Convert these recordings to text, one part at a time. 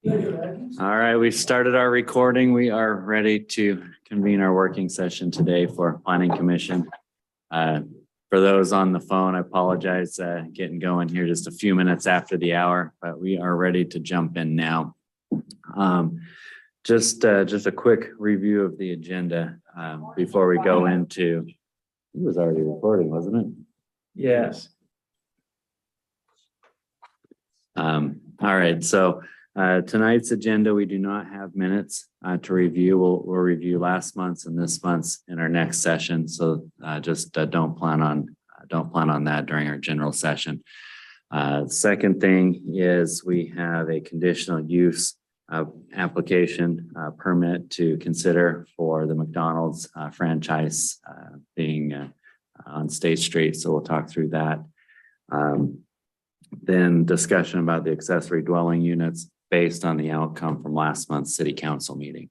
All right, we started our recording. We are ready to convene our working session today for Planning Commission. For those on the phone, I apologize getting going here just a few minutes after the hour, but we are ready to jump in now. Just a quick review of the agenda before we go into. It was already recording, wasn't it? Yes. All right, so tonight's agenda, we do not have minutes to review. We'll review last month's and this month's in our next session. So just don't plan on that during our general session. Second thing is we have a conditional use application permit to consider for the McDonald's franchise being on State Street. So we'll talk through that. Then discussion about the accessory dwelling units based on the outcome from last month's city council meeting.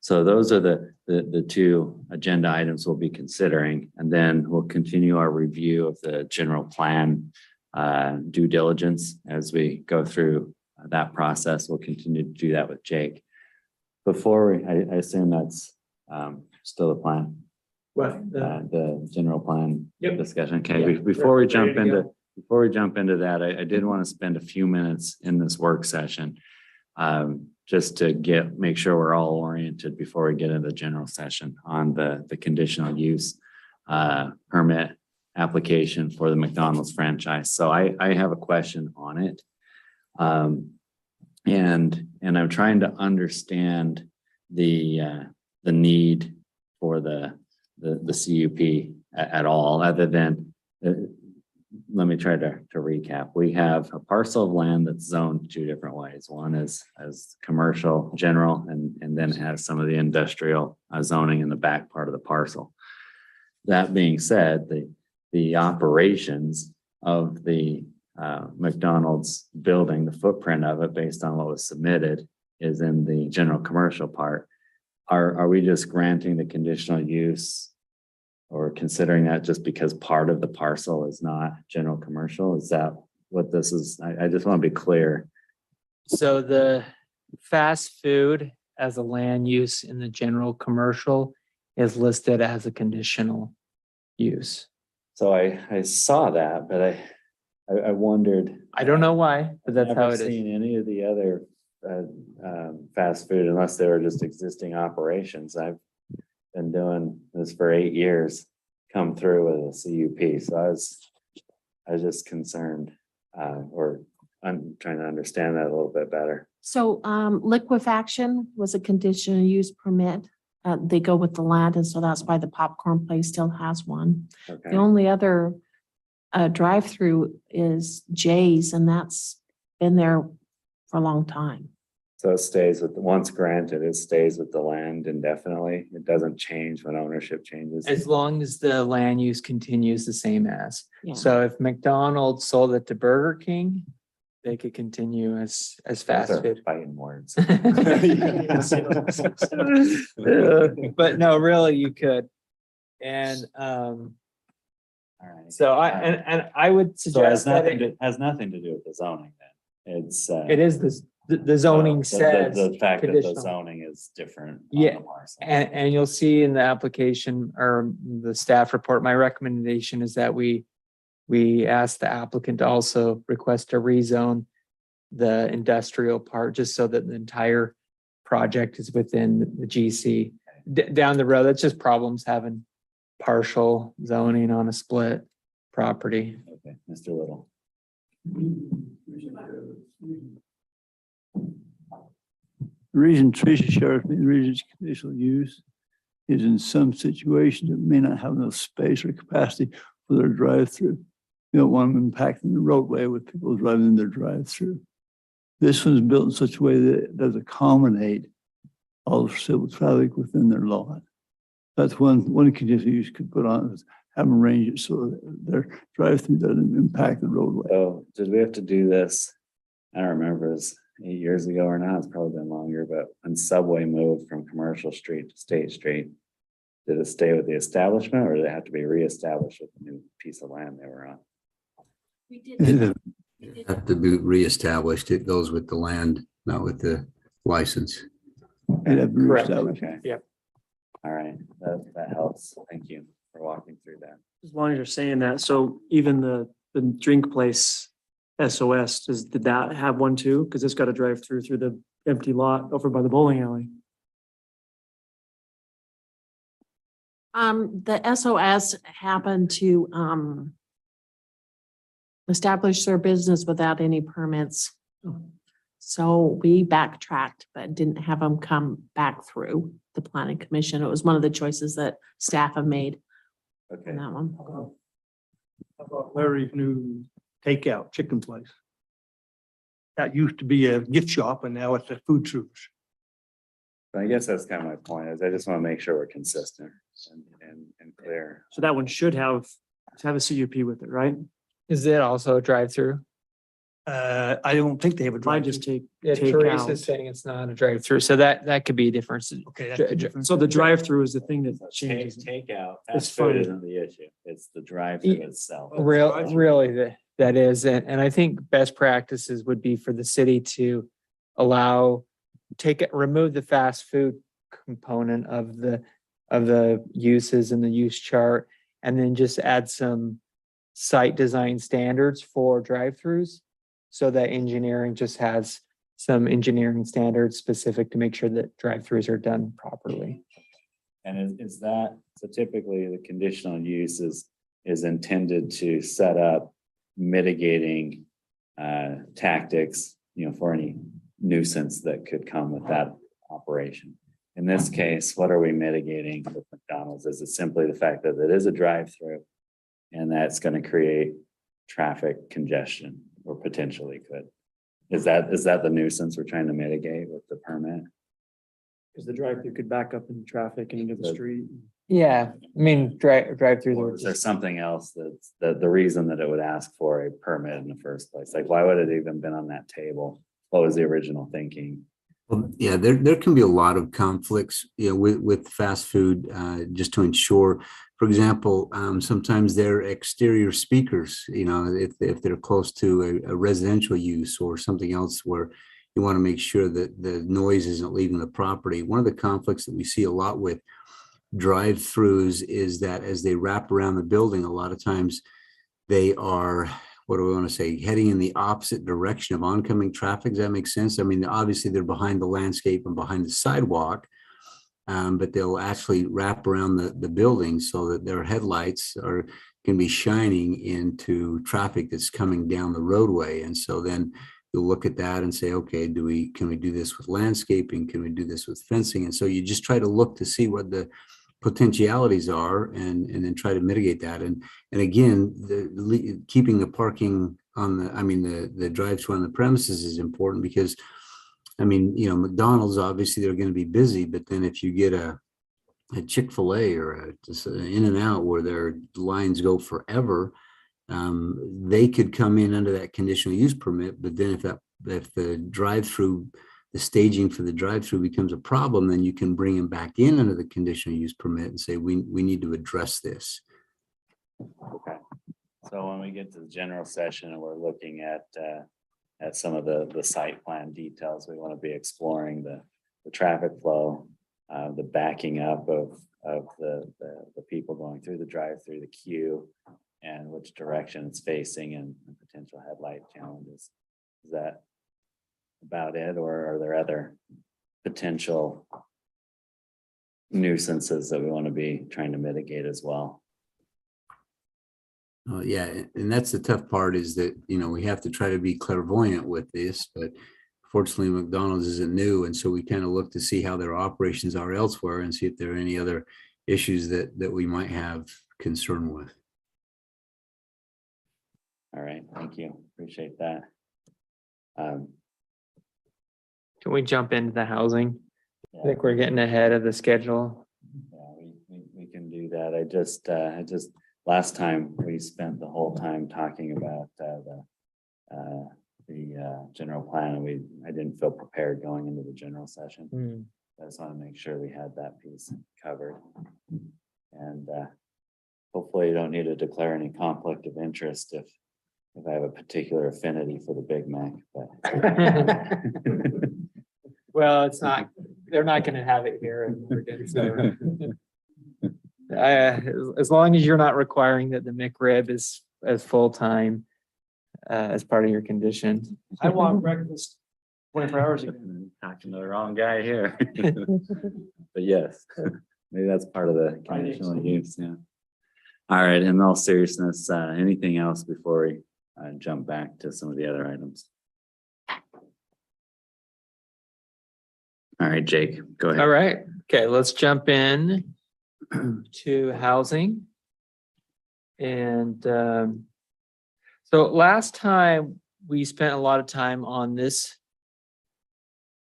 So those are the two agenda items we'll be considering, and then we'll continue our review of the general plan due diligence as we go through that process. We'll continue to do that with Jake. Before I assume that's still the plan. What? The general plan discussion. Okay, Yeah. before we jump Ready to into. Before we jump into that, I did want to spend a few minutes in this work session just to make sure we're all oriented before we get into the general session on the conditional use permit application for the McDonald's franchise. So I have a question on it. And I'm trying to understand the need for the CUP at all, other than let me try to recap. We have a parcel of land that's zoned two different ways. One is as commercial general, and then it has some of the industrial zoning in the back part of the parcel. That being said, the operations of the McDonald's building, the footprint of it based on what was submitted is in the general commercial part. Are we just granting the conditional use or considering that just because part of the parcel is not general commercial? Is that what this is? I just want to be clear. So the fast food as a land use in the general commercial is listed as a conditional use. So I saw that, but I wondered. I don't know why, but that's I've how never it is. seen any of the other fast food unless they were just existing operations. I've been doing this for 8 years, come through with a CUP. So I was just concerned, or I'm trying to understand that a little bit better. So liquefaction was a conditional use permit. They go with the land, and so that's why the popcorn place still has one. Okay. The only other drive-through is Jay's, and that's been there for a long time. So it stays with, once granted, it stays with the land indefinitely. It doesn't change when ownership changes. As long as the land use continues the same as. Yeah. So if McDonald's sold it to Burger King, they could continue as fast Those are food. fighting words. But no, really, you could. And All right. so I would So it has suggest that nothing to do with the zoning then. It's it is the zoning says. the fact that the conditional. zoning is different. on Yeah, the parcel. And you'll see in the application or the staff report, my recommendation is that we ask the applicant to also request to rezone the industrial part, just so that the entire project is within the GC. Down the road, that's just problems having partial zoning on a split property. Okay, Mr. Little. The reason Tricia shares me, the reason it's conditional use is in some situations it may not have enough space or capacity for their drive-through. You don't want them impacting the roadway with people driving in their drive-through. This one's built in such a way that it does accommodate all the civil traffic within their lot. That's one condition you could put on is have them arrange it so that their drive-through doesn't impact the roadway. So did we have to do this? I don't remember, it was 8 years ago or not. It's probably been longer, but when Subway moved from Commercial Street to State Street, did it stay with the establishment or did it have to be reestablished with the new piece of land they were on? We did. Have to be reestablished. It goes with the land not with the license. They'd have to be Correct. reestablished. Okay. Yep. All right, that helps. Thank you for walking through that. As long as you're saying that, so even the drink place SOS, did that have one too? Because it's got to drive through the empty lot over by the bowling alley. The SOS happened to, establish their business without any permits. So we backtracked, but didn't have them come back through the planning commission. It was one of the choices that staff have made Okay, on that one. How about Larry's new takeout chicken place? That used to be a gift shop and now it's a food service. so I guess that's kind of my point is I just want to make sure we're consistent and clear. So that one should have a CUP with it, right? Is it also a drive-through? I don't think they have a Might drive. just take Teresa's out. saying it's not a drive-through, so that could be a difference. Okay, that's the difference. So the drive-through is the thing that So changes. it. Takeout, It's fast food fine. isn't the issue. It's the drive-through itself. Really, that is, and I think best practices would be for the city to allow, remove the fast food component of the uses in the use chart, and then just add some site design standards for drive-throughs. So that engineering just has some engineering standards specific to make sure that drive-throughs are done properly. And is that, so typically the conditional use is intended to set up mitigating tactics, for any nuisance that could come with that operation. In this case, what are we mitigating with McDonald's? Is it simply the fact that it is a drive-through and that's going to create traffic congestion or potentially could? Is that the nuisance we're trying to mitigate with the permit? Because the drive-through could back up in traffic and into the street. Yeah, I mean, drive-through. Or is there something else that's the reason that it would ask for a permit in the first place? Like, why would it even been on that table? What was the original thinking? Well, yeah, there can be a lot of conflicts, with fast food, just to ensure, for example, sometimes they're exterior speakers, if they're close to a residential use or something else where you want to make sure that the noise isn't leaving the property. One of the conflicts that we see a lot with drive-throughs is that as they wrap around the building, a lot of times they are, what do we want to say, heading in the opposite direction of oncoming traffic. Does that make sense? I mean, obviously they're behind the landscape and behind the sidewalk, but they'll actually wrap around the building so that their headlights can be shining into traffic that's coming down the roadway. And so then you'll look at that and say, okay, can we do this with landscaping? Can we do this with fencing? And so you just try to look to see what the potentialities are and then try to mitigate that. And again, keeping the parking on the drive-through on the premises is important because, McDonald's, obviously they're going to be busy, but then if you get a Chick-fil-A or just an In-N-Out where their lines go forever, they could come in under that conditional use permit. But then if the drive-through, the staging for the drive-through becomes a problem, then you can bring them back in under the conditional use permit and say, we need to address this. Okay. So when we get to the general session and we're looking at some of the site plan details, we want to be exploring the traffic flow, the backing up of the people going through the drive-through, the queue, and which direction it's facing and potential headlight challenges. Is that about it, or are there other potential nuisances that we want to be trying to mitigate as well? Yeah, and that's the tough part is that, we have to try to be clairvoyant with this, but fortunately McDonald's isn't new. And so we kind of look to see how their operations are elsewhere and see if there are any other issues that we might have concern with. All right, thank you. Appreciate that. Can we jump into the housing? I Yeah. think we're getting ahead of the schedule. Yeah, we can do that. I just last time we spent the whole time talking about the general plan, and I didn't feel prepared going into the general session. I just want to make sure we had that piece covered. And hopefully you don't need to declare any conflict of interest if I have a particular affinity for the Big Mac, but Well, it's not, they're not gonna have it here in Morgan, so. As long as you're not requiring that the McRib is as full-time as part of your condition. I want breakfast 24 hours ago. Talking to the wrong guy here. But yes, maybe that's part of the conditional use, yeah. All right, in all seriousness, anything else before we jump back to some of the other items? All right, Jake, go ahead. All right, okay, let's jump in to housing. And so last time we spent a lot of time on this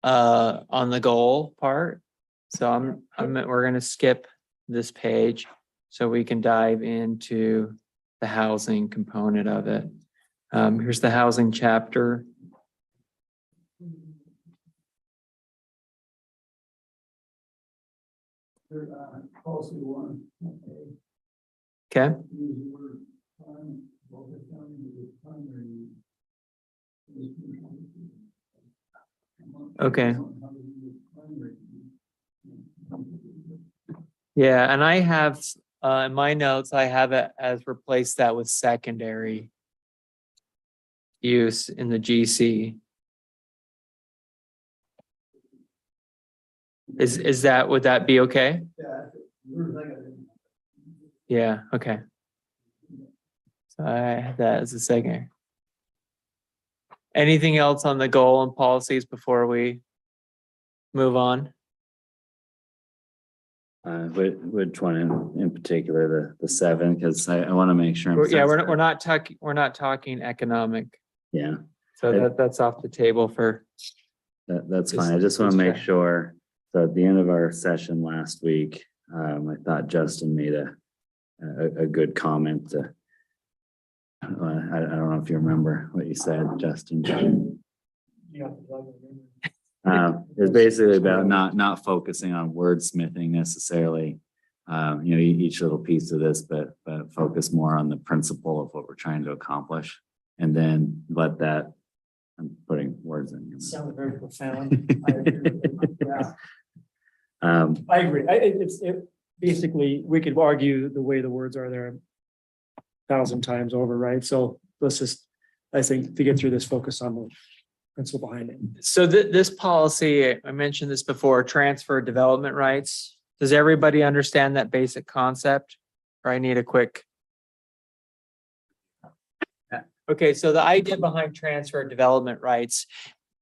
on the goal part. So we're gonna skip this page so we can dive into the housing component of it. Here's the housing chapter. Policy one. Okay, okay. Yeah, and I have, in my notes, I have it as replace that with secondary use in the GC. Is that, would that be okay? Yeah, okay. So I have that as a second. Anything else on the goal and policies before we move on? Which one in particular, the seven, because I want to make sure. I'm Yeah, sensitive. we're not talking economic, Yeah, so that's off the table for, that's Just- fine. I just want to just make check. sure. So at the end of our session last week, I thought Justin made a good comment. I don't know if you remember what you said, Justin. It's basically about not focusing on wordsmithing necessarily. Each little piece of this, but focus more on the principle of what we're trying to accomplish. And then let that, I'm putting words in your mouth. Sounded very profound. I agree. Yeah, Um, I agree. Basically, we could argue the way the words are there 1,000 times over, right? So let's just, I think, to get through this, focus on the principle behind it. so this policy, I mentioned this before, transfer development rights. Does everybody understand that basic concept? Or I need a quick. Okay, so the idea behind transfer development rights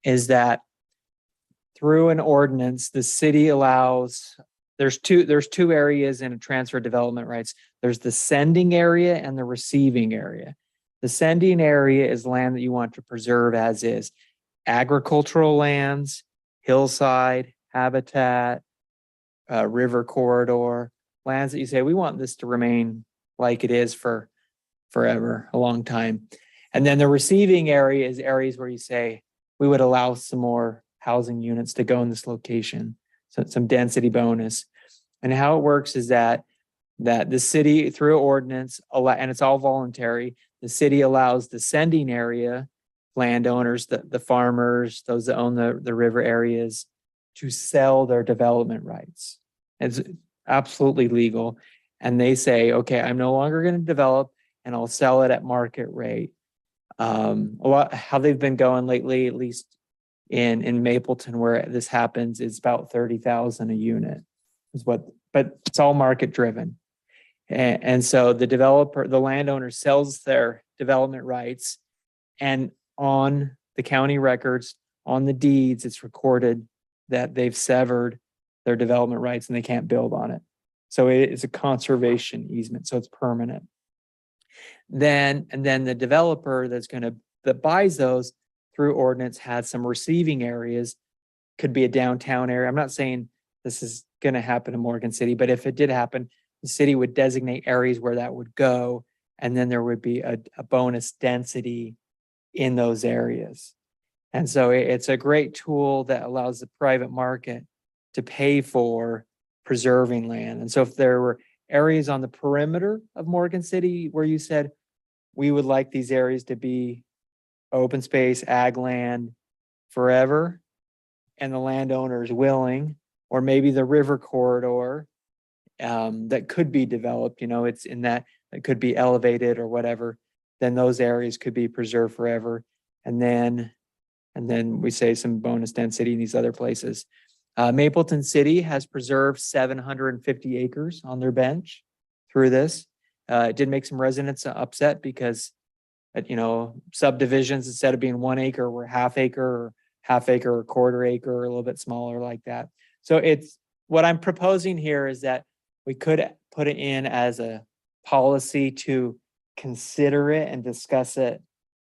is that through an ordinance, the city allows, there's two areas in a transfer development rights. There's the sending area and the receiving area. The sending area is land that you want to preserve as is. Agricultural lands, hillside, habitat, river corridor, lands that you say, we want this to remain like it is for forever, a long time. And then the receiving area is areas where you say, we would allow some more housing units to go in this location, so some density bonus. And how it works is that the city through ordinance, and it's all voluntary, the city allows the sending area, landowners, the farmers, those that own the river areas, to sell their development rights. It's absolutely legal. And they say, okay, I'm no longer going to develop and I'll sell it at market rate. How they've been going lately, at least in Mapleton where this happens, is about 30,000 a unit but it's all market driven. And so the landowner sells their development rights, and on the county records, on the deeds, it's recorded that they've severed their development rights and they can't build on it. So it is a conservation easement, so it's permanent. Then the developer that buys those through ordinance has some receiving areas, could be a downtown area. I'm not saying this is going to happen in Morgan City, but if it did happen, the city would designate areas where that would go, and then there would be a bonus density in those areas. And so it's a great tool that allows the private market to pay for preserving land. And so if there were areas on the perimeter of Morgan City where you said, we would like these areas to be open space, ag land forever, and the landowner is willing, or maybe the river corridor that could be developed, it's in that, it could be elevated or whatever, then those areas could be preserved forever. And then we say some bonus density in these other places. Mapleton City has preserved 750 acres on their bench through this. It did make some residents upset because, subdivisions, instead of being 1 acre, were half acre or quarter acre, or a little bit smaller like that. So what I'm proposing here is that we could put it in as a policy to consider it and discuss it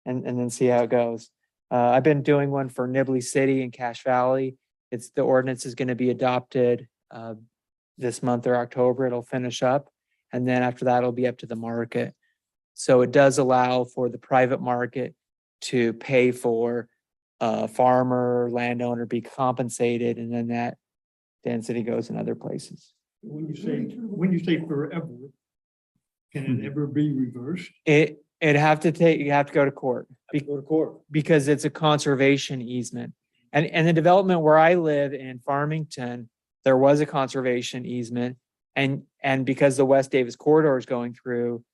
and then see how it goes. I've been doing one for Nibley City and Cache Valley. The ordinance is going to be adopted this month or October. It'll finish up. And then after that, it'll be up to the market. So it does allow for the private market to pay for a farmer, landowner be compensated, and then that density goes in other places. When you say forever, can it ever be reversed? You have to go to court. Go to court. Because it's a conservation easement. And the development where I live in Farmington, there was a conservation easement. And because the West Davis corridor is going through,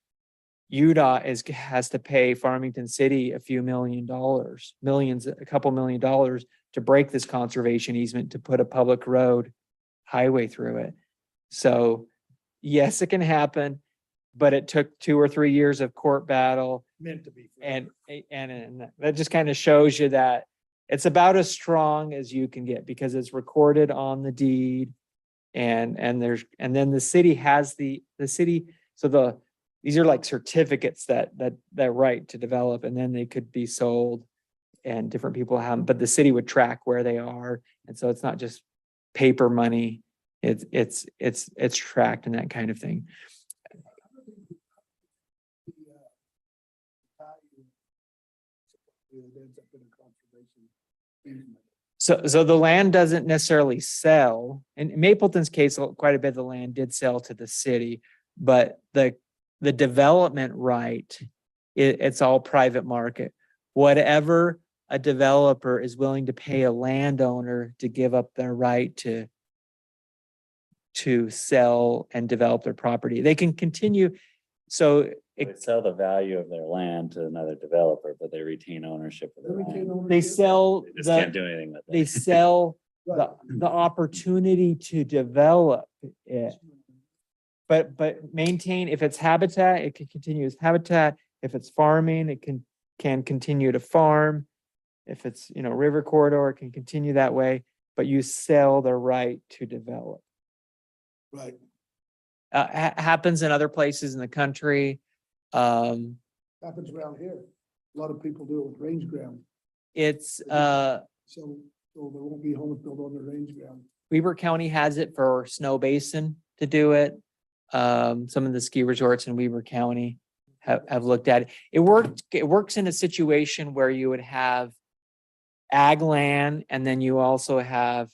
UDOT has to pay Farmington City a couple $1 million to break this conservation easement to put a public road highway through it. So yes, it can happen, but it took 2 or 3 years of court battle. Meant to be. And that just kind of shows you that it's about as strong as you can get because it's recorded on the deed. And then the city has these are like certificates that right to develop, and then they could be sold and different people have them, but the city would track where they are. And so it's not just paper money. It's tracked and that kind of thing. So the land doesn't necessarily sell. In Mapleton's case, quite a bit of the land did sell to the city, but the development right, it's all private market. Whatever a developer is willing to pay a landowner to give up their right to sell and develop their property, they can continue. So They sell the value of their land to another developer, but they retain ownership of their land. they sell They just can't do anything with they it. sell the opportunity to develop it. But maintain, if it's habitat, it can continue as habitat. If it's farming, it can continue to farm. If it's, river corridor, it can continue that way, but you sell the right to develop. Right. Happens in other places in the country. Happens around here. A lot of people do it with range ground. It's, So there won't be homes built on the range ground. Weber County has it for Snow Basin to do it. Some of the ski resorts in Weber County have looked at it. It works in a situation where you would have ag land and then you also have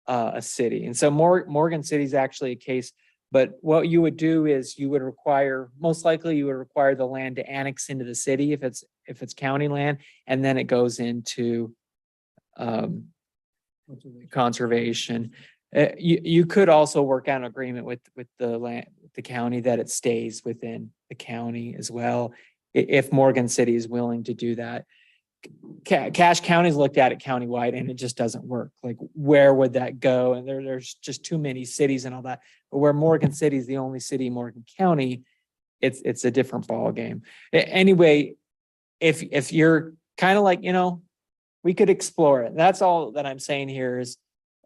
a city. And so Morgan City is actually a case, but what you would do is most likely you would require the land to annex into the city if it's county land, and then it goes into conservation. You could also work out an agreement with the county that it stays within the county as well, if Morgan City is willing to do that. Cache County's looked at it countywide and it just doesn't work. Like, where would that go? And there's just too many cities and all that. But where Morgan City is the only city in Morgan County, it's a different ballgame. Anyway, if you're kind of like, we could explore it. That's all that I'm saying here is,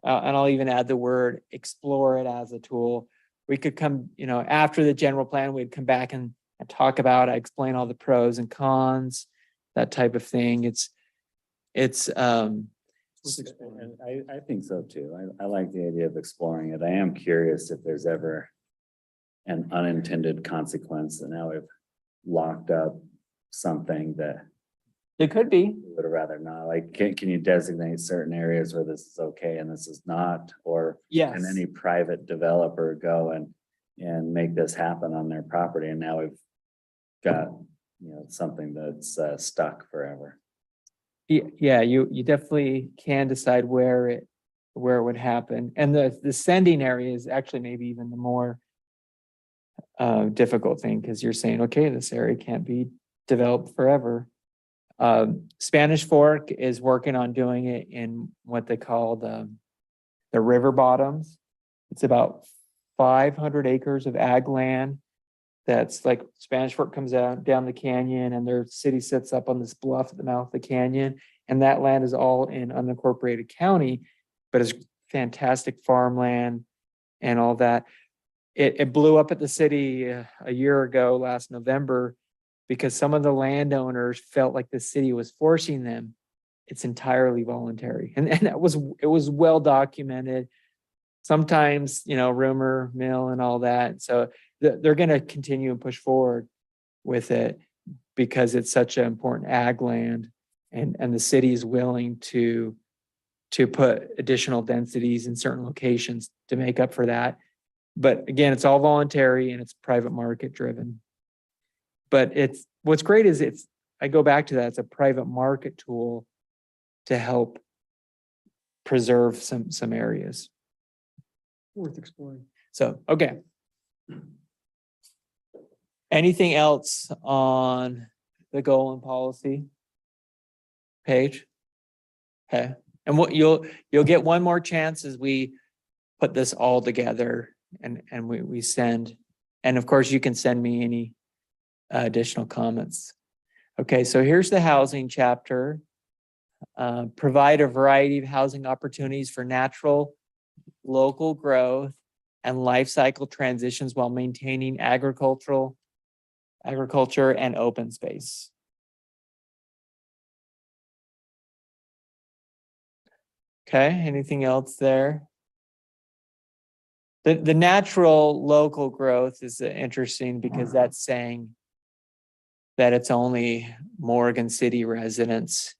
and I'll even add the word explore it as a tool. We could come, after the general plan, we'd come back and talk about, I explain all the pros and cons, that type of thing. And I think so too. I like the idea of exploring it. I am curious if there's ever an unintended consequence that now we've locked up something that It could be. we would have rather not. Like, can you designate certain areas where this is okay and this is not? Or Yes. can any private developer go and make this happen on their property? And now we've got, something that's stuck forever. Yeah, you definitely can decide where it would happen. And the sending area is actually maybe even the more difficult thing, because you're saying, okay, this area can't be developed forever. Spanish Fork is working on doing it in what they call the river bottoms. It's about 500 acres of ag land. That's like Spanish Fork comes out down the canyon, and their city sits up on this bluff at the mouth of the canyon. And that land is all in unincorporated county, but it's fantastic farmland and all that. It blew up at the city a year ago, last November, because some of the landowners felt like the city was forcing them. It's entirely voluntary. And it was well documented. Sometimes, rumor mill and all that. So they're going to continue and push forward with it because it's such an important ag land, and the city is willing to put additional densities in certain locations to make up for that. But again, it's all voluntary and it's private market driven. But what's great is I go back to that, it's a private market tool to help preserve some areas. Worth exploring. So, okay. Anything else on the goal and policy page? Okay. And what you'll get one more chance as we put this all together and we send, and of course you can send me any additional comments. Okay, so here's the housing chapter. Provide a variety of housing opportunities for natural, local growth and life cycle transitions while maintaining agriculture and open space. Okay, anything else there? The natural local growth is interesting because that's saying that it's only Morgan City residents,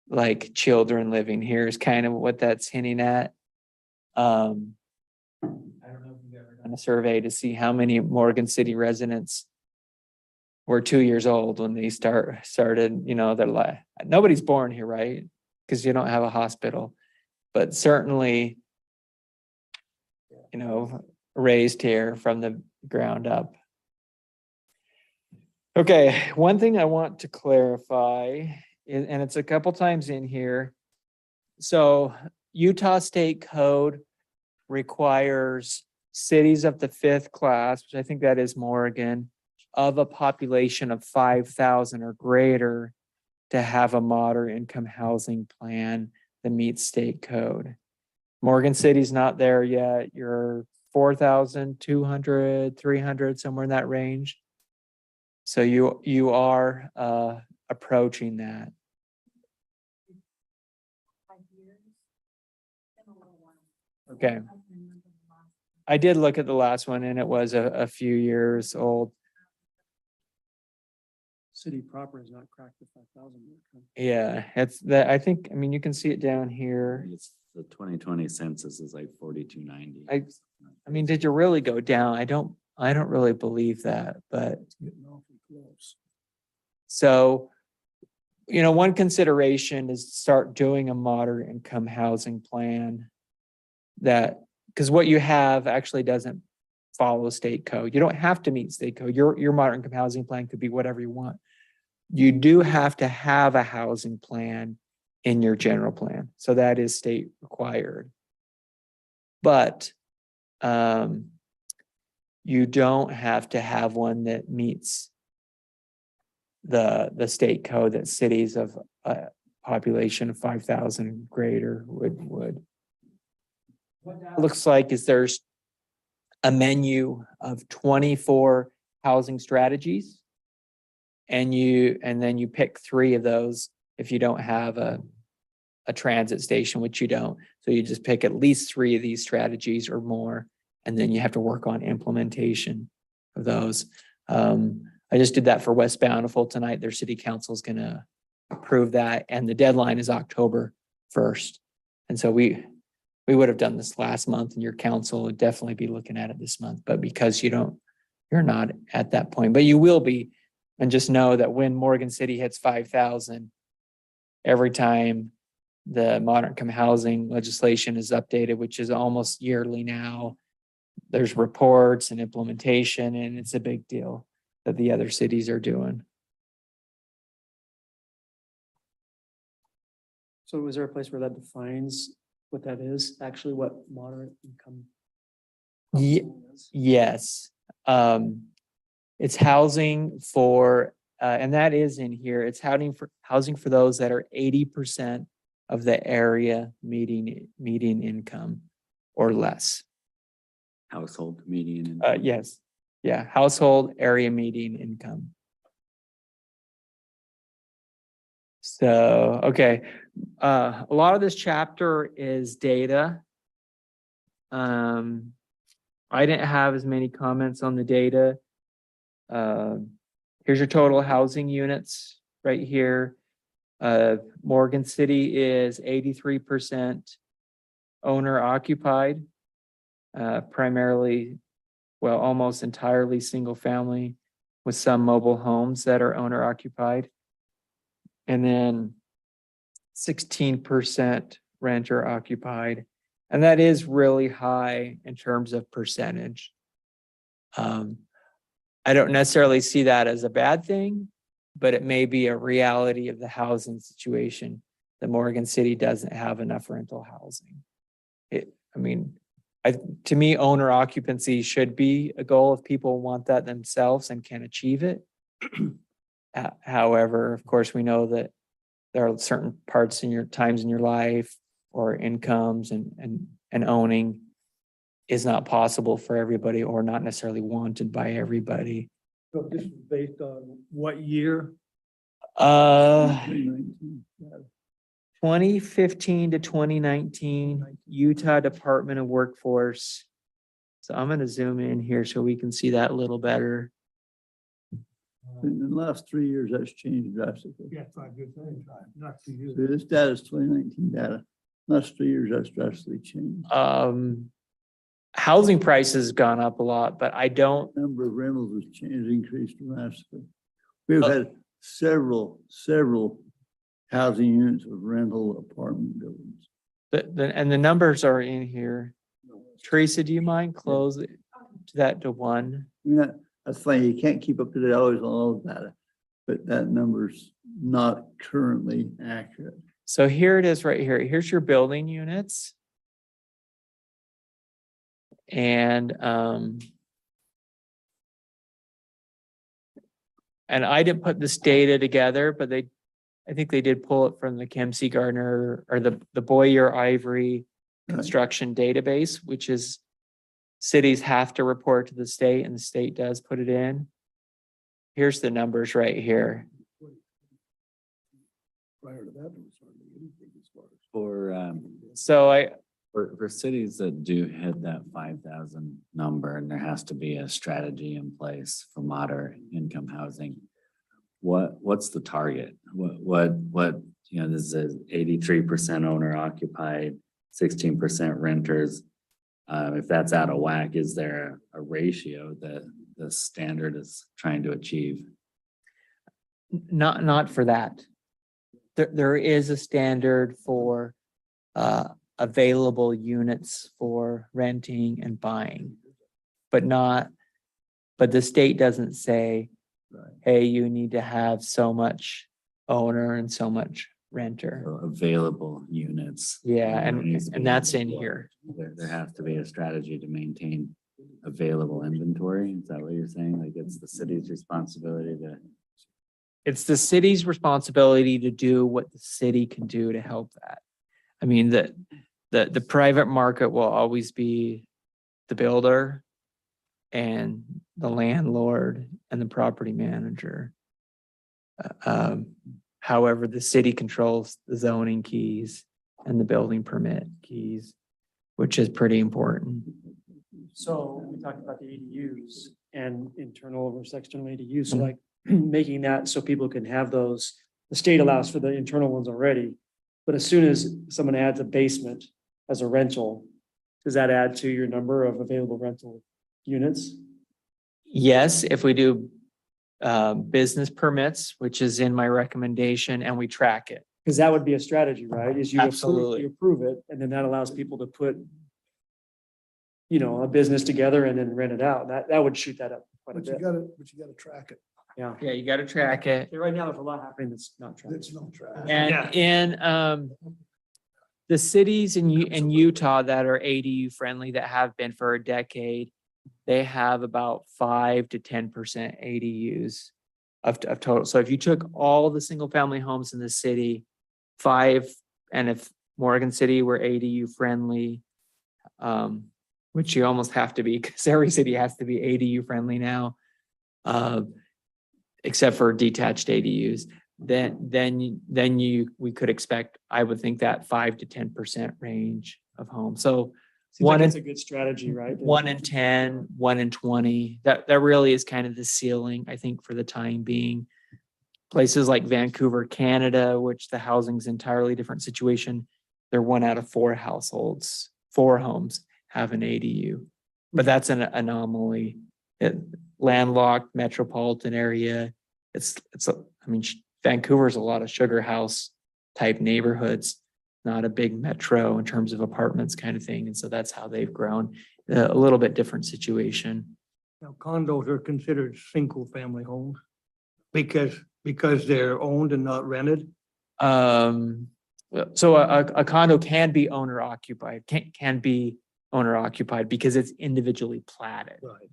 like children living here, is kind of what that's hinting at. I don't know if you've ever done a survey to see how many Morgan City residents were 2 years old when they started, their life. Nobody's born here, right? Because you don't have a hospital, but certainly, raised here from the ground up. Okay, one thing I want to clarify, and it's a couple times in here. So Utah State Code requires cities of the 5th class, which I think that is Morgan, of a population of 5,000 or greater to have a moderate income housing plan that meets state code. Morgan City's not there yet. You're 4,200, 300, somewhere in that range. So you are approaching that. Okay. I did look at the last one and it was a few years old. City proper has not cracked the 5,000 yet. Yeah, it's that. I think, you can see it down here. It's the 2020 census is like 4,290. Did you really go down? I don't really believe that, but It's getting awfully close. so, one consideration is start doing a moderate income housing plan because what you have actually doesn't follow state code. You don't have to meet state code. Your moderate income housing plan could be whatever you want. You do have to have a housing plan in your general plan. So that is state required. But you don't have to have one that meets the state code that cities of a population of 5,000 greater would. What that looks like is there's a menu of 24 housing strategies. And then you pick 3 of those if you don't have a transit station, which you don't. So you just pick at least 3 of these strategies or more, and then you have to work on implementation of those. I just did that for West Bountiful tonight. Their city council is going to approve that, and the deadline is October 1st. And so we would have done this last month, and your council would definitely be looking at it this month. But because you're not at that point, but you will be. And just know that when Morgan City hits 5,000, every time the moderate income housing legislation is updated, which is almost yearly now. There's reports and implementation, and it's a big deal that the other cities are doing. So is there a place where that defines what that is, actually what moderate income? Ye- household is? Yes, it's housing for, and that is in here, it's housing for those that are 80% of the area median income or less. Household median. Yes, yeah, household area median income. So, okay, a lot of this chapter is data. I didn't have as many comments on the data. Here's your total housing units right here. Morgan City is 83% owner occupied, primarily, well, almost entirely single family with some mobile homes that are owner occupied. And then 16% renter occupied. And that is really high in terms of percentage. I don't necessarily see that as a bad thing, but it may be a reality of the housing situation that Morgan City doesn't have enough rental housing. To me, owner occupancy should be a goal if people want that themselves and can achieve it. However, of course, we know that there are certain parts in your times in your life or incomes and owning is not possible for everybody or not necessarily wanted by everybody. So this is based on what year? 2019. 2015 to 2019, Utah Department of Workforce. So I'm going to zoom in here so we can see that a little better. In the last 3 years, that's changed drastically. Yeah, 5 years, not 2 years. So this data is 2019 data. Last 3 years, that's drastically changed. Housing prices gone up a lot, but I don't, Number of rentals has changed, increased dramatically. We've had several housing units of rental apartment buildings. and the numbers are in here. Teresa, do you mind close it to that to 1? I mean, that's fine. You can't keep up to date always on all the data, but that number's not currently accurate. So here it is right here. Here's your building units. And I didn't put this data together, but I think they did pull it from the Kempsey Gardner or the Boyer Ivory construction database, which is cities have to report to the state and the state does put it in. Here's the numbers right here. Prior to that, there was hardly anything as far as. So For cities that do hit that 5,000 number, and there has to be a strategy in place for moderate income housing. What's the target? What, this is 83% owner occupied, 16% renters. If that's out of whack, is there a ratio that the standard is trying to achieve? not for that. There is a standard for available units for renting and buying, but the state doesn't say, hey, you need to have so much owner and so much renter. So available units. Yeah, There needs to and be- that's in here. There has to be a strategy to maintain available inventory. Is that what you're saying? Like it's the city's responsibility to? It's the city's responsibility to do what the city can do to help that. I mean, the private market will always be the builder and the landlord and the property manager. However, the city controls the zoning keys and the building permit keys, which is pretty important. So we talked about the ADUs and internal versus external ADUs, so like making that so people can have those. The state allows for the internal ones already, but as soon as someone adds a basement as a rental, does that add to your number of available rental units? Yes, if we do business permits, which is in my recommendation, and we track it. Because that would be a strategy, right? Is Absolutely. you approve it, and then that allows people to put, a business together and then rent it out. That would shoot that up quite a But you bit. gotta track it. Yeah. Yeah, you gotta track it. Right now, there's a lot happening that's not true. It's no track. And in the cities in Utah that are ADU friendly, that have been for a decade, they have about 5 to 10% ADUs of total. So if you took all the single family homes in the city, and if Morgan City were ADU friendly, which you almost have to be, because every city has to be ADU friendly now, except for detached ADUs, we could expect, I would think, that 5 to 10% range of homes. So Seems like one it's in a good strategy, right? 1 in 10, 1 in 20, that really is kind of the ceiling, I think, for the time being. Places like Vancouver, Canada, which the housing's entirely different situation, they're 1 out of 4 households, 4 homes have an ADU. But that's an anomaly. Landlocked metropolitan area. Vancouver's a lot of sugar house type neighborhoods, not a big metro in terms of apartments kind of thing. And so that's how they've grown. A little bit different situation. Now condos are considered single family homes because they're owned and not rented. So a condo can be owner occupied, can be owner occupied because it's individually platted. Right.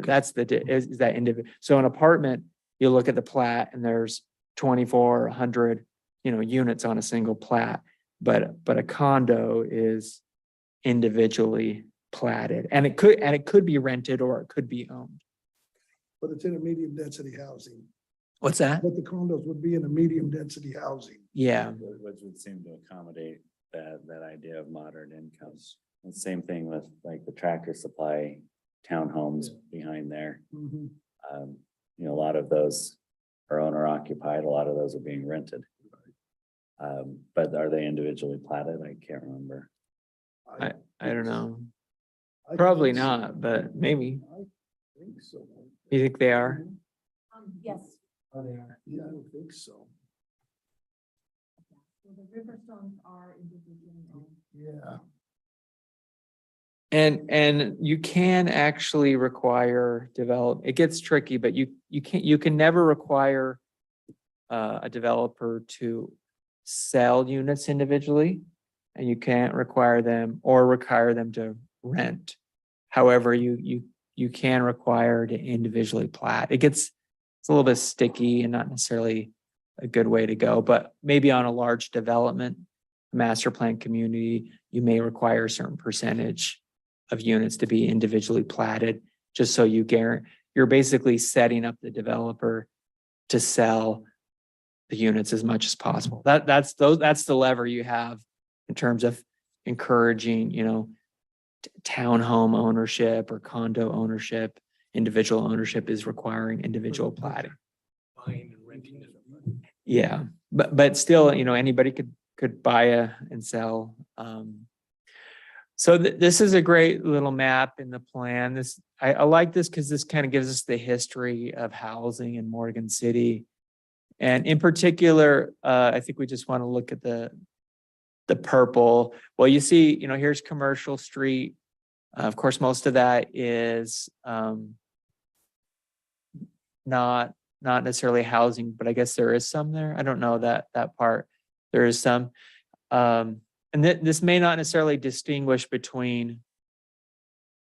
That's is that individual. So an apartment, you look at the plat and there's 24, 100, units on a single plat, but a condo is individually platted, and it could be rented or it could be owned. But it's in a medium density housing. What's that? But the condos would be in a medium density housing. Yeah, Which would seem to accommodate that idea of moderate incomes. And same thing with like the Tractor Supply townhomes behind there. Mhm. A lot of those are owner occupied, a lot of those are being rented. But are they individually platted? I can't remember. I don't know. I Probably think so. not, but maybe. I think so. You think they are? Yes. Yeah, I don't think so. The Riverstones are individually owned. Yeah. And you can actually require it gets tricky, but you can never require a developer to sell units individually, and you can't require them to rent. However, you can require to individually plat. It's a little bit sticky and not necessarily a good way to go, but maybe on a large development, master plan community, you may require a certain percentage of units to be individually platted, just so you're basically setting up the developer to sell the units as much as possible. That's the lever you have in terms of encouraging, townhome ownership or condo ownership. Individual ownership is requiring individual platting. Buying and renting is. Yeah, but still, anybody could buy and sell. So this is a great little map in the plan. I like this because this kind of gives us the history of housing in Morgan City. And in particular, I think we just want to look at the purple. Well, you see, here's Commercial Street. Of course, most of that is not necessarily housing, but I guess there is some there. I don't know that part. There is some. And this may not necessarily distinguish between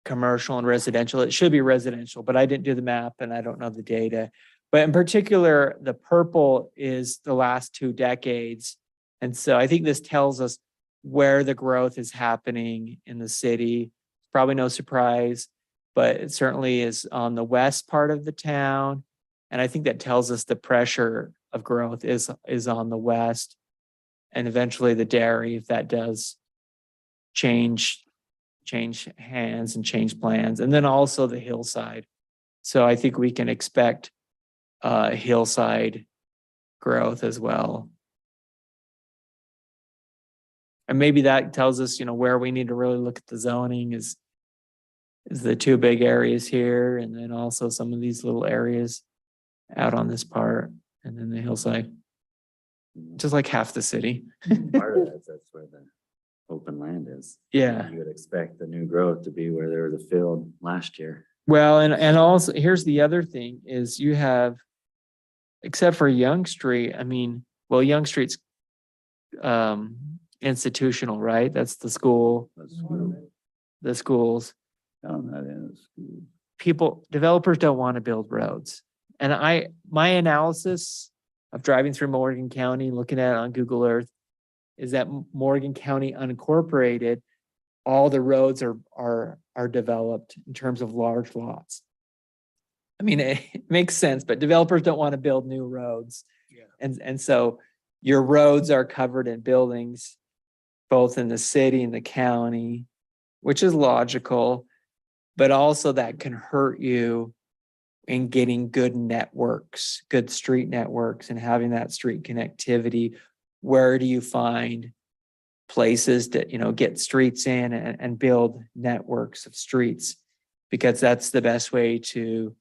commercial and residential. It should be residential, but I didn't do the map and I don't know the data. But in particular, the purple is the last 2 decades. And so I think this tells us where the growth is happening in the city. Probably no surprise, but it certainly is on the west part of the town. And I think that tells us the pressure of growth is on the west. And eventually the dairy, if that does change hands and change plans, and then also the hillside. So I think we can expect hillside growth as well. And maybe that tells us, where we need to really look at the zoning is the 2 big areas here, and then also some of these little areas out on this part, and then the hillside. just like half the city. Part of that's where the open land is. Yeah. You would expect the new growth to be where there was a field last year. Well, and also, here's the other thing is you have, except for Young Street, I mean, well, Young Street's institutional, right? That's the school, That's school. the schools. Down that end of school. People, developers don't want to build roads. And my analysis of driving through Morgan County, looking at it on Google Earth, is that Morgan County unincorporated, all the roads are developed in terms of large lots. I mean, it makes sense, but developers don't want to build new roads. Yeah. And so your roads are covered in buildings, both in the city and the county, which is logical, but also that can hurt you in getting good networks, good street networks, and having that street connectivity. Where do you find places that, get streets in and build networks of streets? Because that's the best way to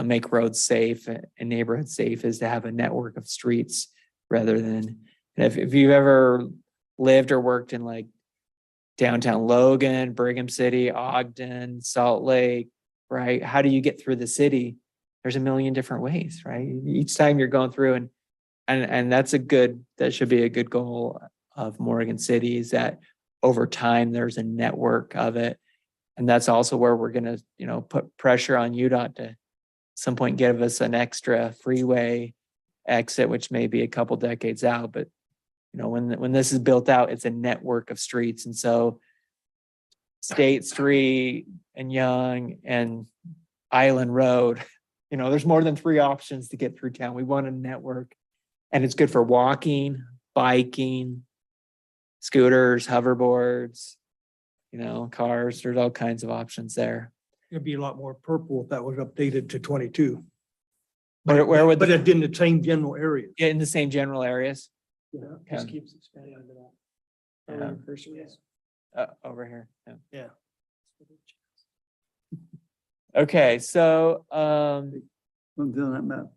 make roads safe and neighborhoods safe, is to have a network of streets rather than, if you've ever lived or worked in like downtown Logan, Brigham City, Ogden, Salt Lake, right? How do you get through the city? There's a million different ways, right? Each time you're going through, and that should be a good goal of Morgan City, is that over time there's a network of it. And that's also where we're gonna, put pressure on UDOT to some point give us an extra freeway exit, which may be a couple decades out, but when this is built out, it's a network of streets. And so State Street and Young and Island Road, there's more than 3 options to get through town. We want a network, and it's good for walking, biking, scooters, hoverboards, cars. There's all kinds of options there. It'd be a lot more purple if that was updated to 22. Where would But the, it's in the same general area. in the same general areas? Just keeps expanding onto that. Yeah. Where your cursor is. Over here. Yeah. Yeah. Okay, so One thing on that map.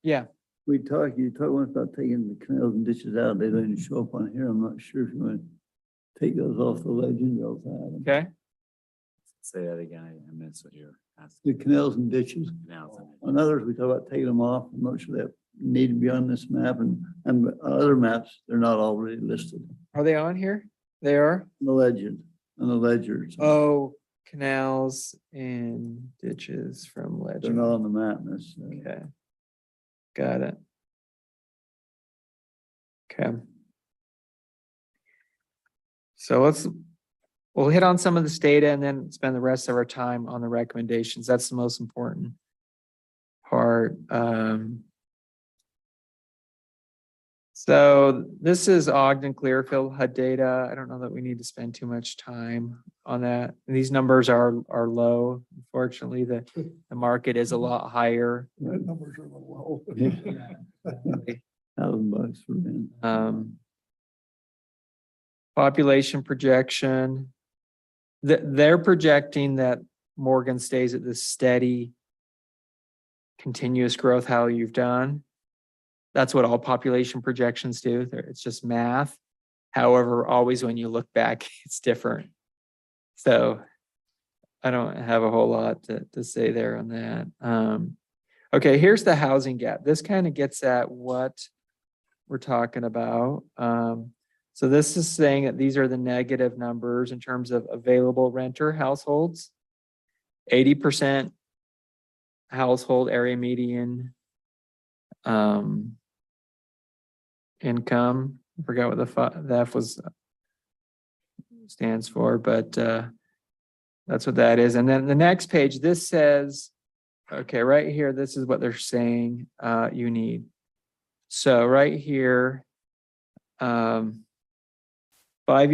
yeah, You talked once about taking the canals and ditches out. They don't show up on here. I'm not sure if you want to take those off the legend or else. okay. Say that again. I missed what you were asking. The canals and ditches. Now it's On others, we talk about taking them off. I'm not sure that need to be on this map, and on other maps, they're not already listed. Are they on here? They are? On the legend, on the ledgers. Oh, canals and ditches from They're legend. not on the map necessarily. Okay. Got it. Okay. So we'll hit on some of this data and then spend the rest of our time on the recommendations. That's the most important part. So this is Ogden Clearfield HUD data. I don't know that we need to spend too much time on that. These numbers are low. Unfortunately, the market is a lot higher. Red numbers are a little low. $1,000 for them. Population projection. They're projecting that Morgan stays at this steady, continuous growth, how you've done. That's what all population projections do. It's just math. However, always when you look back, it's different. So I don't have a whole lot to say there on that. Okay, here's the housing gap. This kind of gets at what we're talking about. So this is saying that these are the negative numbers in terms of available renter households. 80% household area median income. I forgot what the F stands for, but that's what that is. And then the next page, this says, okay, right here, this is what they're saying you need. So right here, 5-year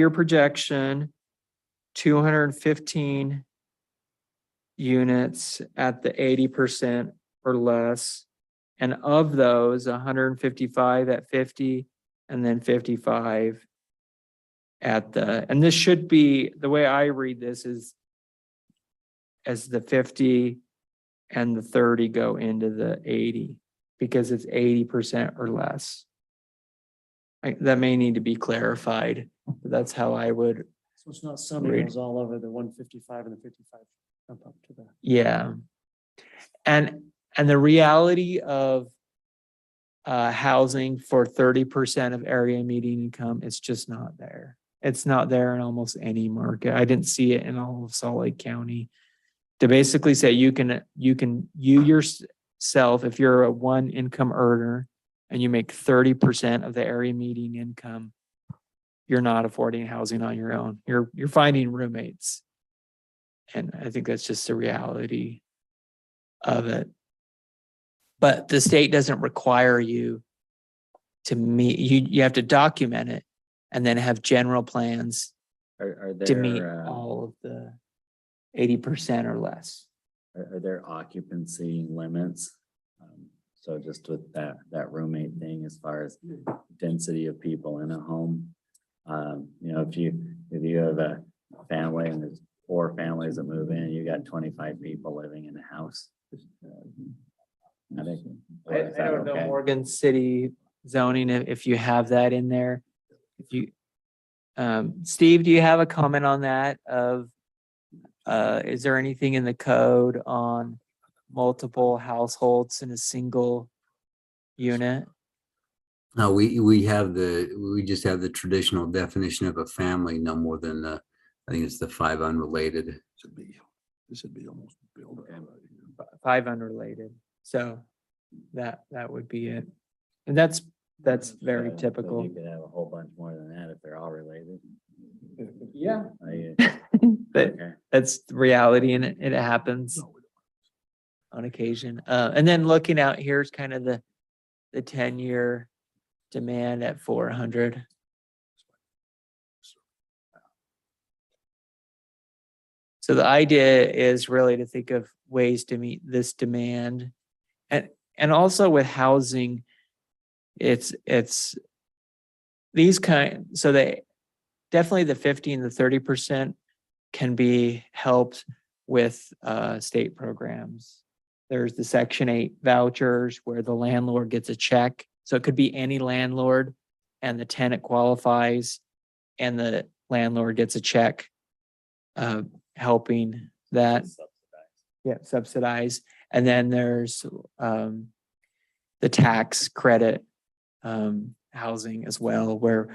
projection, 215 units at the 80% or less. And of those, 155 at 50 and then 55 at the, and this should be, the way I read this is as the 50 and the 30 go into the 80 because it's 80% or less. that may need to be clarified. But that's how I would, So it's not some Read. areas all over the 155 and the 55 jump up to the. yeah. And the reality of housing for 30% of area median income, it's just not there. It's not there in almost any market. I didn't see it in all of Salt Lake County. To basically say you yourself, if you're a one income earner and you make 30% of the area median income, you're not affording housing on your own. You're finding roommates. And I think that's just the reality of it. But the state doesn't require you to meet, you have to document it and then have general plans Are to meet there, all of the 80% or less. are there occupancy limits? So just with that roommate thing, as far as density of people in a home, you know, if you have a family and there's 4 families that move in, you got 25 people living in a house. I think. I don't know Morgan City zoning, if you have that in there. If you, Steve, do you have a comment on that of, is there anything in the code on multiple households in a single unit? No, we just have the traditional definition of a family, no more than I think it's the 5 unrelated. This would be almost built. 5 unrelated. So that would be it. And that's very So typical. You could have a whole bunch more than that if they're all related. Yeah. I- But okay. that's the reality and it happens on occasion. And then looking out, here's kind of the 10-year demand at 400. So the idea is really to think of ways to meet this demand. And also with housing, it's these so they definitely the 50 and the 30% can be helped with state programs. There's the Section 8 vouchers where the landlord gets a check. So it could be any landlord and the tenant qualifies and the landlord gets a check helping that. Yeah, subsidize. And then there's the tax credit housing as well, where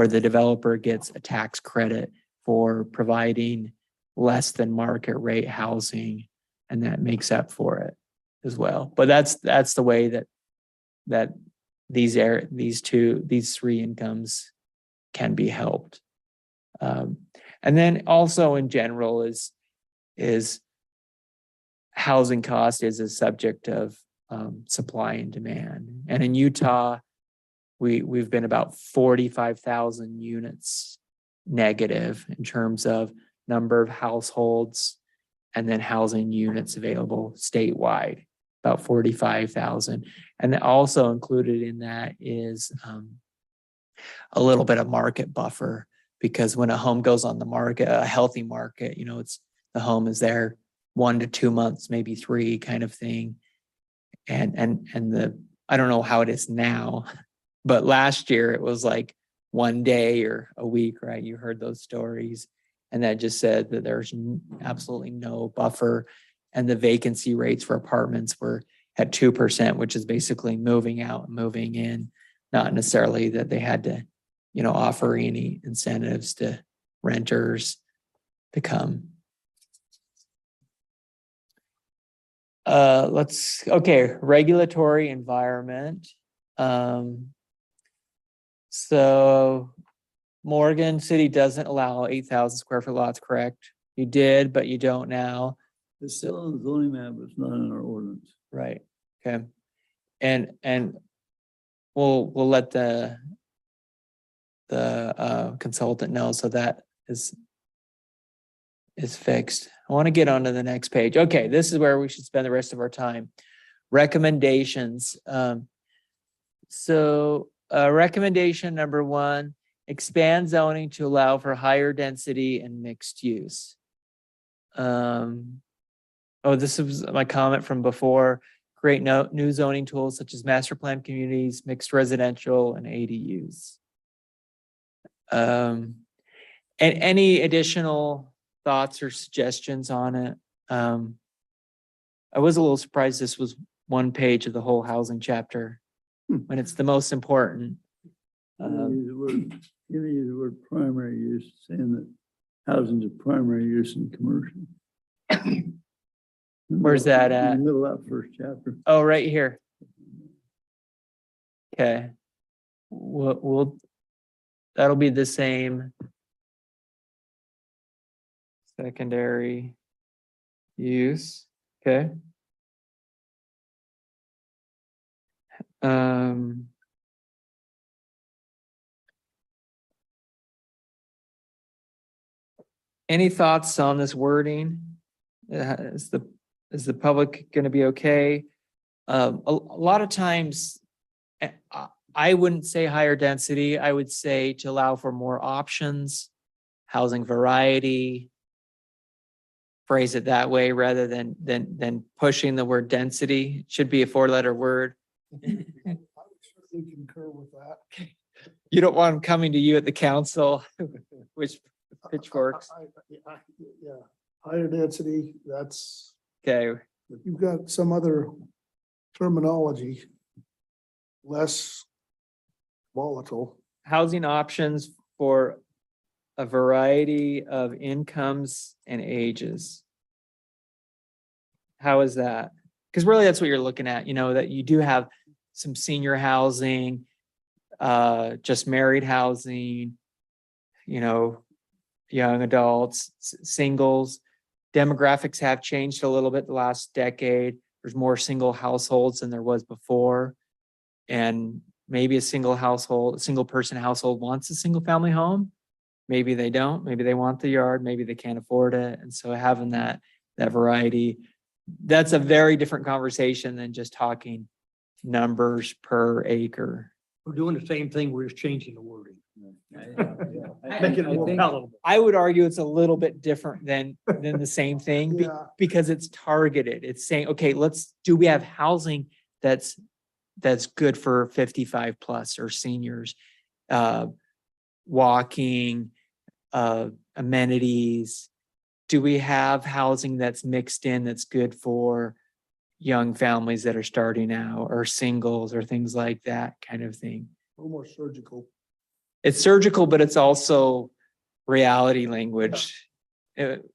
the developer gets a tax credit for providing less than market rate housing, and that makes up for it as well. But that's the way that these 3 incomes can be helped. And then also in general is housing cost is a subject of supply and demand. And in Utah, we've been about 45,000 units negative in terms of number of households and then housing units available statewide, about 45,000. And also included in that is a little bit of market buffer, because when a home goes on the market, a healthy market, you know, the home is there 1 to 2 months, maybe 3 kind of thing. And I don't know how it is now, but last year it was like 1 day or a week, right? You heard those stories. And that just said that there's absolutely no buffer. And the vacancy rates for apartments were at 2%, which is basically moving out and moving in, not necessarily that they had to, you know, offer any incentives to renters to come. Regulatory environment. So Morgan City doesn't allow 8,000 square foot lots, correct? You did, but you don't now. It's still on the zoning map, but it's not in our ordinance. Right, okay. And we'll let the consultant know, so that is fixed. I want to get on to the next page. Okay, this is where we should spend the rest of our time. Recommendations. Recommendation number 1, expand zoning to allow for higher density and mixed use. This is my comment from before. Create new zoning tools such as master plan communities, mixed residential, and ADUs. And any additional thoughts or suggestions on it? I was a little surprised this was one page of the whole housing chapter when it's the most important. You use the word primary use, saying that housing is primary use in commercial. Where's that In at? the middle of that first chapter. Oh, right here. Okay. That'll be the same. Secondary use, okay. Any thoughts on this wording? Is the public gonna be okay? A lot of times, I wouldn't say higher density, I would say to allow for more options, housing variety. Phrase it that way rather than pushing the word density. It should be a 4-letter word. I would certainly concur with that. You don't want them coming to you at the council, which pitchforks. Yeah, higher density, that's, Okay, you've got some other terminology, less volatile. housing options for a variety of incomes and ages. How is that? Because really that's what you're looking at, that you do have some senior housing, just married housing, young adults, singles. Demographics have changed a little bit the last decade. There's more single households than there was before. And maybe a single person household wants a single family home. Maybe they don't, maybe they want the yard, maybe they can't afford it. And so having that variety, that's a very different conversation than just talking numbers per acre. We're doing the same thing, we're just changing the wording. I Making it more think- palatable. I would argue it's a little bit different than the same thing Yeah. because it's targeted. It's saying, okay, do we have housing that's good for 55 plus or seniors? Walking, amenities. Do we have housing that's mixed in that's good for young families that are starting out or singles or things like that kind of thing? A little more surgical. It's surgical, but it's also reality language,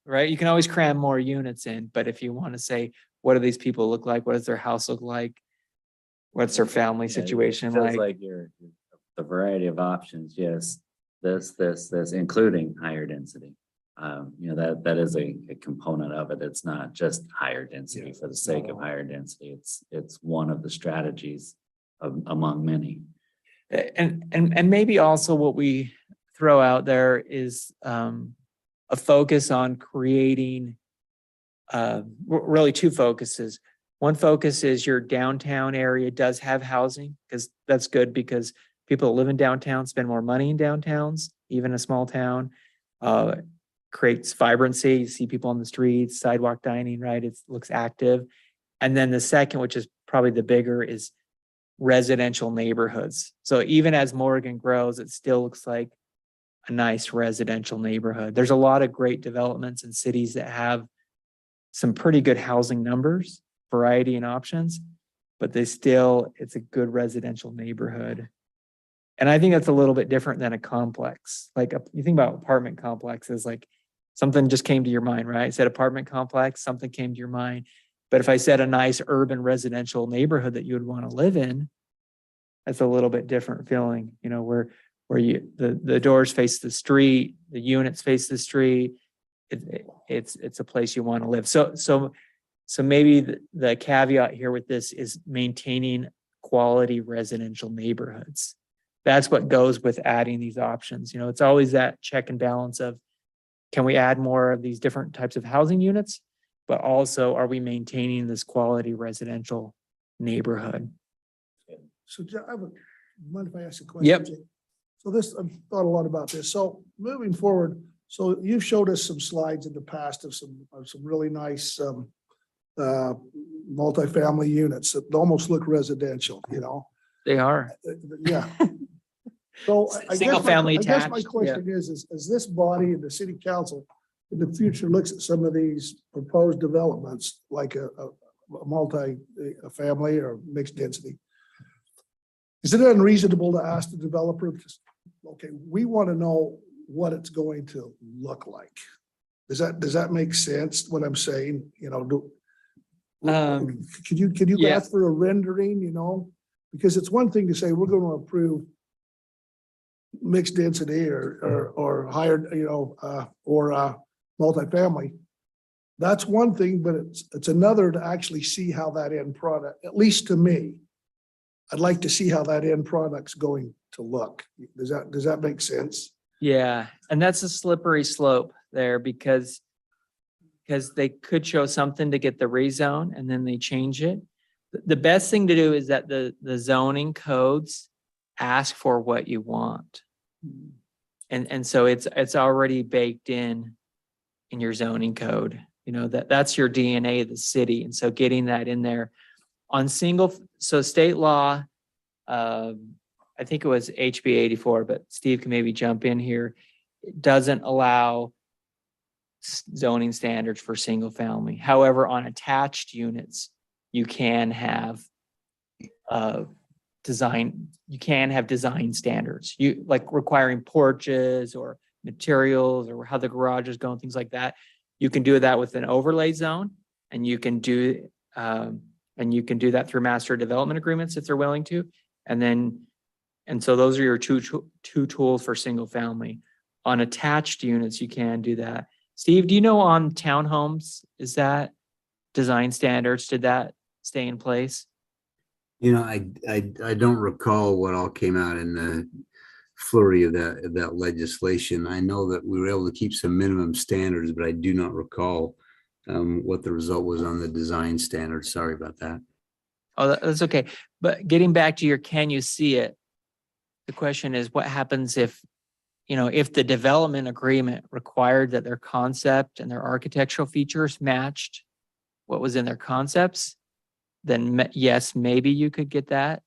right? You can always cram more units in, but if you want to say, what do these people look like? What does their house look like? What's their family Yeah, it situation feels like? like the variety of options, yes, this, including higher density. That is a component of it. It's not just higher density for the sake of higher density. It's one of the strategies among many. And maybe also what we throw out there is a focus on creating really two focuses. One focus is your downtown area does have housing, because that's good because people that live in downtown spend more money in downtowns, even a small town. Creates vibrancy. You see people on the streets, sidewalk dining, right? It looks active. And then the second, which is probably the bigger, is residential neighborhoods. So even as Morgan grows, it still looks like a nice residential neighborhood. There's a lot of great developments in cities that have some pretty good housing numbers, variety and options, but it's a good residential neighborhood. And I think that's a little bit different than a complex. Like you think about apartment complexes, like something just came to your mind, right? I said apartment complex, something came to your mind. But if I said a nice urban residential neighborhood that you would want to live in, that's a little bit different feeling, where the doors face the street, the units face the street. It's a place you want to live. So maybe the caveat here with this is maintaining quality residential neighborhoods. That's what goes with adding these options. It's always that check and balance of, can we add more of these different types of housing units? But also, are we maintaining this quality residential neighborhood? So mind if I ask a question? Yep. Jake? So I've thought a lot about this. So moving forward, so you've showed us some slides in the past of some really nice multifamily units that almost look residential, They are. Yeah. So I guess Single my- family I guess my attached, yeah. question is, as this body and the city council in the future looks at some of these proposed developments, like a multi-family or mixed density, is it unreasonable to ask the developer, just, okay, we want to know what it's going to look like? Does that make sense, what I'm saying? You know, could you yeah. ask for a rendering, you know? Because it's one thing to say, we're going to approve mixed density or higher, you know, or multifamily. That's one thing, but it's another to actually see how that end product, at least to me. I'd like to see how that end product's going to look. Does that make sense? Yeah, and that's a slippery slope there because they could show something to get the rezone and then they change it. The best thing to do is that the zoning codes ask for what you want. And so it's already baked in your zoning code, you know, that's your DNA of the city. And so getting that in there on so state law, I think it was HB 84, but Steve can maybe jump in here. It doesn't allow zoning standards for single family. However, on attached units, you can have design standards. You like requiring porches or materials or how the garage is going, things like that. You can do that with an overlay zone, and you can do that through master development agreements if they're willing to. And so those are your two tools for single family. On attached units, you can do that. Steve, do you know on townhomes, is that design standards, did that stay in place? You know, I don't recall what all came out in the flurry of that legislation. I know that we were able to keep some minimum standards, but I do not recall what the result was on the design standards. Sorry about that. Oh, that's okay. But getting back to your, can you see it? The question is, what happens if the development agreement required that their concept and their architectural features matched what was in their concepts? Then yes, maybe you could get that.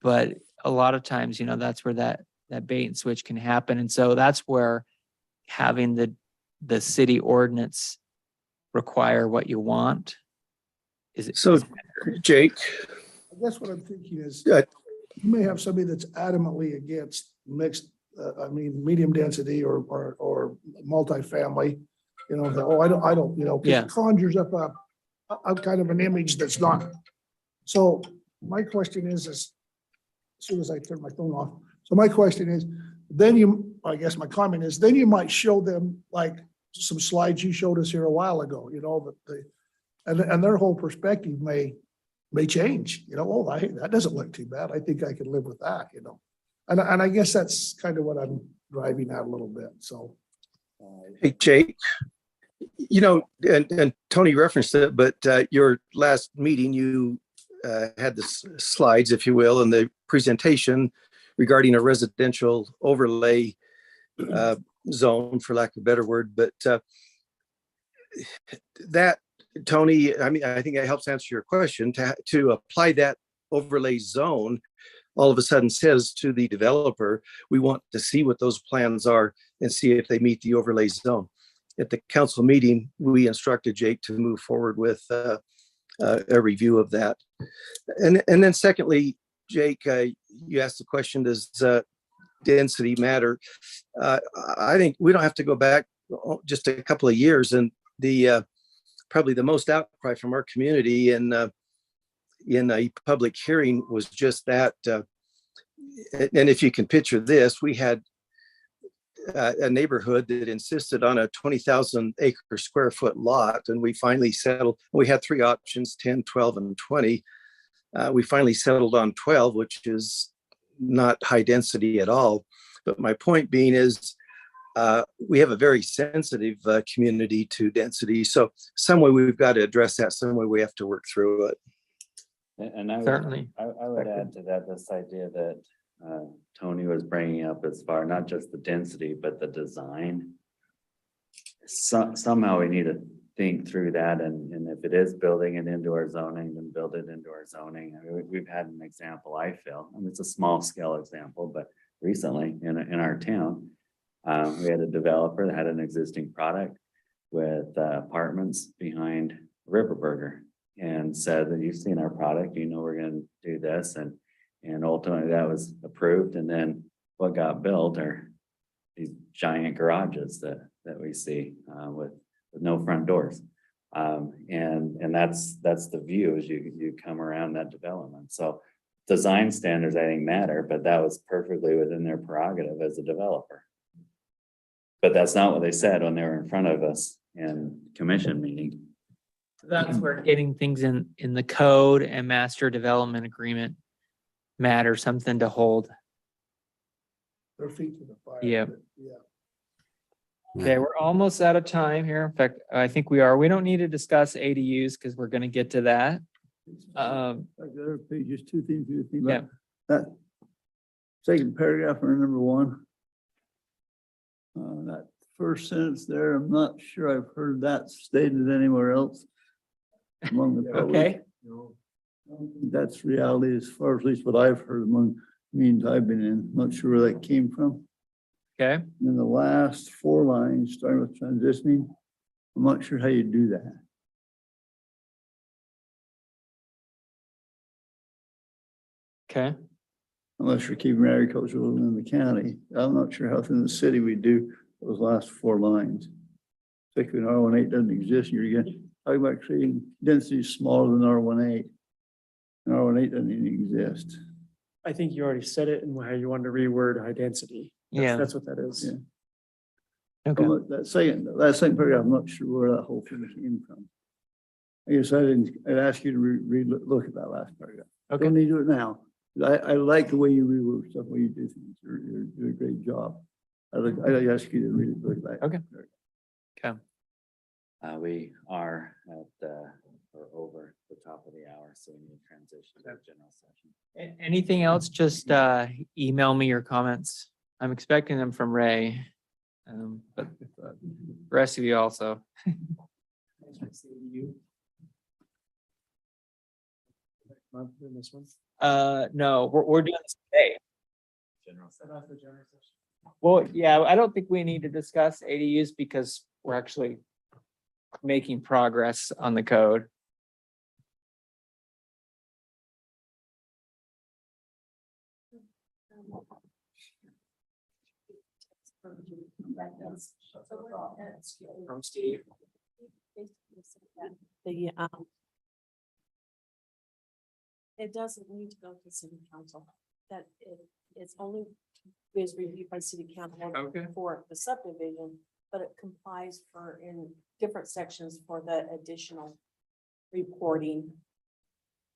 But a lot of times, that's where that bait and switch can happen. And so that's where having the city ordinance require what you want is. So, Jake, I guess what I'm thinking is, Yeah. you may have somebody that's adamantly against mixed, medium density or multifamily. You know, I don't, 'cause Yeah. it conjures up a kind of an image that's not. So my question is as soon as I turn my phone off. So my question is, I guess my comment is, then you might show them like some slides you showed us here a while ago, and their whole perspective may change, that doesn't look too bad. I think I can live with that, And I guess that's kind of what I'm driving at a little bit, so. hey, Jake, and Tony referenced it, but your last meeting, you had the slides, if you will, and the presentation regarding a residential overlay zone, for lack of a better word. But that, Tony, I think it helps answer your question. To apply that overlay zone, all of a sudden says to the developer, we want to see what those plans are and see if they meet the overlay zone. At the council meeting, we instructed Jake to move forward with a review of that. And then secondly, Jake, you asked the question, does density matter? I think we don't have to go back just a couple of years, and probably the most outcry from our community in a public hearing was just that. And if you can picture this, we had a neighborhood that insisted on a 20,000 acre square foot lot. And we finally settled, we had three options, 10, 12, and 20. We finally settled on 12, which is not high density at all. But my point being is, we have a very sensitive community to density. So some way we've got to address that, some way we have to work through it. And I Certainly. would add to that, this idea that Tony was bringing up as far, not just the density, but the design. Somehow we need to think through that, and if it is building it into our zoning, then build it into our zoning. We've had an example, I feel, it's a small scale example, but recently in our town. We had a developer that had an existing product with apartments behind River Burger and said that you've seen our product, you know, we're gonna do this, and ultimately that was approved. And then what got built are these giant garages that we see with no front doors. And that's the view as you come around that development. So design standards, I think, matter, but that was perfectly within their prerogative as a developer. But that's not what they said when they were in front of us in commission meeting. So that's where getting things in the code and master development agreement matter, something to hold. Their feet to the fire. Yep. Yeah. Okay, we're almost out of time here. In fact, I think we are. We don't need to discuss ADUs because we're gonna get to that. Like the other page, just two things you think Yeah. about. That second paragraph or number one. That first sentence there, I'm not sure I've heard that stated anywhere else. Among the public. Okay, I don't think that's reality as far as at least what I've heard among meetings I've been in. Not sure where that came from. okay. And then the last four lines, starting with transitioning, I'm not sure how you do that. Okay, Unless you're keeping agricultural in the county. I'm not sure how in the city we do those last four lines. Particularly when R18 doesn't exist, you're getting, talking about creating densities smaller than R18. And R18 doesn't even exist. I think you already said it and how you wanted to reword high density. yeah, That's what that is. Yeah. okay. That second paragraph, I'm not sure where that whole thing came from. I guess I'd ask you to look at that last paragraph. Okay. Don't need to do it now. I like the way you reword stuff, the way you do things. You're doing a great job. I ask you to read it, look at that. Okay. We are at or over the top of the hour, so we need to transition to the general session. Anything else? Just email me your comments. I'm expecting them from Ray. But the rest of you also. This one. No, we're doing this today. General session. Well, yeah, I don't think we need to discuss ADUs because we're actually making progress on the code. From Steve. The, it doesn't need to go to city council, that it's only is reviewed by city council Okay. for the subdivision, but it complies for in different sections for the additional reporting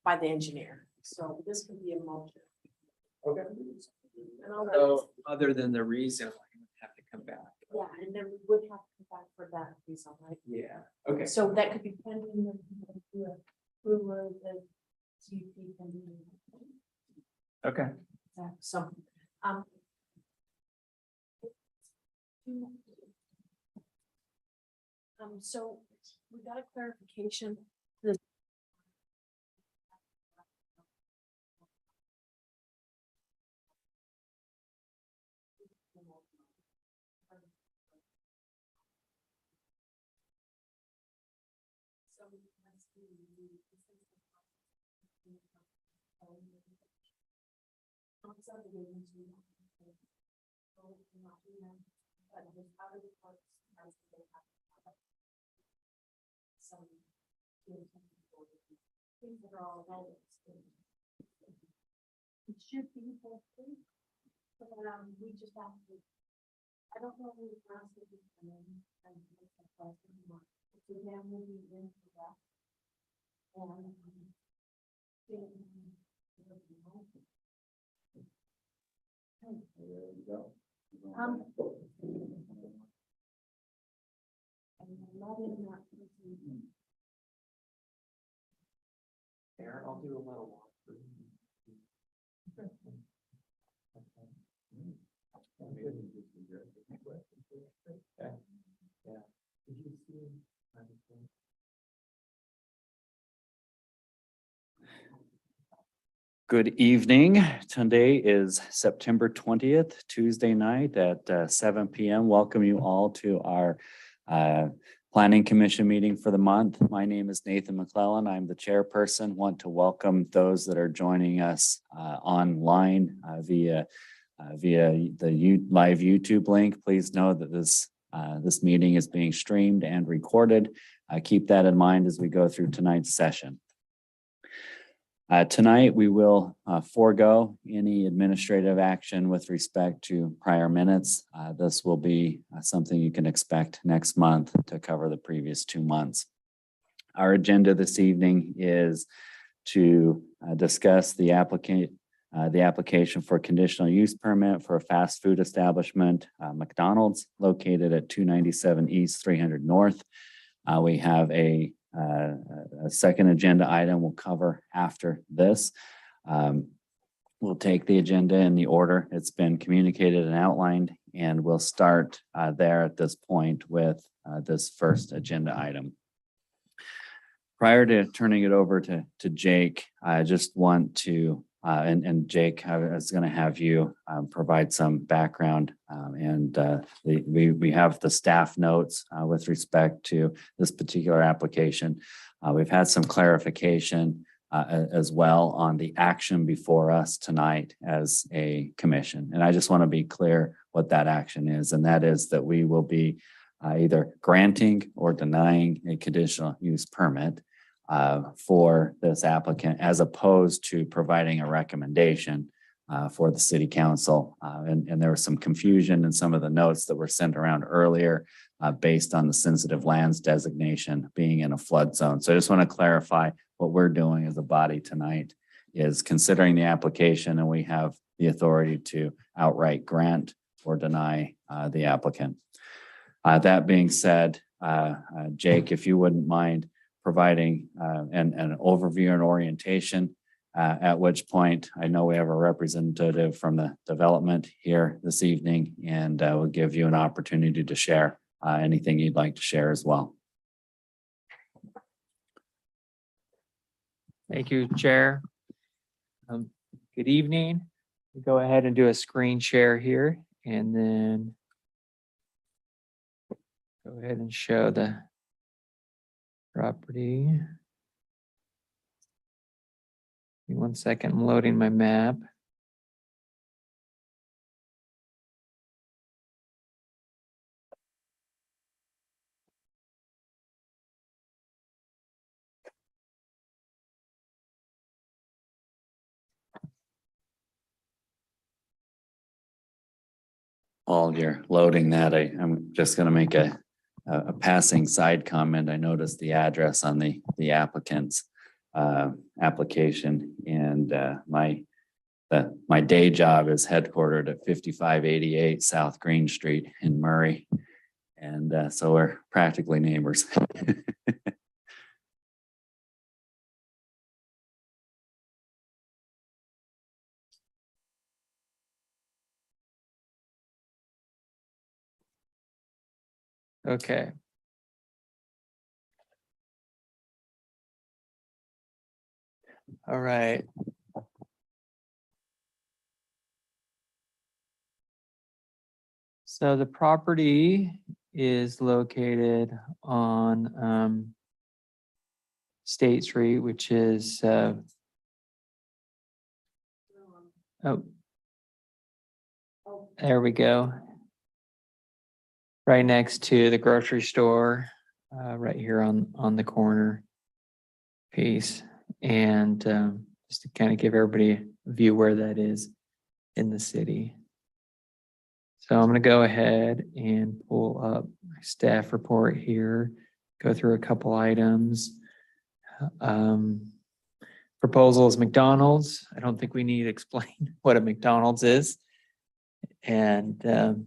by the engineer. So this can be a motion. Okay. And all that, So other than the reason, I have to come back. yeah, and then we would have to come back for that reason, right? Yeah, okay. So that could be pending the approval of the CUP pending. Okay. So, so we got a clarification. Things that are all relevant. It should be both things. But we just have to. I don't know who the process is. So then we'll be in for that. And. There, I'll do a little walk. Okay. Yeah. Good evening. Today is September 20th, Tuesday night at 7 p.m. Welcome you all to our Planning Commission meeting for the month. My name is Nathan McClellan. I'm the chairperson. Want to welcome those that are joining us online via the live YouTube link. Please know that this meeting is being streamed and recorded. Keep that in mind as we go through tonight's session. Tonight, we will forego any administrative action with respect to prior minutes. This will be something you can expect next month to cover the previous 2 months. Our agenda this evening is to discuss the application for conditional use permit for a fast food establishment, McDonald's, located at 297 East, 300 North. We have a second agenda item we'll cover after this. We'll take the agenda in the order it's been communicated and outlined, and we'll start there at this point with this first agenda item. Prior to turning it over to Jake, I just want to, and Jake, I was going to have you provide some background, we have the staff notes with respect to this particular application. We've had some clarification as well on the action before us tonight as a commission. And I just want to be clear what that action is. And that is that we will be either granting or denying a conditional use permit for this applicant, as opposed to providing a recommendation for the city council. And there was some confusion in some of the notes that were sent around earlier based on the sensitive lands designation being in a flood zone. So I just want to clarify what we're doing as a body tonight is considering the application, and we have the authority to outright grant or deny the applicant. That being said, Jake, if you wouldn't mind providing an overview and orientation, at which point I know we have a representative from the development here this evening, and we'll give you an opportunity to share anything you'd like to share as well. Thank you, Chair. Good evening. We'll go ahead and do a screen share here, and then go ahead and show the property. Give me 1 second, I'm loading my map. While you're loading that, I'm just going to make a passing side comment. I noticed the address on the applicant's application, and my day job is headquartered at 5588 South Green Street in Murray, and so we're practically neighbors. Okay. All right. So the property is located on State Street, which is oh, there we go. Right next to the grocery store, right here on the corner piece. And just to kind of give everybody a view where that is in the city. So I'm going to go ahead and pull up my staff report here, go through a couple items. Proposal is McDonald's. I don't think we need to explain what a McDonald's is. And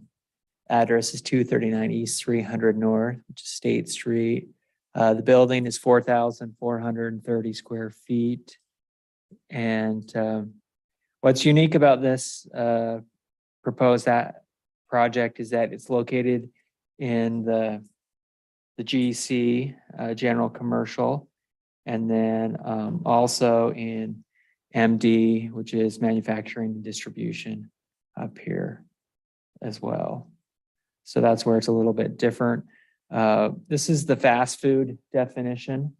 address is 239 East 300 North, which is State Street. The building is 4,430 square feet. And what's unique about this proposed project is that it's located in the GC, general commercial, and then also in MD, which is manufacturing and distribution up here as well. So that's where it's a little bit different. This is the fast food definition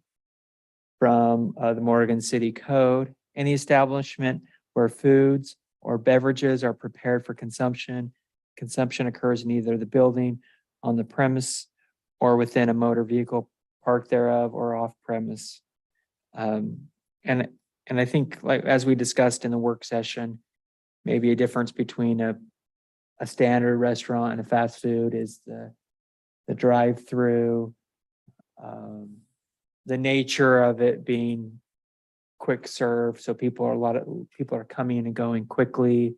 from the Morgan City Code. Any establishment where foods or beverages are prepared for consumption. Consumption occurs in either the building, on the premise, or within a motor vehicle park thereof or off premise. And I think, like as we discussed in the work session, maybe a difference between a standard restaurant and a fast food is the drive-through, the nature of it being quick serve. So a lot of people are coming and going quickly,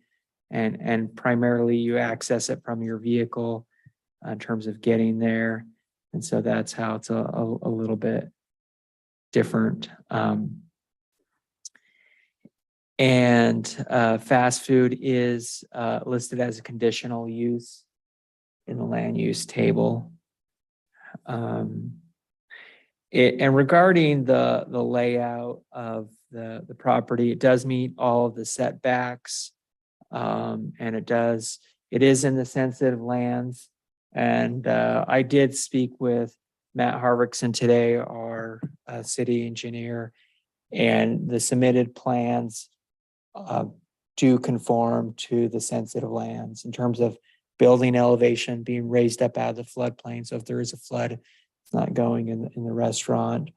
and primarily you access it from your vehicle in terms of getting there. And so that's how it's a little bit different. And fast food is listed as a conditional use in the land use table. And regarding the layout of the property, it does meet all of the setbacks. And it is in the sensitive lands. And I did speak with Matt Harvickson today, our city engineer, and the submitted plans do conform to the sensitive lands in terms of building elevation being raised up out of the floodplain. So if there is a flood, it's not going in the restaurant.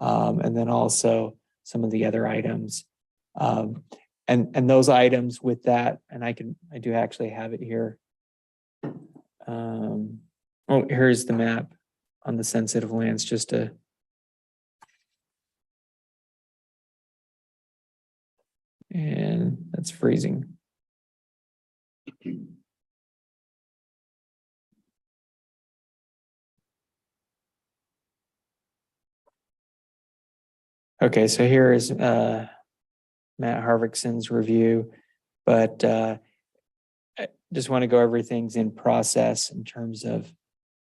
And then also some of the other items. And those items with that, and I do actually have it here. Here's the map on the sensitive lands, just to. And that's freezing. Okay, so here is Matt Harvickson's review, but I just want to go everything's in process in terms of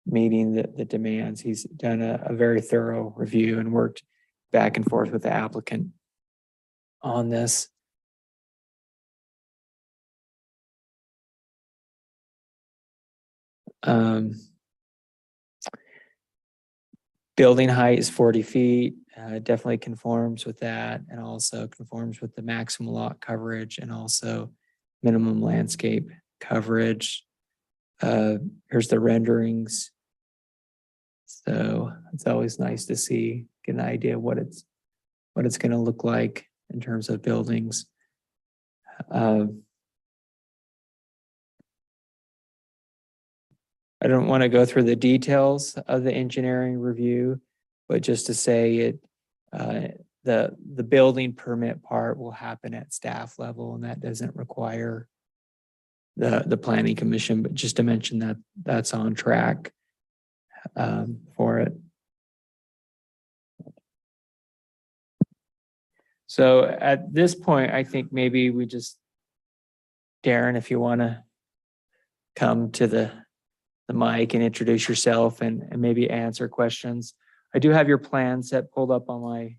meeting the demands. He's done a very thorough review and worked back and forth with the applicant on this. Building height is 40 feet, definitely conforms with that, and also conforms with the maximum lot coverage and also minimum landscape coverage. Here's the renderings. So it's always nice to see, get an idea of what it's going to look like in terms of buildings. I don't want to go through the details of the engineering review, but just to say the building permit part will happen at staff level, and that doesn't require the planning commission, but just to mention that that's on track for it. So at this point, I think maybe we just, Darren, if you want to come to the mic and introduce yourself and maybe answer questions. I do have your plan set pulled up on my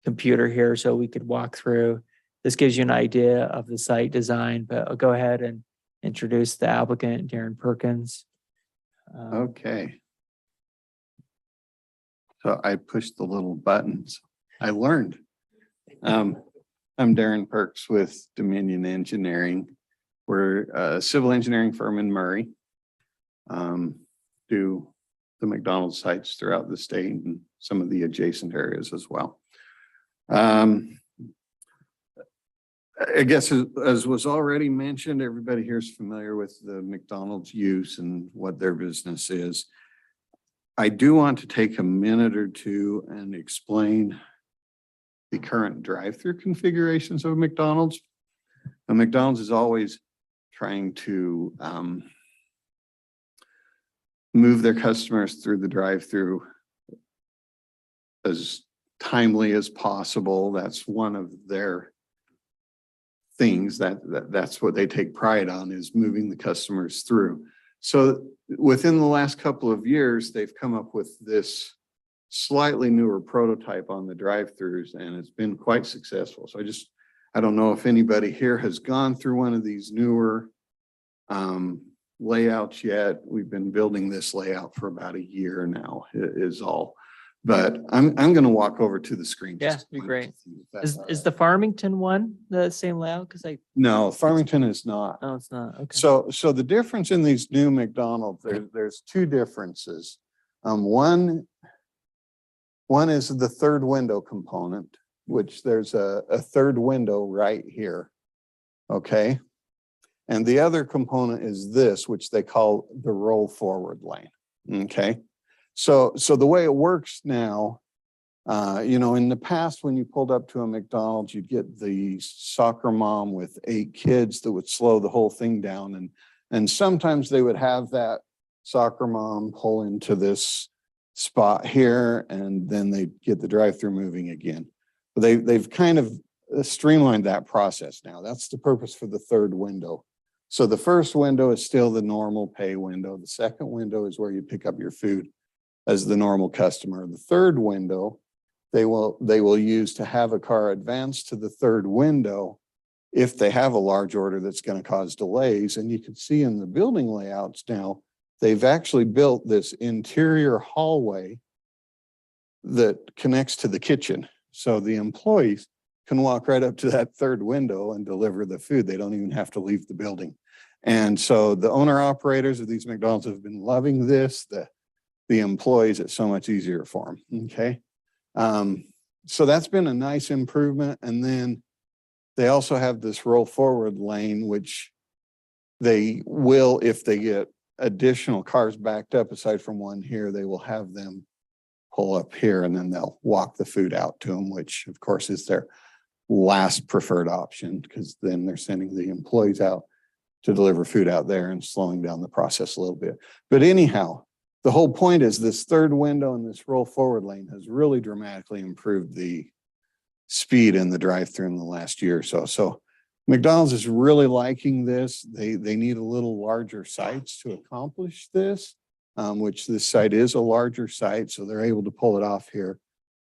computer here so we could walk through. This gives you an idea of the site design, but I'll go ahead and introduce the applicant, Darren Perkins. Okay. So I pushed the little buttons. I learned. I'm Darren Perks with Dominion Engineering. We're a civil engineering firm in Murray. Do the McDonald's sites throughout the state and some of the adjacent areas as well. I guess as was already mentioned, everybody here is familiar with the McDonald's use and what their business is. I do want to take a minute or two and explain the current drive-through configurations of McDonald's. Now, McDonald's is always trying to move their customers through the drive-through as timely as possible. That's one of their things that's what they take pride on, is moving the customers through. So within the last couple of years, they've come up with this slightly newer prototype on the drive-throughs, and it's been quite successful. So I don't know if anybody here has gone through one of these newer layouts yet. We've been building this layout for about a year now, is all. But I'm going to walk over to the screen. Yeah, just a be moment great. to see if that's Is all is right. the Farmington one the same layout? Because No, Farmington is not. no, it's not. Okay. So the difference in these new McDonald's, there's two differences. One is the third window component, which there's a third window right here. Okay. And the other component is this, which they call the roll forward lane. Okay. So the way it works now, in the past, when you pulled up to a McDonald's, you'd get the soccer mom with 8 kids that would slow the whole thing down. And sometimes they would have that soccer mom pull into this spot here, and then they'd get the drive-through moving again. But they've kind of streamlined that process now. That's the purpose for the third window. So the first window is still the normal pay window. The second window is where you pick up your food as the normal customer. The third window, they will use to have a car advance to the third window if they have a large order that's going to cause delays. And you can see in the building layouts now, they've actually built this interior hallway that connects to the kitchen. So the employees can walk right up to that third window and deliver the food. They don't even have to leave the building. And so the owner operators of these McDonald's have been loving this. The employees, it's so much easier for them. Okay. So that's been a nice improvement. And then they also have this roll forward lane, which they will, if they get additional cars backed up, aside from one here, they will have them pull up here and then they'll walk the food out to them, which of course is their last preferred option, because then they're sending the employees out to deliver food out there and slowing down the process a little bit. But anyhow, the whole point is this third window and this roll forward lane has really dramatically improved the speed in the drive-through in the last year or so. So McDonald's is really liking this. They need a little larger sites to accomplish this, which this site is a larger site, so they're able to pull it off here.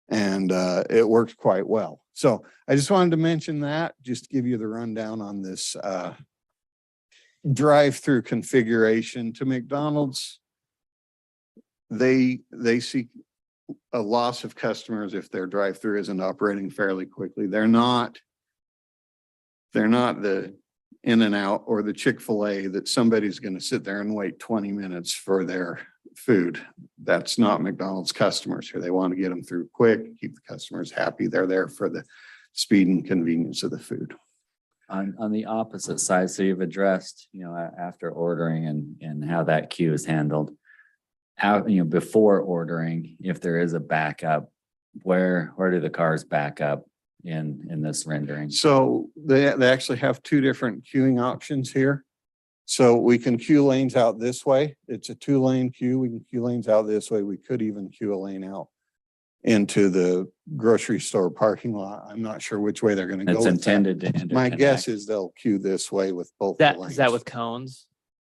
And it works quite well. So I just wanted to mention that, just to give you the rundown on this drive-through configuration. To McDonald's, they see a loss of customers if their drive-through isn't operating fairly quickly. They're not the In-N-Out or the Chick-fil-A that somebody's going to sit there and wait 20 minutes for their food. That's not McDonald's customers here. They want to get them through quick, keep the customers happy. They're there for the speed and convenience of the food. On the opposite side, so you've addressed, after ordering and how that queue is handled. Before ordering, if there is a backup, where do the cars back up in this rendering? So they actually have 2 different queuing options here. So we can queue lanes out this way. It's a 2-lane queue. We can queue lanes out this way. We could even queue a lane out into the grocery store parking lot. I'm not sure which way they're going to go. It's with that. intended to interconnect. My guess is they'll queue this way with both the Is that lanes. with cones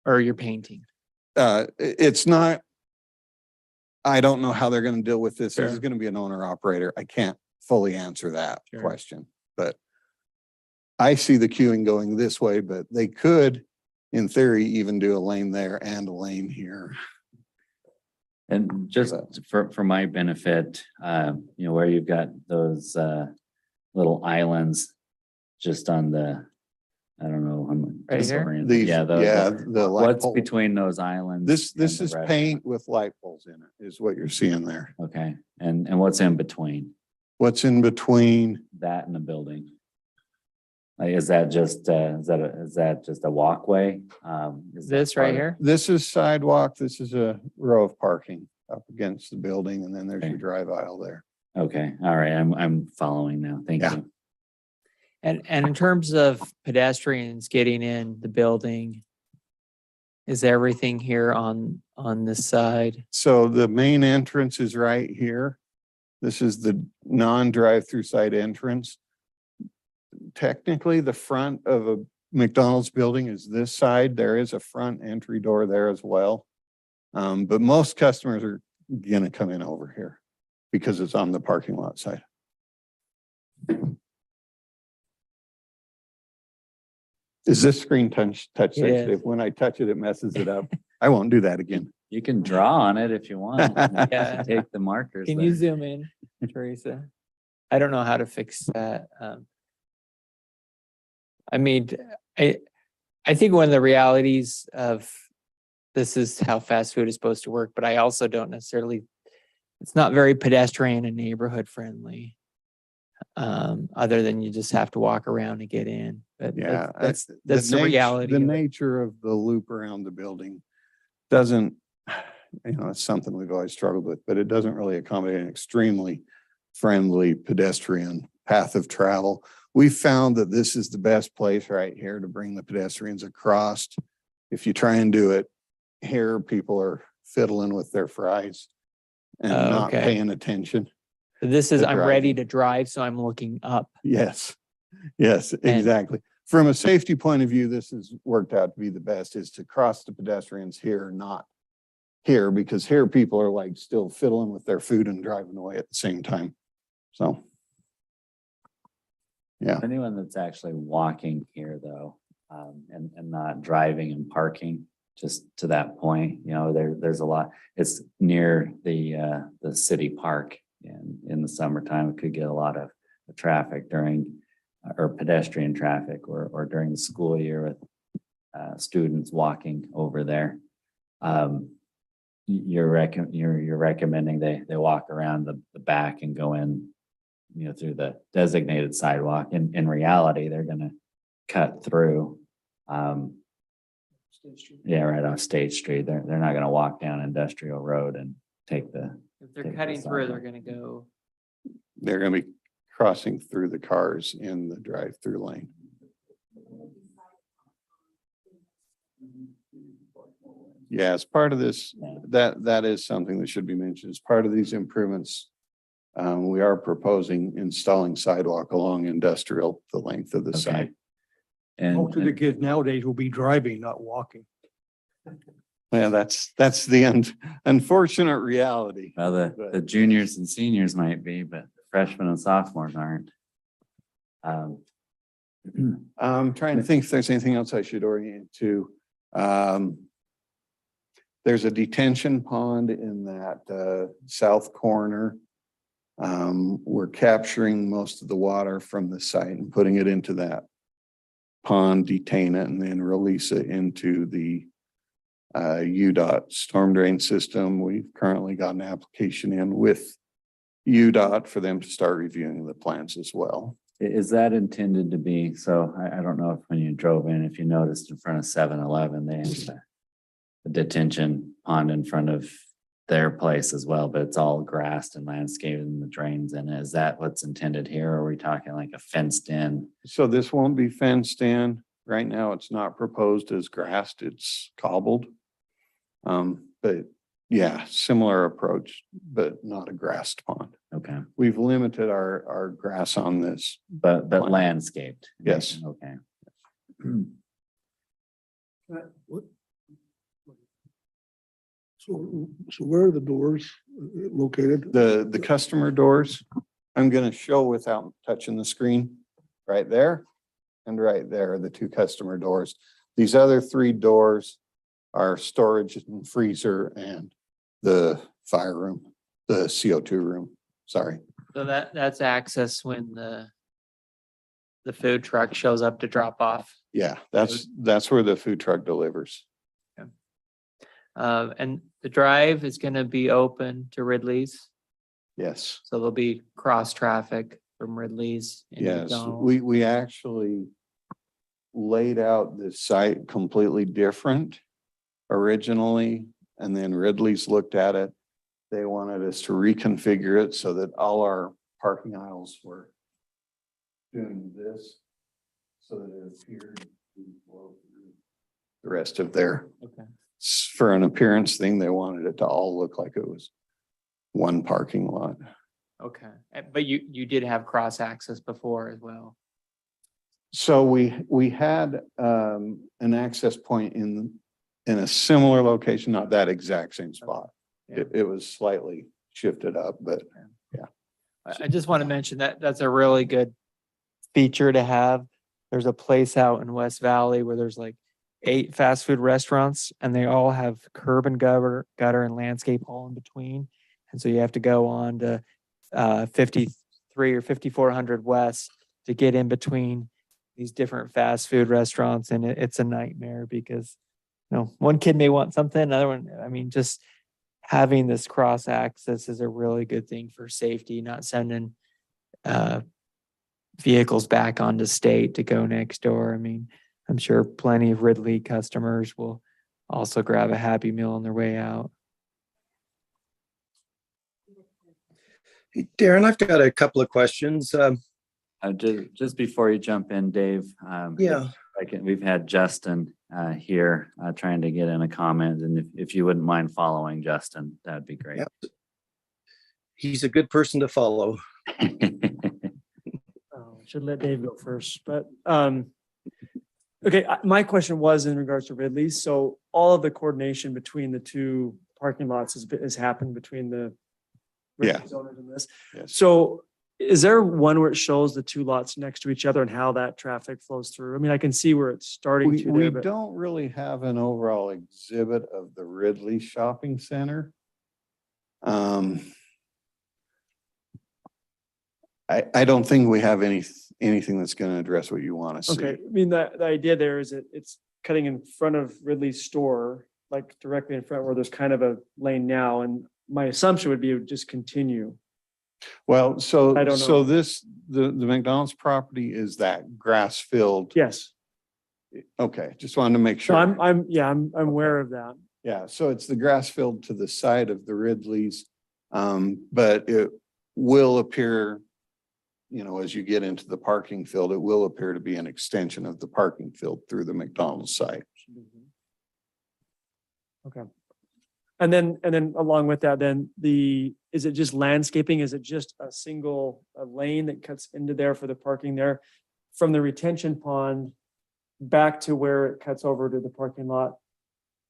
or you're painting? It's not, I don't know how they're going to deal with this. This is Sure. going to be an owner operator. I can't fully answer that Sure. question, but I see the queuing going this way, but they could, in theory, even do a lane there and a lane here. And just for my benefit, where you've got those little islands just on the, I don't know. I'm Right here? disoriented. These, Yeah. the light What's pole. between those islands? This and the is restaurant? paint with light poles in it, is what you're seeing there. Okay, and what's in between What's in between? that and the building? Like, is that just is that just a walkway? Is that This right part of- here? This is sidewalk. This is a row of parking up against the building, and then there's your Okay. drive aisle there. Okay, all right, I'm following now. Thank Yeah. you. And in terms of pedestrians getting in the building, is everything here on this side? So the main entrance is right here. This is the non-drive-through side entrance. Technically, the front of a McDonald's building is this side. There is a front entry door there as well. But most customers are gonna come in over here because it's on the parking lot side. Is this screen touch It is. sensitive? When I touch it, it messes it up. I won't do that again. You can draw on it if you want. Yeah. Take the markers. Can there. you zoom in, Teresa? I don't know how to fix that. I mean, I think one of the realities of this is how fast food is supposed to work, but I also don't necessarily, it's not very pedestrian and neighborhood friendly. Other than you just have to walk around and get in, but Yeah. that's the reality. The of it. nature of the loop around the building doesn't, it's something we've always struggled with, but it doesn't really accommodate an extremely friendly pedestrian path of travel. We found that this is the best place right here to bring the pedestrians across. If you try and do it here, people are fiddling with their fries and Oh, not okay. paying attention. This is, the I'm ready driving. to drive, so I'm looking up. Yes, yes, exactly. From a safety point of view, this has worked out to be the best, is to cross the pedestrians here, not here, because here people are like still fiddling with their food and driving away at the same time. So. Yeah, Anyone that's actually walking here though, and not driving and parking, just to that point, there's a lot, it's near the city park. And in the summertime, it could get a lot of traffic or pedestrian traffic or during the school year with students walking over there. You're recommending they walk around the back and go in, through the designated sidewalk. In reality, they're gonna cut through. Yeah, right off State Street. They're not gonna walk down Industrial Road and take the. If they're Take the cutting through, they're sidewalk. gonna go. they're gonna be crossing through the cars in the drive-through lane. Yeah, as part of this, that is something that should be mentioned. As part of these improvements, we are proposing installing sidewalk along Industrial, the length of the Okay. site. And Most of the kids nowadays will be driving, not walking. Yeah, that's the unfortunate reality. well, the juniors and seniors might be, but freshmen and sophomores aren't. I'm trying to think if there's anything else I should orient to. There's a detention pond in that south corner. We're capturing most of the water from the site and putting it into that pond, detain it, and then release it into the UDOT storm drain system. We've currently got an application in with UDOT for them to start reviewing the plans as well. Is that intended to be, so I don't know if when you drove in, if you noticed in front of 7-Eleven, they have a detention pond in front of their place as well, but it's all grassed and landscaped and the drains in it. Is that what's intended here? Or are we talking like a fenced in? So this won't be fenced in. Right now, it's not proposed as grassed, it's cobbled. But yeah, similar approach, but not a grassed pond. Okay, We've limited our grass on this. but Plan. landscaped? Yes. Okay. So where are the doors located? The customer doors, I'm gonna show without touching the screen. Right there and right there are the two customer doors. These other three doors are storage and freezer and the fire room, the CO2 room, sorry. So that's access when the food truck shows up to drop off. Yeah, that's where the food truck delivers. And the drive is gonna be open to Ridley's, Yes, so there'll be cross traffic from Ridley's. and yes. McDonald's. We actually laid out the site completely different originally, and then Ridley's looked at it. They wanted us to reconfigure it so that all our parking aisles were doing this so that it appeared to flow through the rest of their, Okay. for an appearance thing, they wanted it to all look like it was one parking lot. Okay, but you did have cross access before as well. So we had an access point in a similar location, not that exact same spot. Yeah. It was slightly shifted up, but I just want to mention that that's a really good feature to have. there's a place out in West Valley where there's like 8 fast food restaurants and they all have curb and gutter and landscape all in between. And so you have to go on to 53 or 5400 West to get in between these different fast food restaurants. And it's a nightmare because, one kid may want something, another one, I mean, just having this cross access is a really good thing for safety, not sending vehicles back onto state to go next door. I mean, I'm sure plenty of Ridley customers will also grab a Happy Meal on their way out. Hey, Darren, I've got a couple of questions. Just before you jump in, Dave. Yeah. We've had Justin here trying to get in a comment, and if you wouldn't mind following Justin, that'd be great. Yep. He's a good person to follow. Should let Dave go first, but, okay, my question was in regards to Ridley's. So all of the coordination between the two parking lots has happened between the Ridley's owners and this. Yes. So is there one where it shows the two lots next to each other and how that traffic flows through? I mean, I can see where it's starting to We there, but don't really have an overall exhibit of the Ridley Shopping Center. I don't think we have anything that's going to address what you want to see. okay, I mean, the idea there is that it's cutting in front of Ridley's store, like directly in front where there's kind of a lane now. And my assumption would be it would just continue. Well, so, I don't so know. the McDonald's property is that grass filled. Yes. Okay, just wanted to make So sure. I'm aware of that. Yeah, so it's the grass field to the side of the Ridley's. But it will appear, as you get into the parking field, it will appear to be an extension of the parking field through the McDonald's site. Okay. And then along with that, is it just landscaping? Is it just a single lane that cuts into there for the parking there? From the retention pond back to where it cuts over to the parking lot?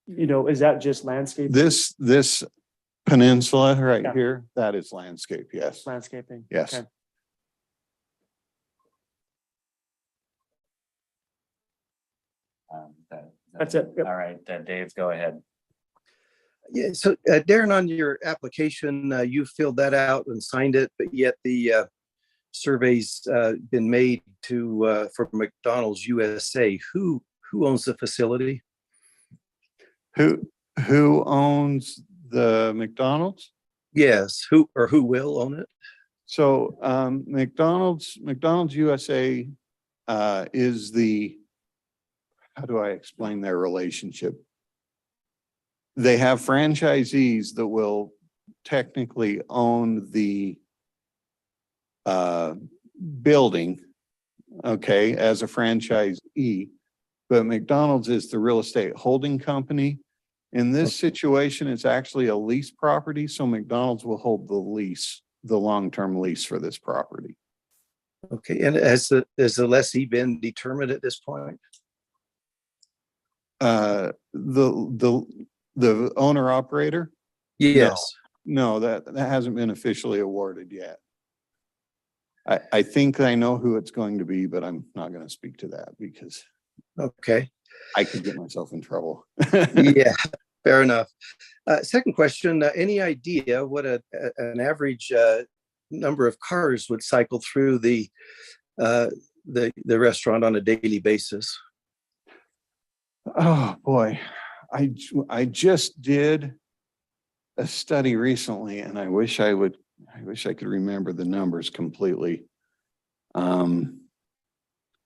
Is that just landscape? This peninsula right Yeah. here, that is landscape, yes. Landscaping? Yes. Okay. That's it. Yep. All right, Dave, go ahead. Yeah, so Darren, on your application, you filled that out and signed it, but yet the survey's been made for McDonald's USA. Who owns the facility? Who owns the McDonald's? Yes, who will own it? So McDonald's USA is how do I explain their relationship? They have franchisees that will technically own the building, okay, as a franchisee, but McDonald's is the real estate holding company. In this situation, it's actually a lease property, so McDonald's will hold the lease, the long-term lease for this property. Okay, and has the lessee been determined at this point? The owner operator? Yes. No, that hasn't been officially awarded yet. I think I know who it's going to be, but I'm not going to speak to that because Okay. I could get myself in trouble. Yeah, fair enough. Second question, any idea what an average number of cars would cycle through the restaurant on a daily basis? Oh, boy. I just did a study recently and I wish I could remember the numbers completely.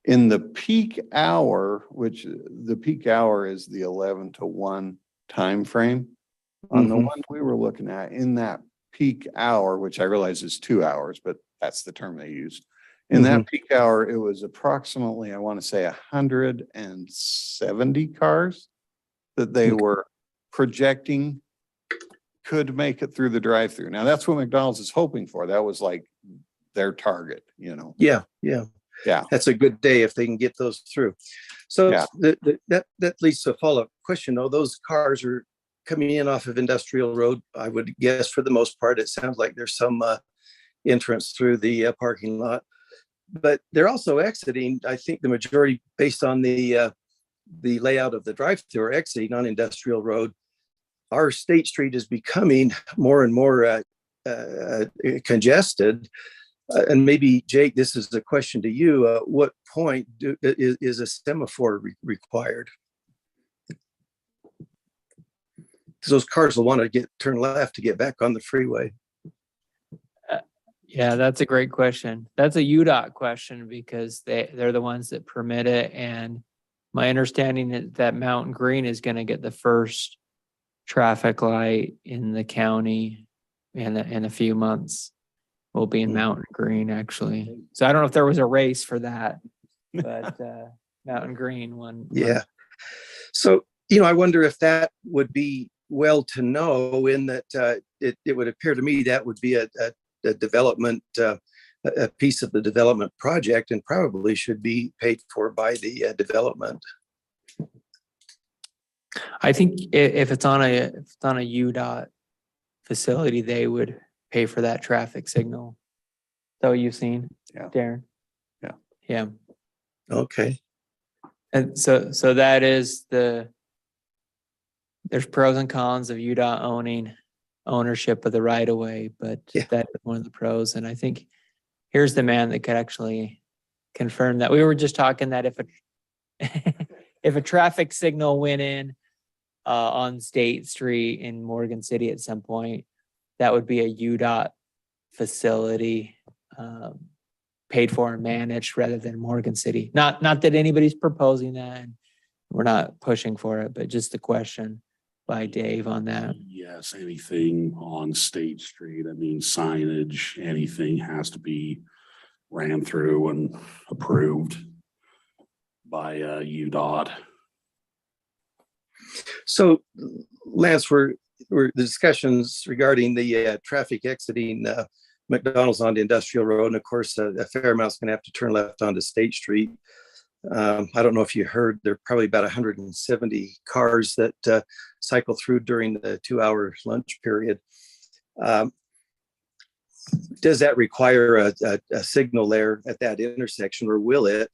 In the peak hour, which the peak hour is the 11 to 1 time frame. On the one we were looking at, in that peak hour, which I realize is 2 hours, but that's the term they use. In that peak hour, it was approximately, I want to say 170 cars that they were projecting could make it through the drive-through. Now that's what McDonald's is hoping for. That was like their target, Yeah. Yeah. That's a good day if they can get those through. So Yeah. that leads to a follow-up question, though. Those cars are coming in off of Industrial Road. I would guess for the most part, it sounds like there's some entrance through the parking lot. but they're also exiting, I think the majority based on the layout of the drive-through are exiting on Industrial Road. Our State Street is becoming more and more congested. And maybe Jake, this is a question to you. What point is a semaphore required? Because those cars will want to turn left to get back on the freeway. Yeah, that's a great question. That's a UDOT question because they're the ones that permit it. And my understanding is that Mountain Green is going to get the first traffic light in the county in a few months. We'll be in Mountain Green, actually. So I don't know if there was a race for that, but Mountain Green won. Yeah. So, I wonder if that would be well to know in that it would appear to me that would be a development, a piece of the development project and probably should be paid for by the development. I think if it's on a UDOT facility, they would pay for that traffic signal. Is that what you've seen, Yeah. Darren? Yeah. Yeah. Okay. And so that is there's pros and cons of UDOT ownership of the right of way, but Yeah. that is one of the pros. And I think here's the man that could actually confirm that. We were just talking that if a traffic signal went in on State Street in Morgan City at some point, that would be a UDOT facility paid for and managed rather than Morgan City. Not that anybody's proposing that, and we're not pushing for it, but just a question by Dave on that. Yes, anything on State Street, I mean signage, anything has to be ran through and approved by UDOT. So, Lance, we're the discussions regarding the traffic exiting McDonald's onto Industrial Road, and of course, a fair amount's going to have to turn left onto State Street. I don't know if you heard, there are probably about 170 cars that cycle through during the 2-hour lunch period. Does that require a signal there at that intersection, or will it?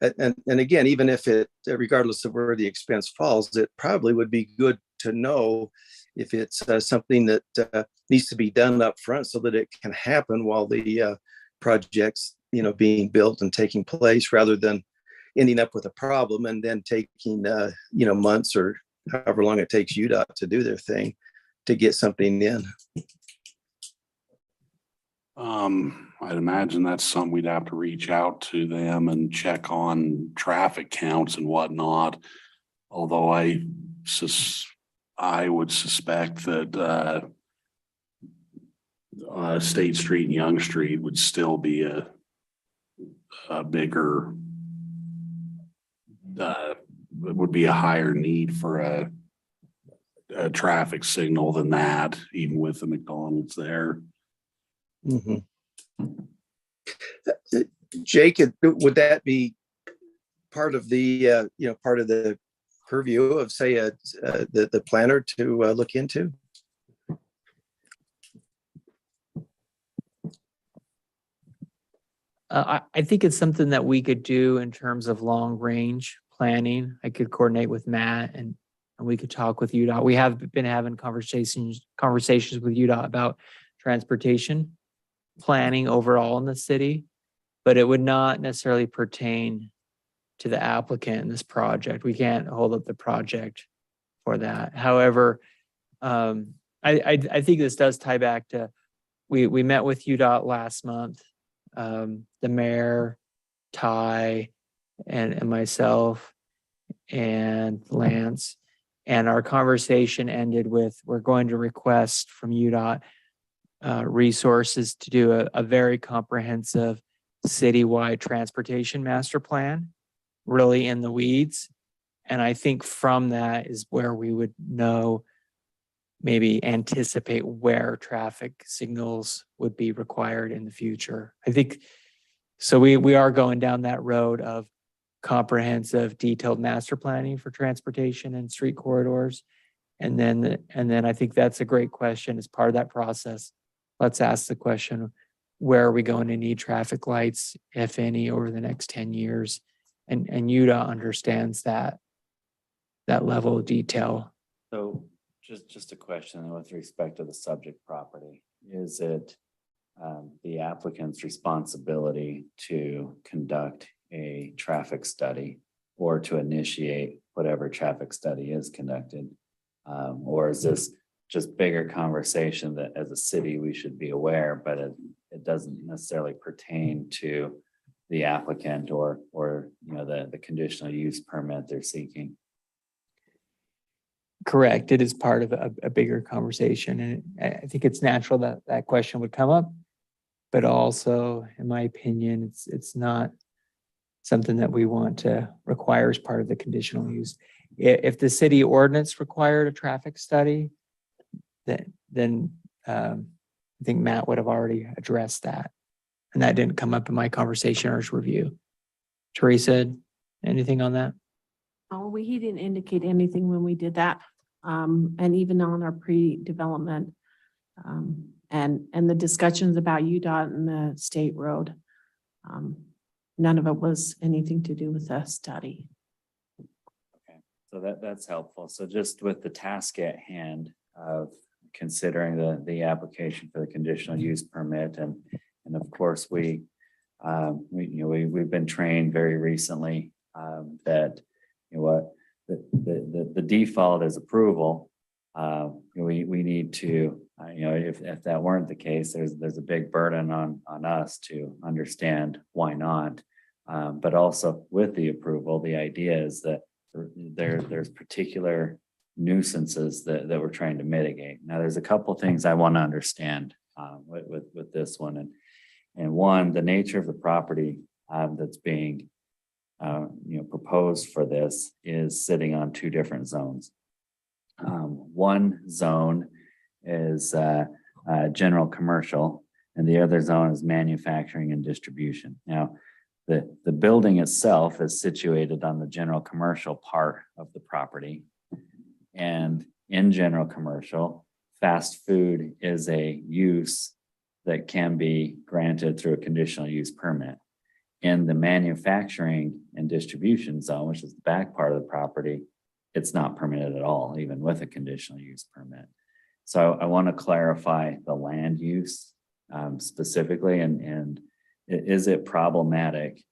And again, even if it, regardless of where the expense falls, it probably would be good to know if it's something that needs to be done up front so that it can happen while the project's being built and taking place, rather than ending up with a problem and then taking months or however long it takes UDOT to do their thing to get something in. I'd imagine that's something we'd have to reach out to them and check on traffic counts and whatnot. Although I would suspect that State Street and Young Street would still be a bigger, would be a higher need for a traffic signal than that, even with the McDonald's there. Mm-hmm. Jake, would that be part of the part of the purview of, say, the planner to look into? I think it's something that we could do in terms of long range planning. I could coordinate with Matt and we could talk with UDOT. We have been having conversations with UDOT about transportation planning overall in the city, but it would not necessarily pertain to the applicant in this project. We can't hold up the project for that. However, I think this does tie back to, we met with UDOT last month, the mayor, Ty, and myself, and Lance, and our conversation ended with, we're going to request from UDOT resources to do a very comprehensive citywide transportation master plan, really in the weeds. And I think from that is where we would know, maybe anticipate where traffic signals would be required in the future. I think, so we are going down that road of comprehensive, detailed master planning for transportation and street corridors. And then I think that's a great question as part of that process. Let's ask the question, where are we going to need traffic lights, if any, over the next 10 years? And UDOT understands that level of detail. So just a question with respect to the subject property. Is it the applicant's responsibility to conduct a traffic study or to initiate whatever traffic study is conducted? Or is this just bigger conversation that as a city, we should be aware, but it doesn't necessarily pertain to the applicant or the conditional use permit they're seeking? Correct. It is part of a bigger conversation. And I think it's natural that that question would come up. But also, in my opinion, it's not something that we want to require as part of the conditional use. If the city ordinance required a traffic study, then I think Matt would have already addressed that. And that didn't come up in my conversation or his review. Teresa, anything on that? Oh, he didn't indicate anything when we did that. And even on our pre-development, and the discussions about UDOT and the state road. None of it was anything to do with the study. Okay, so that's helpful. So just with the task at hand of considering the application for the conditional use permit, and of course we've been trained very recently that the default is approval. We need to, if that weren't the case, there's a big burden on us to understand why not. But also with the approval, the idea is that there's particular nuisances that we're trying to mitigate. Now, there's a couple things I want to understand with this one, and one, the nature of the property that's being proposed for this is sitting on two different zones. One zone is general commercial, and the other zone is manufacturing and distribution. Now, the building itself is situated on the general commercial part of the property. And in general commercial, fast food is a use that can be granted through a conditional use permit. In the manufacturing and distribution zone, which is the back part of the property, it's not permitted at all, even with a conditional use permit. So I want to clarify the land use specifically, and is it problematic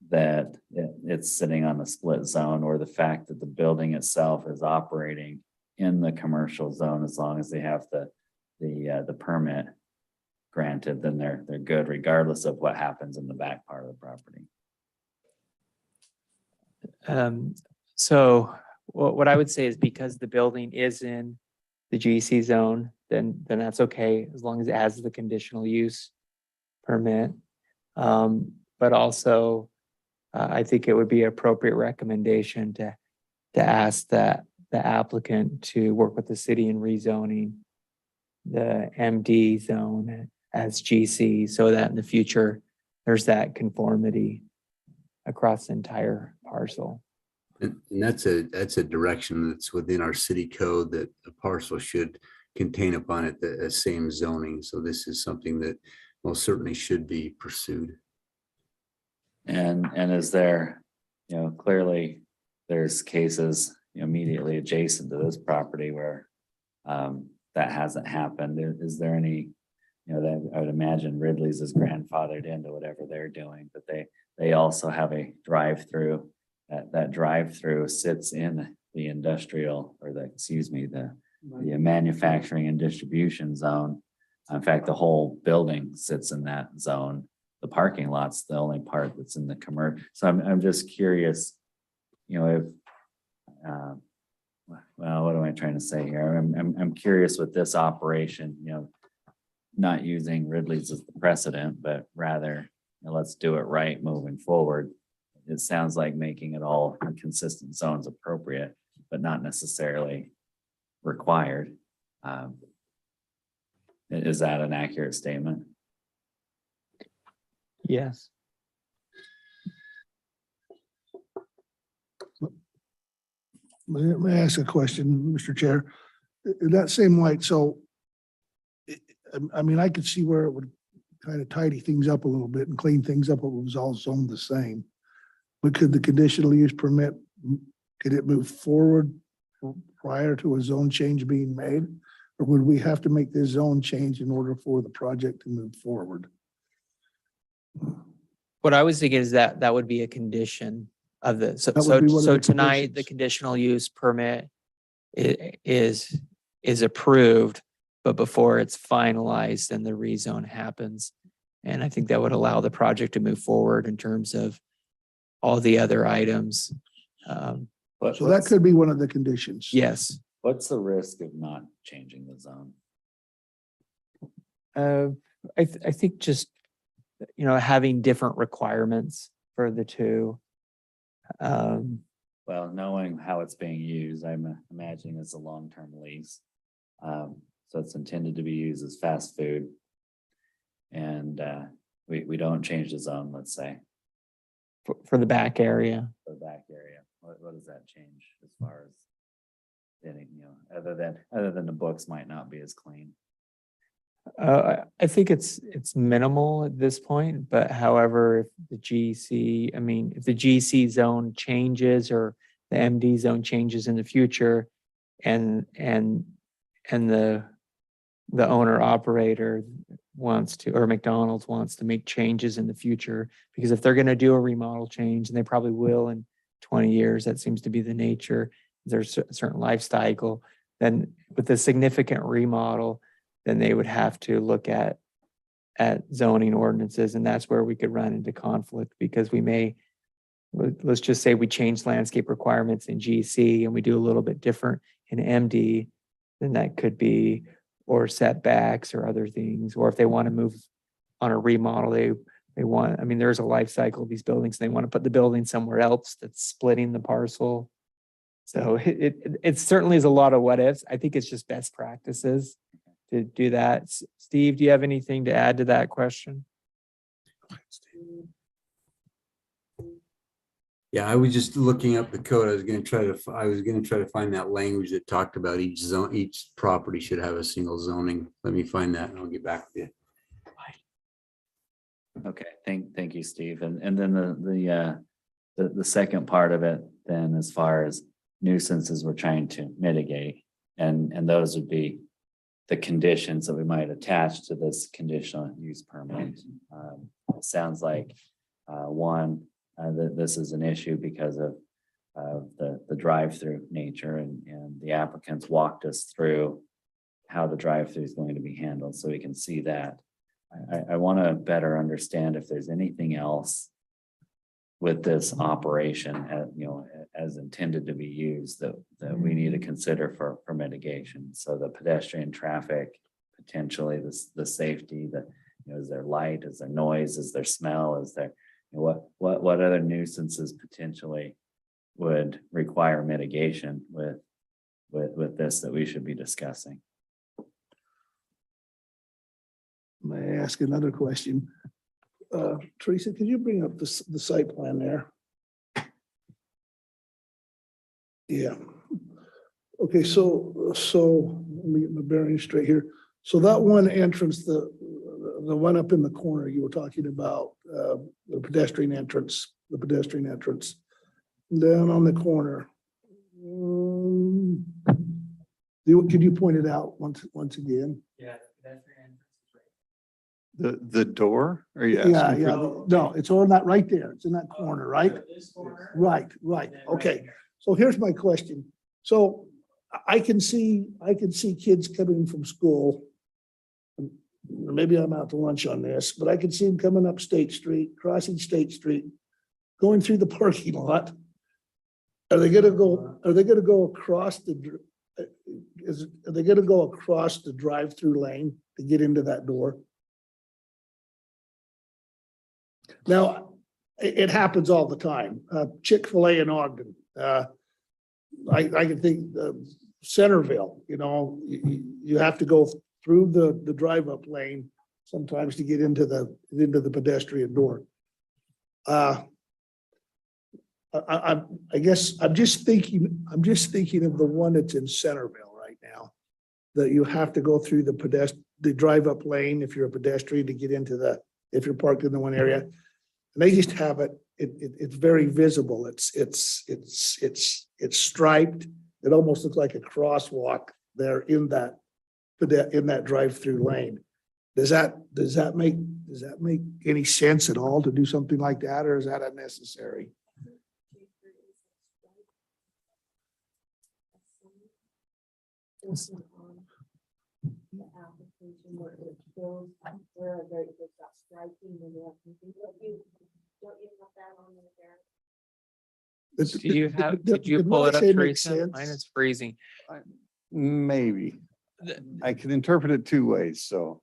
that it's sitting on the split zone, or the fact that the building itself is operating in the commercial zone? As long as they have the permit granted, then they're good regardless of what happens in the back part of the property. So what I would say is, because the building is in the GC zone, then that's okay, as long as it has the conditional use permit. But also, I think it would be an appropriate recommendation to ask that the applicant to work with the city in rezoning the MD zone as GC, so that in the future, there's that conformity across the entire parcel. And that's a direction that's within our city code, that a parcel should contain upon it the same zoning. So this is something that most certainly should be pursued. And is there, clearly there's cases immediately adjacent to this property where that hasn't happened. Is there any, that I would imagine Ridley's is grandfathered into whatever they're doing, but they also have a drive-through. That drive-through sits in the industrial, or the manufacturing and distribution zone. In fact, the whole building sits in that zone. The parking lot's the only part that's in the commercial. So I'm just curious, if well, what am I trying to say here? I'm curious with this operation, not using Ridley's as the precedent, but rather, let's do it right moving forward. It sounds like making it all in consistent zones appropriate, but not necessarily required. Is that an accurate statement? Yes. May I ask a question, Mr. Chair? In that same light, so I mean, I could see where it would kind of tidy things up a little bit and clean things up, it was all zoned the same. But could the conditional use permit, could it move forward prior to a zone change being made? Or would we have to make this zone change in order for the project to move forward? What I was thinking is that that would be a condition of the, so, That would be one of so the tonight, the conditions. conditional use permit is approved, but before it's finalized, then the rezone happens. And I think that would allow the project to move forward in terms of all the other items. But So that could be one of the conditions. Yes. what's the risk of not changing the zone? I think just, having different requirements for the two. Well, knowing how it's being used, I'm imagining it's a long-term lease. So it's intended to be used as fast food. And we don't change the zone, let's say, For the back area. for the back area. What does that change as far as any, other than the books might not be as clean? I think it's minimal at this point, but however, if the GC zone changes or the MD zone changes in the future and the owner operator wants to, or McDonald's wants to make changes in the future, because if they're going to do a remodel change, and they probably will in 20 years, that seems to be the nature, there's a certain life cycle, then with a significant remodel, then they would have to look at zoning ordinances, and that's where we could run into conflict, because let's just say we change landscape requirements in GC and we do a little bit different in MD, then that could be, or setbacks or other things, or if they want to move on a remodel, they want, there's a life cycle of these buildings, and they want to put the building somewhere else that's splitting the parcel. So it certainly is a lot of what ifs. I think it's just best practices to do that. Steve, do you have anything to add to that question? Yeah, I was just looking up the code. I was going to try to find that language that talked about each zone, each property should have a single zoning. Let me find that and I'll get back to you. Okay, thank you, Steve. And then the second part of it then, as far as nuisances we're trying to mitigate, and those would be the conditions that we might attach to this conditional use permit. It sounds like one, that this is an issue because of the drive-through nature, and the applicants walked us through how the drive-through is going to be handled, so we can see that. I want to better understand if there's anything else with this operation, as intended to be used, that we need to consider for mitigation. So the pedestrian traffic, potentially the safety, is there light, is there noise, is there smell, is there, what other nuisances potentially would require mitigation with this that we should be discussing? May I ask another question? Teresa, could you bring up the site plan there? Yeah. Okay, so let me get my bearings straight here. So that one entrance, the one up in the corner you were talking about, the pedestrian entrance, down on the corner. Could you point it out once again? Yeah. The door? Are you Yeah, asking yeah, for? no, it's on that right there. It's in that corner, right? Right. Okay. So here's my question. So I can see kids coming from school. Maybe I'm out to lunch on this, but I can see them coming up State Street, crossing State Street, going through the parking lot. Are they gonna go across are they gonna go across the drive-through lane to get into that door? Now, it happens all the time. Chick-fil-A in Ogden. I can think Centerville, you have to go through the drive-up lane sometimes to get into the pedestrian door. I guess I'm just thinking of the one that's in Centerville right now, that you have to go through the the drive up lane if you're a pedestrian to get into if you're parked in the one area. And they just have it's very visible. It's striped. It almost looks like a crosswalk there in that drive-through lane. Does that make any sense at all to do something like that, or is that unnecessary? Do you have, did you pull it up, Teresa? Mine is freezing. Maybe. The- I can interpret it two ways, so.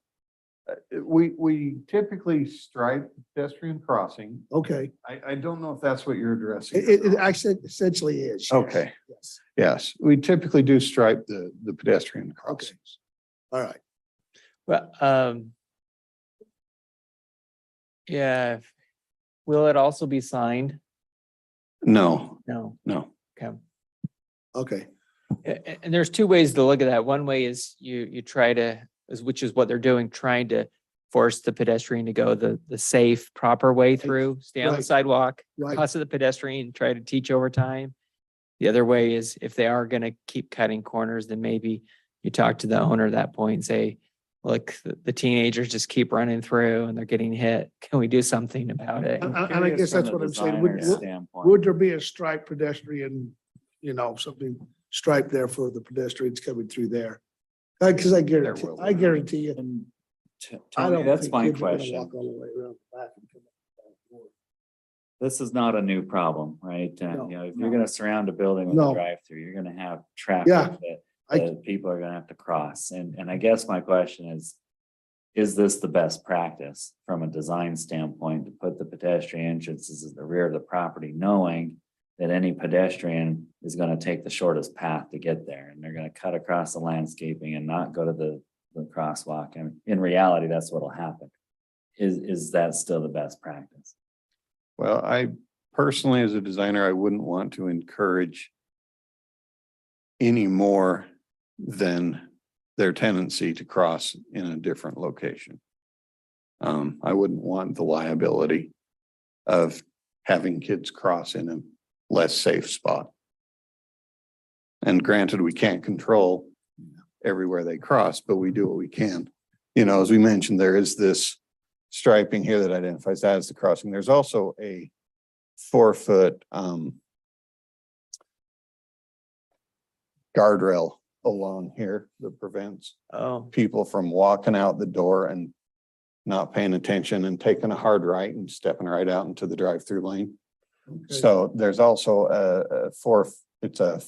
We typically stripe pedestrian crossing. Okay, I don't know if that's what you're addressing. it actually essentially is. yes. Okay. Yes, Yes, we typically do stripe the pedestrian crossings. all right. Well, yeah. Will it also be signed? No, No. no. Okay. Okay, And there's two ways to look at that. One way is you try to, which is what they're doing, trying to force the pedestrian to go the safe, proper way through, stay on the Right. sidewalk, right. cross the pedestrian, try to teach over time. The other way is if they are gonna keep cutting corners, then maybe you talk to the owner at that point and say, look, the teenagers just keep running through and they're getting hit. Can we do something about it? And I guess that's what I'm saying. Would there be a striped pedestrian, something striped there for the pedestrians coming through there? Because I guarantee you. I Tony, don't that's think my kids are gonna question. walk all the way around the back and come back and forth. This is not a new problem, right? No, If you're gonna surround a building with No. a drive-through, you're gonna have traffic Yeah, that people are gonna have to cross. And I guess my question is this the best practice from a design standpoint to put the pedestrian entrances at the rear of the property, knowing that any pedestrian is gonna take the shortest path to get there, and they're gonna cut across the landscaping and not go to the crosswalk, and in reality, that's what'll happen. Is that still the best practice? Well, I personally, as a designer, I wouldn't want to encourage any more than their tendency to cross in a different location. I wouldn't want the liability of having kids cross in a less safe spot. And granted, we can't control everywhere they cross, but we do what we can. As we mentioned, there is this striping here that identifies that as the crossing. There's also a 4-foot guardrail along here that prevents Oh, people from walking out the door and not paying attention and taking a hard right and stepping right out into the drive-through lane. okay. So there's also it's a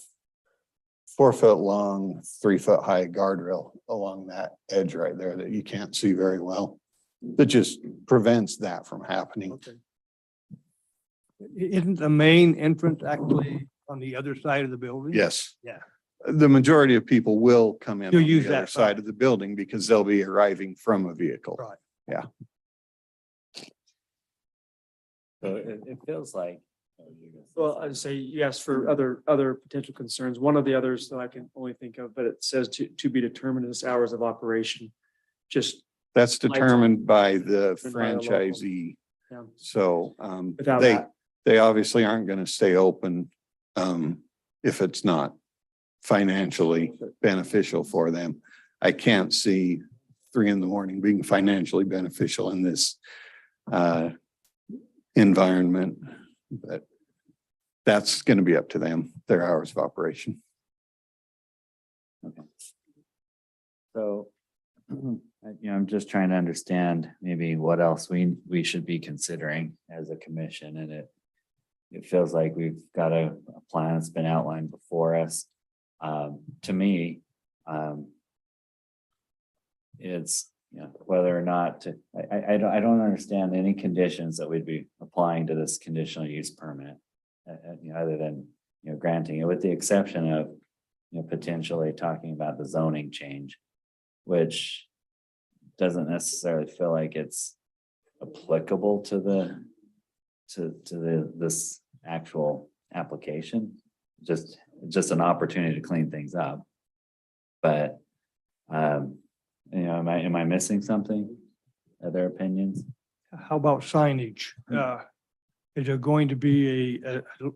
4-foot long, 3-foot high guardrail along that edge right there that you can't see very well. That just prevents that from happening. Okay. Isn't the main entrance actually on the other side of the building? Yes. Yeah. The majority of people will come in You'll on use the other that side side. of the building because they'll be arriving from a vehicle. Right. So it feels like. Well, I'd say you asked for other potential concerns. One of the others that I can only think of, but it says to be determined as hours of operation. Just That's determined by the And by the local. franchisee. Yeah. So without they, that, they obviously aren't going to stay open if it's not financially beneficial for them. I can't see 3 a.m. being financially beneficial in this environment, but that's going to be up to them, their hours of operation. So, I'm just trying to understand maybe what else we should be considering as a commission, and it feels like we've got a plan that's been outlined before us. To me, it's, whether or not to, I don't understand any conditions that we'd be applying to this conditional use permit. Other than, granting it, with the exception of, potentially talking about the zoning change, which doesn't necessarily feel like it's applicable to this actual application. Just an opportunity to clean things up. But You know, am I missing something? Other opinions? How about signage? Is there going to be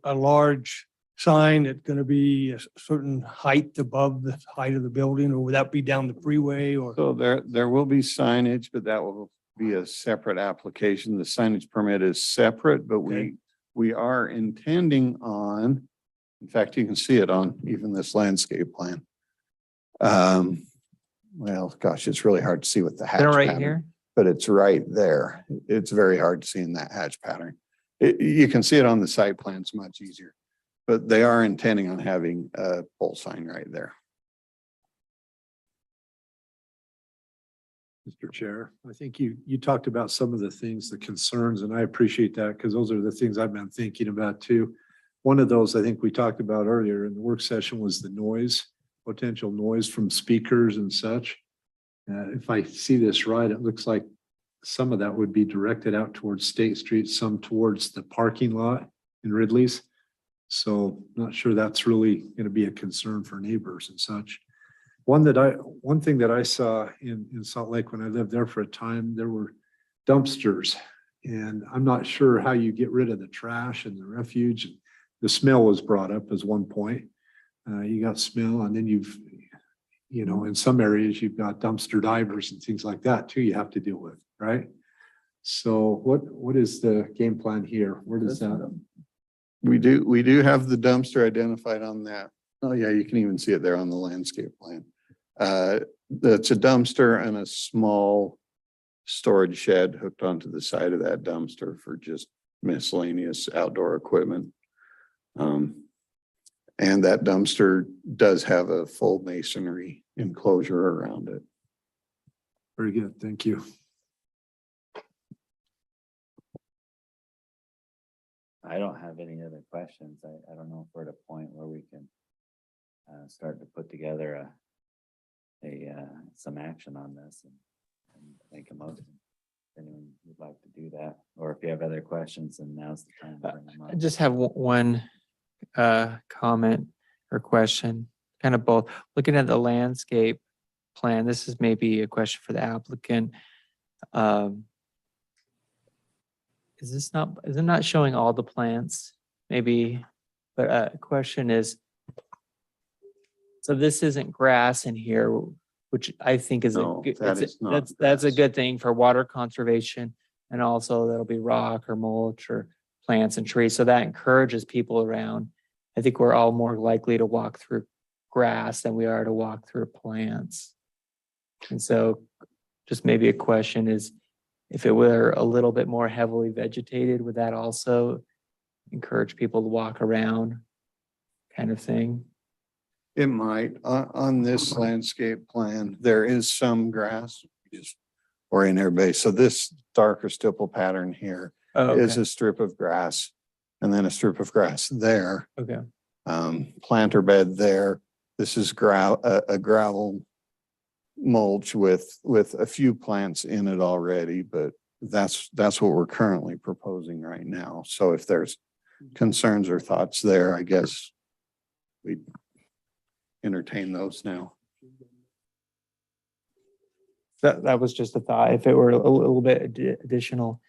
a large sign that's going to be a certain height above the height of the building, or would that be down the freeway or? So there will be signage, but that will be a separate application. The signage permit is separate, but Okay. we are intending on, in fact, you can see it on even this landscape plan. Well, gosh, it's really hard to see with the hatch They're right pattern, here. but it's right there. It's very hard to see in that hatch pattern. You can see it on the site plans much easier, but they are intending on having a pole sign right there. Mr. Chair, I think you talked about some of the things, the concerns, and I appreciate that because those are the things I've been thinking about too. One of those I think we talked about earlier in the work session was the noise, potential noise from speakers and such. If I see this right, it looks like some of that would be directed out towards State Street, some towards the parking lot in Ridley's. So not sure that's really going to be a concern for neighbors and such. One thing that I saw in Salt Lake when I lived there for a time, there were dumpsters. And I'm not sure how you get rid of the trash and the refuge. The smell was brought up as one point. You got smell, and then in some areas you've got dumpster divers and things like that too you have to deal with, right? So what is the game plan here? Where does that? We do have the dumpster identified on that. Oh yeah, you can even see it there on the landscape plan. It's a dumpster and a small storage shed hooked onto the side of that dumpster for just miscellaneous outdoor equipment. And that dumpster does have a full masonry enclosure around it. Very good, thank you. I don't have any other questions. I don't know if we're at a point where we can start to put together some action on this and make a motion. If anyone would like to do that, or if you have other questions, then now's the time to bring them I up. just have one comment or question, kind of both. Looking at the landscape plan, this is maybe a question for the applicant. Is it not showing all the plants? Maybe, but a question is, so this isn't grass in here, which I think is No, that that's is not that's a grass. good thing for water conservation. And also there'll be rock or mulch or plants and trees. So that encourages people around. I think we're all more likely to walk through grass than we are to walk through plants. And so just maybe a question is, if it were a little bit more heavily vegetated, would that also encourage people to walk around kind of thing? It might, on this landscape plan, there is some grass, just orient everybody. So this darker stipple pattern here Oh, is okay. a strip of grass and then a strip of grass there. Okay. Planter bed there. This is a gravel mulch with a few plants in it already, but that's what we're currently proposing right now. So if there's concerns or thoughts there, I guess we entertain those now. That was just a thought. If it were a little bit additional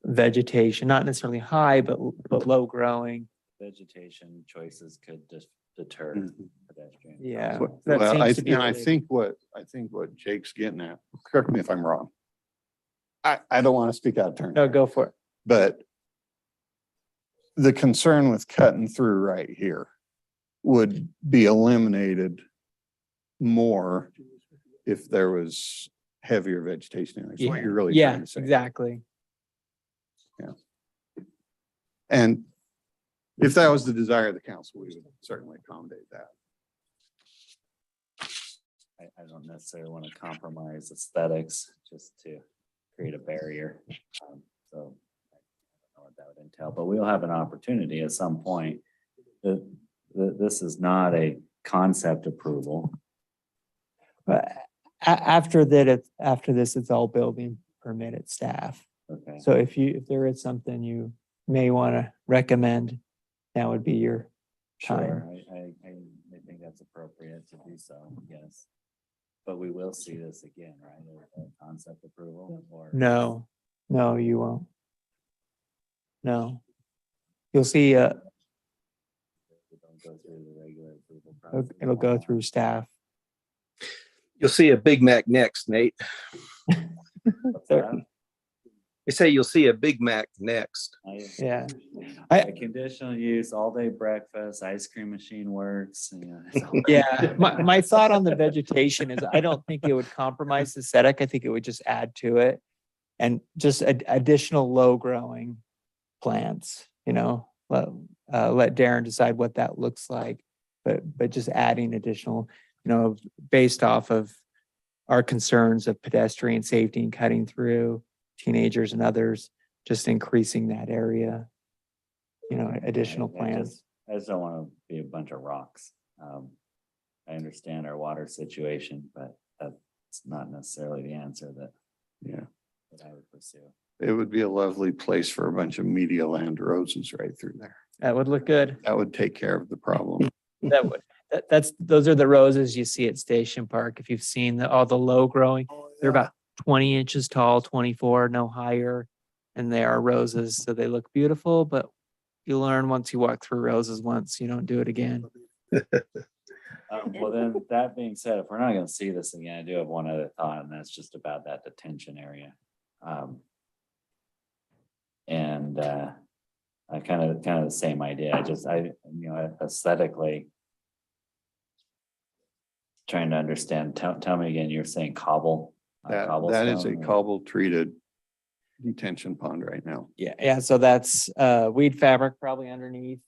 vegetation, not necessarily high, but low growing. Vegetation choices could just deter Mhm. pedestrians. Yeah. Well, that I seems to be I related. think what Jake's getting at, correct me if I'm wrong. I don't want to speak out of turn. No, go for it. But the concern with cutting through right here would be eliminated more if there was heavier vegetation. That's what you're really Yeah, trying to say. exactly. And if that was the desire of the council, we would certainly accommodate that. I don't necessarily want to compromise aesthetics just to create a barrier. So I don't know what that would entail, but we'll have an opportunity at some point. This is not a concept approval. But after this, it's all building permitted staff. Okay. So if there is something you may want to recommend, that would be your Sure, time. I think that's appropriate to do so, yes. But we will see this again, right? A concept approval or? No, no, you won't. No. You'll see, It don't go through the regular approval process. it'll go through staff. You'll see a Big Mac next, Nate. What's that? They say you'll see a Big Mac next. Yeah. A conditional use, all day breakfast, ice cream machine works, you know. it's all- Yeah, my thought on the vegetation is I don't think it would compromise the aesthetic. I think it would just add to it. And just additional low growing plants, you know, let Darren decide what that looks like. But just adding additional, you know, based off of our concerns of pedestrian safety and cutting through teenagers and others, just increasing that area, you know, additional plants. I just don't want to be a bunch of rocks. I understand our water situation, but that's not necessarily the answer that I would pursue. It would be a lovely place for a bunch of media land roses right through there. That would look good. That would take care of the problem. That would, those are the roses you see at Station Park. If you've seen all the low growing, they're about 20 inches tall, 24, no higher. And they are roses, so they look beautiful, but you learn once you walk through roses once, you don't do it again. Well, then, that being said, if we're not gonna see this again, I do have one other thought, and that's just about that detention area. And I kind of the same idea. You know, aesthetically trying to understand. Tell me again, you're saying cobble? That is a cobblestone or- cobble treated detention pond right now. Yeah, so that's weed fabric probably underneath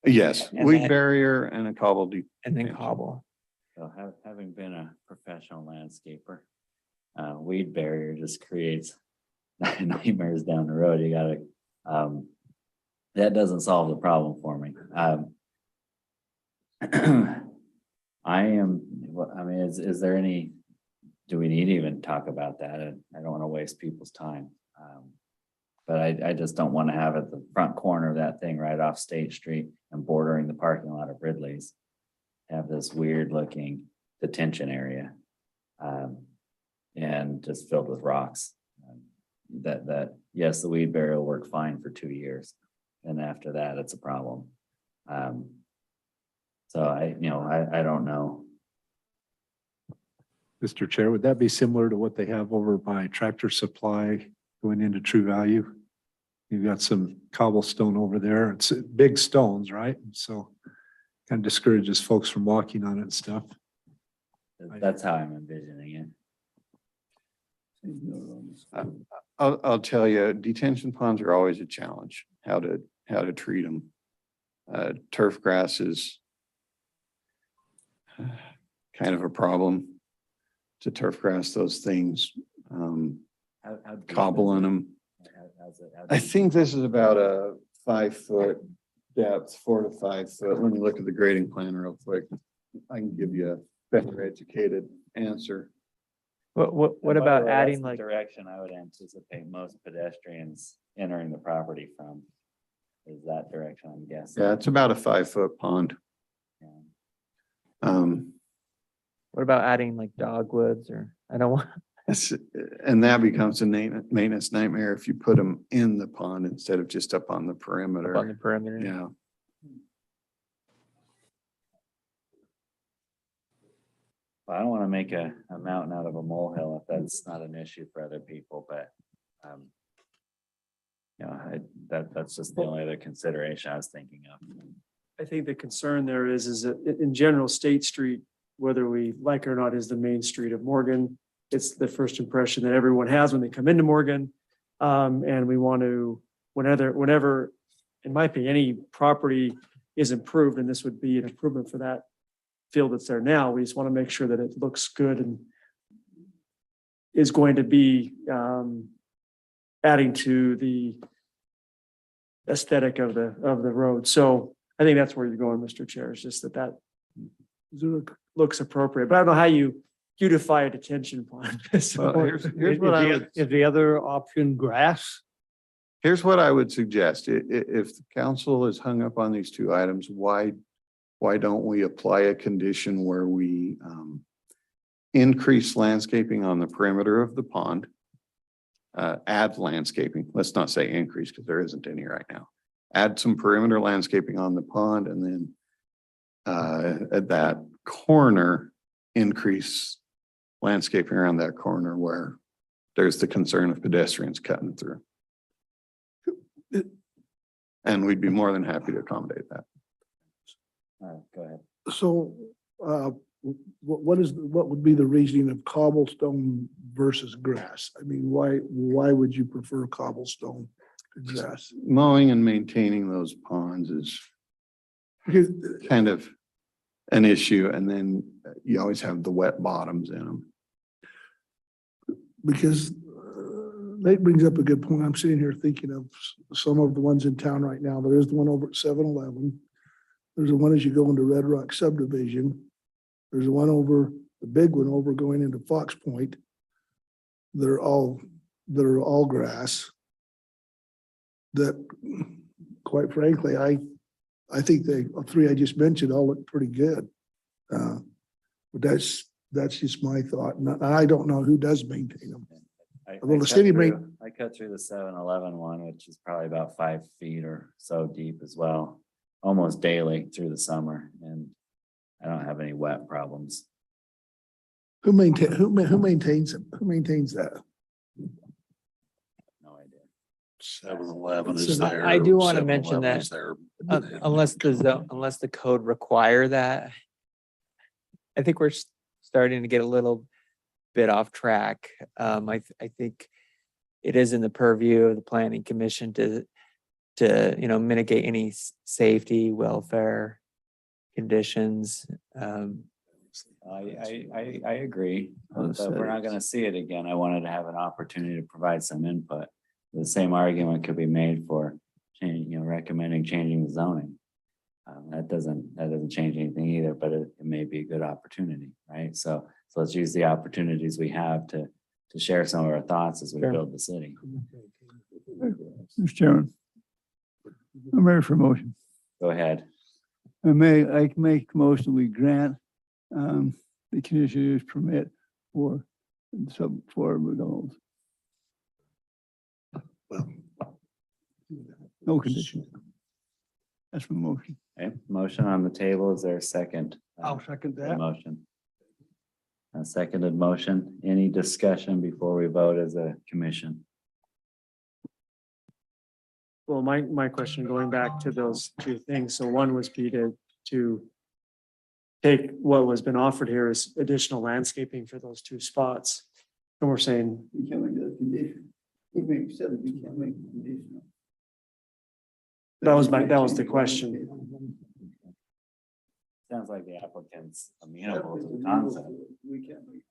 Yes, And weed then- barrier and a cobble. and then detention. cobble. So having been a professional landscaper, weed barrier just creates nightmares down the road. You gotta, that doesn't solve the problem for me. Is there any, do we need to even talk about that? And I don't want to waste people's time. But I just don't want to have at the front corner of that thing right off State Street and bordering the parking lot of Ridley's, have this weird looking detention area. And just filled with rocks. That yes, the weed barrier will work fine for 2 years. And after that, it's a problem. So I don't know. Mr. Chair, would that be similar to what they have over by Tractor Supply going into True Value? You've got some cobblestone over there. It's big stones, right? So kind of discourages folks from walking on it and stuff. That's how I'm envisioning it. I'll tell you, detention ponds are always a challenge, how to treat them. Turf grass is kind of a problem to turf grass those things, How deep is cobbling it? them. How I deep? think this is about a 5 foot depth, 4 to 5 foot. Let me look at the grading plan real quick. I can give you a better educated answer. What And by the about way, adding that's the like, direction I would anticipate most pedestrians entering the property from? Is that direction, I'm guessing? Yeah, it's about a 5 foot pond. Yeah. what about adding like dogwoods or I don't want, And that becomes a maintenance nightmare if you put them in the pond instead of just up on the perimeter. on the perimeter. Yeah. Well, I don't want to make a mountain out of a molehill if that's not an issue for other people, but that's just the only other consideration I was thinking of. I think the concern there is that in general, State Street, whether we like it or not, is the main street of Morgan. It's the first impression that everyone has when they come into Morgan. And we want to, whenever, in my opinion, any property is improved, and this would be an improvement for that field that's there now, we just want to make sure that it looks good and is going to be adding to the aesthetic of the road. So I think that's where you're going, Mr. Chair, is just that looks appropriate, but I don't know how you beautify a detention pond. So- Well, here's what I would, Is the other option grass? here's what I would suggest. If the council is hung up on these two items, why don't we apply a condition where we increase landscaping on the perimeter of the pond. Add landscaping, let's not say increase because there isn't any right now. Add some perimeter landscaping on the pond and then at that corner, increase landscaping around that corner where there's the concern of pedestrians cutting through. And we'd be more than happy to accommodate that. Go ahead. So, what would be the reasoning of cobblestone versus grass? I mean, why would you prefer cobblestone to grass? Mowing and maintaining those ponds is Because, kind of an issue. And then you always have the wet bottoms in them. because Nate brings up a good point. I'm sitting here thinking of some of the ones in town right now. There is the one over at 7-Eleven. There's the one as you go into Red Rock subdivision. There's the one over, the big one over going into Fox Point. They're all grass. That, quite frankly, I think the three I just mentioned all look pretty good. But that's just my thought. And I don't know who does maintain them. Well, the city I cut through the 7-Eleven one, which is probably about 5 feet or so deep as well, almost daily through the summer, and I don't have any wet problems. Who maintains them? Who maintains that? No idea. 7-Eleven is So there. I do wanna mention 7-Eleven that- is there. Unless the code require that. I think we're starting to get a little bit off track. I think it is in the purview of the planning commission to mitigate any safety, welfare conditions. I agree, but we're not gonna see it again. I wanted to have an opportunity to provide some input. The same argument could be made for recommending changing the zoning. That doesn't change anything either, but it may be a good opportunity, right? So let's use the opportunities we have to share some of our thoughts as we Sure. build the city. Mr. Chairman, I'm ready for a motion. Go ahead. I can make a motion, we grant the conditional use permit for McDonald's. No conditions. That's my motion. Okay, motion on the table. Is there a second? second The motion. A seconded motion. Any discussion before we vote as a commission? Well, my question, going back to those two things, so one was Pete to take what was been offered here as additional landscaping for those two spots. And we're saying, You can't make that a condition. You make seven, you can't make a condition. that was the question. Sounds like the applicant's amenable to the concept.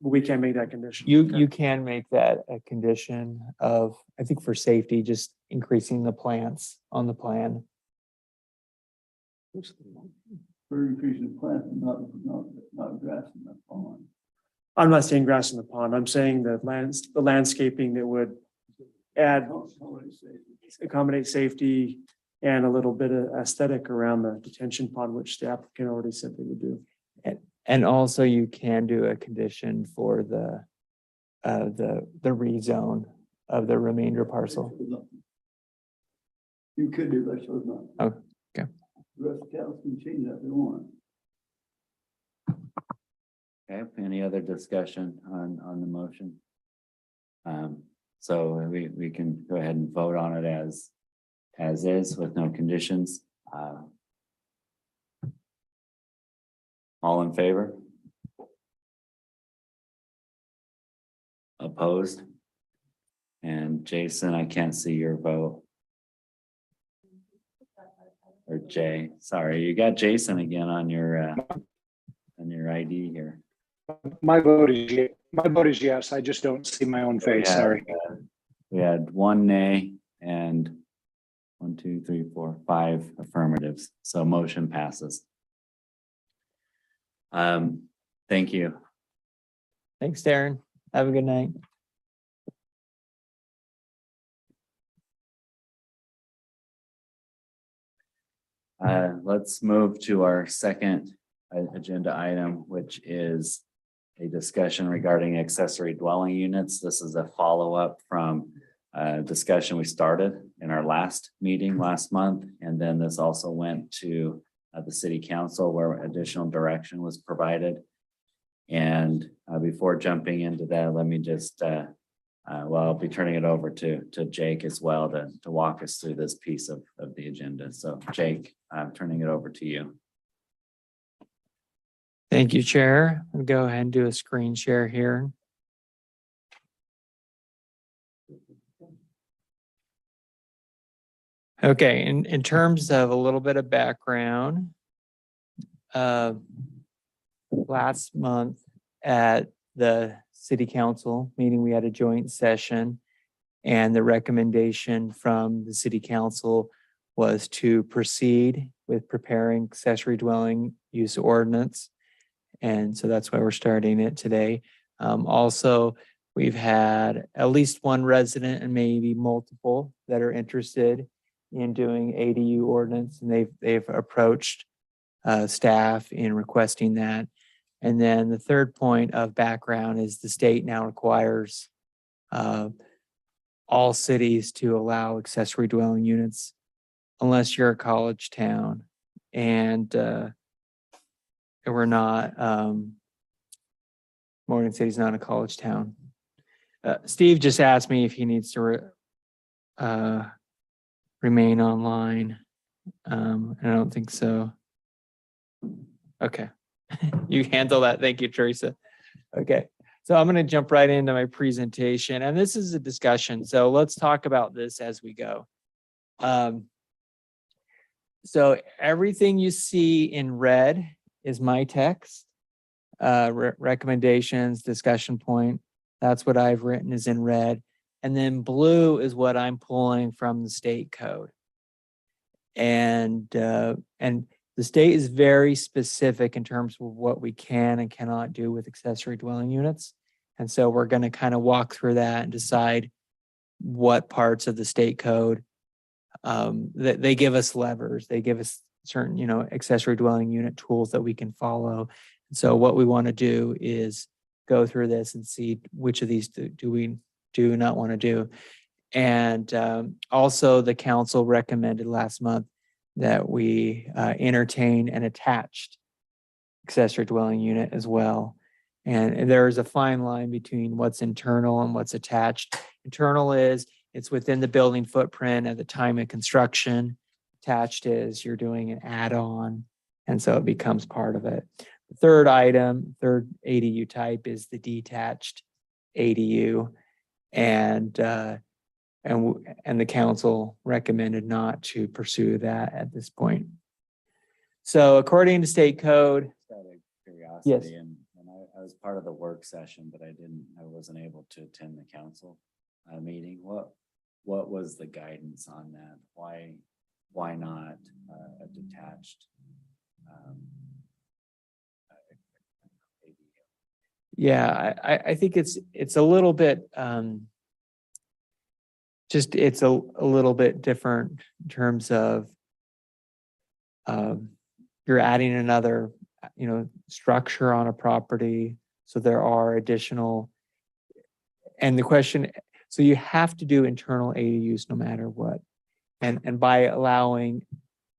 We can't make that condition. You can make that a condition of, I think for safety, just increasing the plants on the plan. For increasing the plant, not grass in the pond. I'm not saying grass in the pond. I'm saying the landscaping that would accommodate safety and a little bit of aesthetic around the detention pond, which the applicant already said they would do. And also you can do a condition for the rezone of the remainder parcel. You could do that, so it's not. Oh, okay. The rest of the cows can change that if they want. Okay, any other discussion on the motion? So we can go ahead and vote on it as is with no conditions. All in favor? Opposed? And Jason, I can't see your vote. Or Jay, sorry, you got Jason again on your ID here. My vote is yes. I just don't see my own face. Sorry. We had 1 nay and 1, 2, 3, 4, 5 affirmatives. So motion passes. Thank you. Thanks, Darren. Have a good night. Let's move to our second agenda item, which is a discussion regarding accessory dwelling units. This is a follow-up from a discussion we started in our last meeting last month. And then this also went to the city council where additional direction was provided. And before jumping into that, let me just, I'll be turning it over to Jake as well to walk us through this piece of the agenda. So Jake, I'm turning it over to you. Thank you, Chair. I'll go ahead and do a screen share here. Okay, in terms of a little bit of background, last month at the city council meeting, we had a joint session, and the recommendation from the city council was to proceed with preparing accessory dwelling use ordinance. And so that's why we're starting it today. Also, we've had at least one resident and maybe multiple that are interested in doing ADU ordinance, and they've approached staff in requesting that. And then the third point of background is the state now requires all cities to allow accessory dwelling units unless you're a college town. And we're not, Morgan City's not a college town. Steve just asked me if he needs to remain online. And I don't think so. Okay. You handle that. Thank you, Teresa. Okay. So I'm going to jump right into my presentation, and this is a discussion. So let's talk about this as we go. So everything you see in red is my text, recommendations, discussion point. That's what I've written is in red. And then blue is what I'm pulling from the state code. And the state is very specific in terms of what we can and cannot do with accessory dwelling units. And so we're going to kind of walk through that and decide what parts of the state code that they give us levers. They give us certain, accessory dwelling unit tools that we can follow. And so what we want to do is go through this and see which of these do we do not want to do. And also the council recommended last month that we entertain an attached accessory dwelling unit as well. And there is a fine line between what's internal and what's attached. Internal is it's within the building footprint at the time of construction. Attached is you're doing an add-on, and so it becomes part of it. The third item, third ADU type is the detached ADU, and the council recommended not to pursue that at this point. So according to state code, Out of curiosity, Yes. and I was part of the work session, but I wasn't able to attend the council meeting. What was the guidance on that? Why not a detached? yeah, I think it's a little bit it's a little bit different in terms of you're adding another structure on a property, so there are additional, and the question, so you have to do internal ADUs no matter what, and by allowing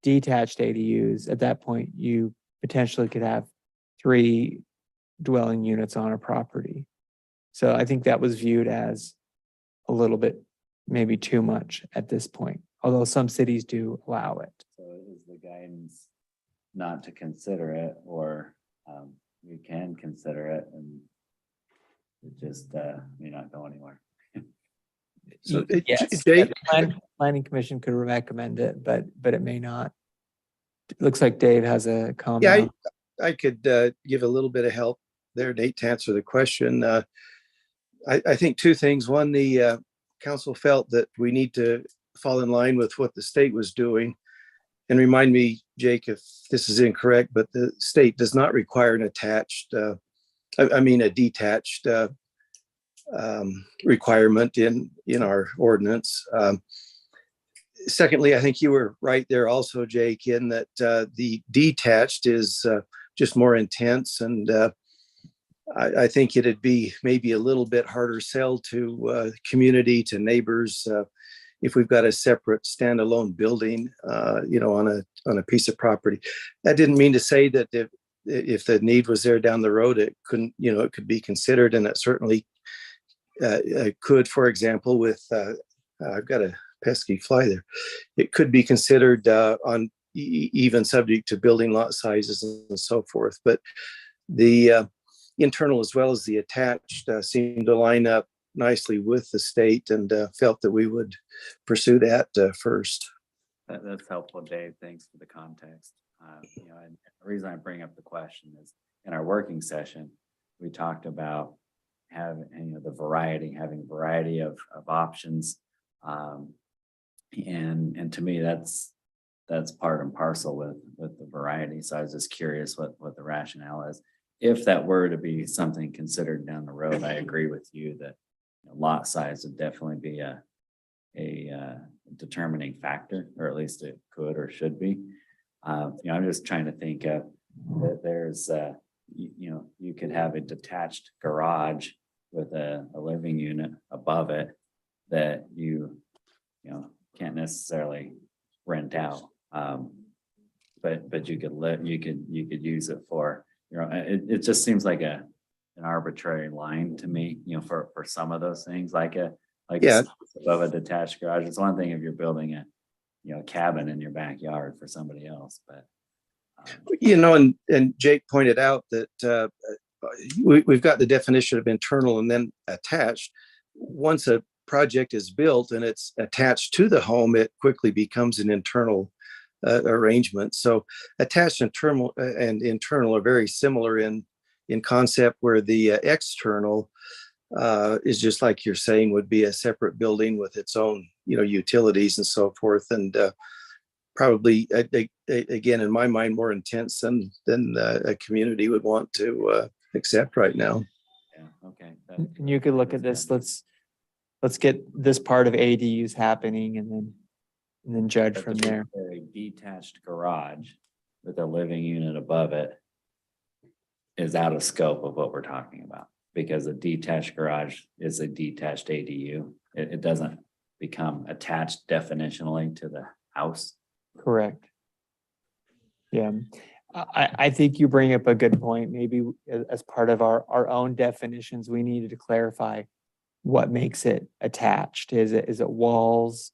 detached ADUs at that point you potentially could have 3 dwelling units on a property. So I think that was viewed as a little bit maybe too much at this point, although some cities do allow it. So is the guidance not to consider it, or you can consider it and it just may not go anywhere? So, Yes, Jake, the planning commission could recommend it, but it may not. It looks like Dave has a comment. yeah, I could give a little bit of help there, Nate, to answer the question. I think 2 things. One, the council felt that we need to fall in line with what the state was doing. And remind me, Jake, if this is incorrect, but the state does not require an attached, a detached requirement in our ordinance. Secondly, I think you were right there also, Jake, in that the detached is just more intense and I think it'd be maybe a little bit harder sell to community, to neighbors, if we've got a separate standalone building, on a piece of property. That didn't mean to say that if the need was there down the road, it couldn't, it could be considered, and it certainly could. For example, with I've got a pesky fly there. It could be considered on even subject to building lot sizes and so forth. But the internal as well as the attached seem to line up nicely with the state, and felt that we would pursue that first. That's helpful, Dave. Thanks for the context. And the reason I bring up the question is in our working session, we talked about having, having a variety of options. And to me, that's part and parcel with the variety. So I was just curious what the rationale is. If that were to be something considered down the road, I agree with you that lot size would definitely be a determining factor, or at least it could or should be. I'm just trying to think of that there's you could have a detached garage with a living unit above it that you can't necessarily rent out. But you could use it for, it just seems like an arbitrary line to me, for some of those things, like above a detached garage. It's one thing if you're building a cabin in your backyard for somebody else, but and Jake pointed out that we've got the definition of internal and then attached. Once a project is built and it's attached to the home, it quickly becomes an internal arrangement. So attached and internal are very similar in concept, where the external is just like you're saying, would be a separate building with its own utilities and so forth, and probably again in my mind more intense than a community would want to accept right now. yeah, okay. And you could look at this, let's get this part of ADUs happening and then judge But from to be there. fair, a detached garage with a living unit above it is out of scope of what we're talking about, because a detached garage is a detached ADU. It doesn't become attached definitionally to the house. Correct. Yeah, I think you bring up a good point. Maybe as part of our own definitions, we needed to clarify what makes it attached. Is it walls?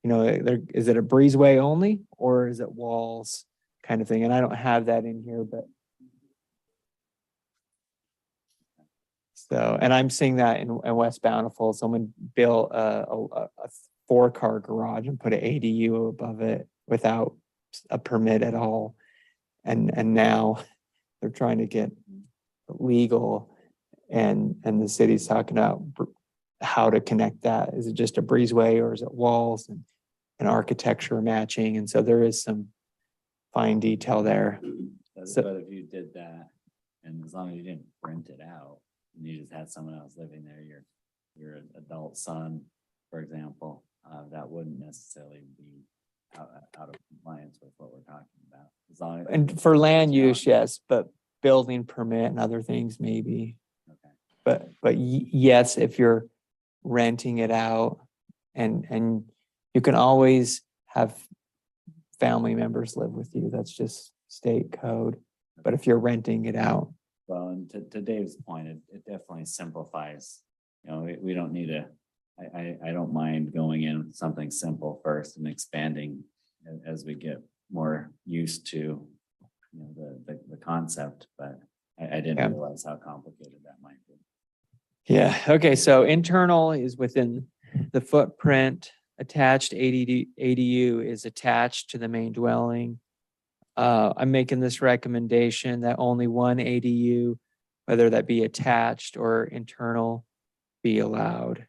Is it a breezeway only, or is it walls kind of thing? And I don't have that in here, but so, and I'm seeing that in West Bountiful, someone built a 4-car garage and put an ADU above it without a permit at all. And now they're trying to get legal, and the city's talking about how to connect that. Is it just a breezeway, or is it walls and architecture matching? And so there is some fine detail there. But So- if you did that, and as long as you didn't rent it out, and you just had someone else living there, your adult son, for example, that wouldn't necessarily be out of compliance with what we're talking about. As long as And for land use, yes, but building permit and other things maybe. Okay. But yes, if you're renting it out, and you can always have family members live with you. That's just state code. But if you're renting it out, Well, and to Dave's point, it definitely simplifies. We don't need I don't mind going in with something simple first and expanding as we get more used to the concept, but I didn't Yeah. realize how complicated that might be. yeah. Okay, so internal is within the footprint. Attached ADU is attached to the main dwelling. I'm making this recommendation that only one ADU, whether that be attached or internal, be allowed.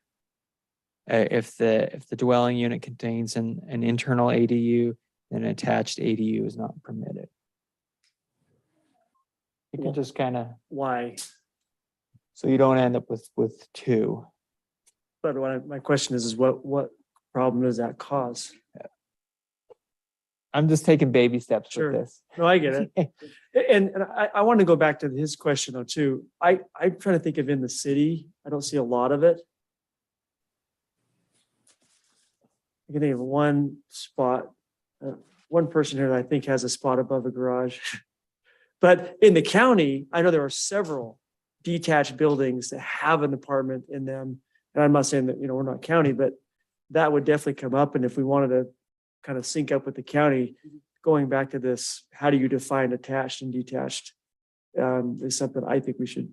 If the dwelling unit contains an internal ADU, then an attached ADU is not permitted. You can just kind of, Why? so you don't end up with two. But my question is what problem does that cause? I'm just taking baby steps with Sure. this. No, I get it. And I want to go back to his question though, too. I'm trying to think of in the city, I don't see a lot of it. I can think of one spot, one person here that I think has a spot above a garage. But in the county, I know there are several detached buildings that have an apartment in them. And I'm not saying that, we're not county, but that would definitely come up. And if we wanted to kind of sync up with the county, going back to this, how do you define attached and detached? Is something I think we should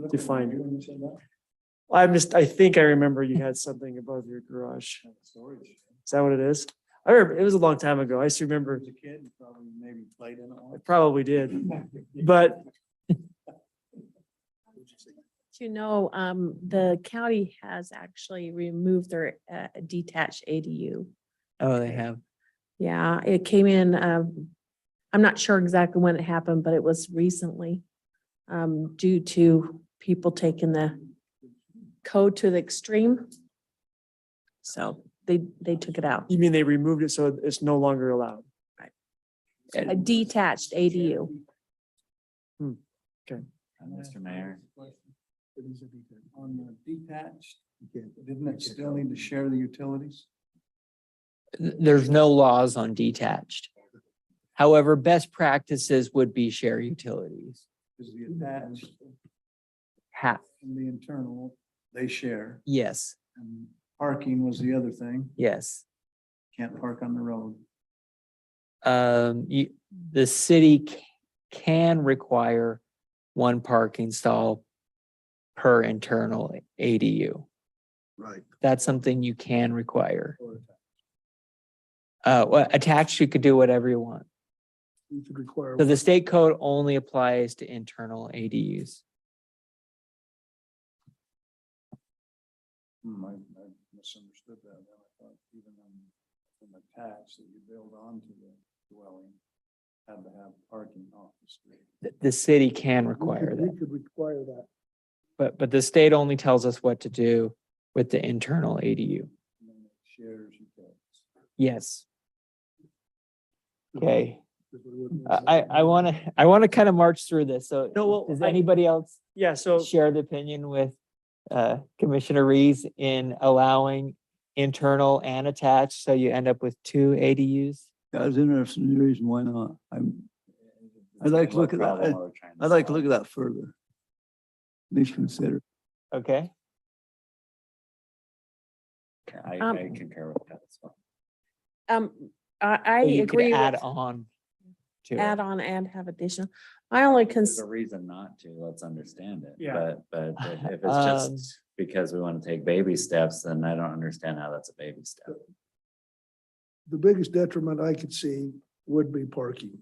define. I think I remember you had something above your garage. Is that what it is? I remember, it was a long time ago. I just remember. As a kid, you probably maybe played in it. I probably did, but. The county has actually removed their detached ADU. Oh, they have. Yeah, it came in, I'm not sure exactly when it happened, but it was recently. Due to people taking the code to the extreme. So they took it out. You mean they removed it so it's no longer allowed? A detached ADU. Mr. Mayor. On the detached, didn't it still need to share the utilities? There's no laws on detached. However, best practices would be share utilities. Is the attached Half, and the internal, they share. yes, And parking was the other thing. yes. Can't park on the road. The city can require one parking stall per internal ADU. Right. That's something you can require. Well, attached, you could do whatever you want. You could require. So the state code only applies to internal ADUs. I misunderstood that. I thought even from attached that you build onto the dwelling, had to have parking off the street. The city can require that, We could require that. but the state only tells us what to do with the internal ADU. And then it shares utilities. Yes. Okay. I want to kind of march through this. So No, well, does I- anybody else Yeah, so share the opinion with Commissioner Rees in allowing internal and attached, so you end up with two ADUs? I was interested in the reason why not. I'd like to look at that. I'd like to look at that further. At least consider. Okay, I concur with that as well. I so you could agree add with on to it. add on and have additional. My only There's a reason not to, let's understand it. Yeah. But if it's Um, just because we want to take baby steps, then I don't understand how that's a baby step. The biggest detriment I could see would be parking.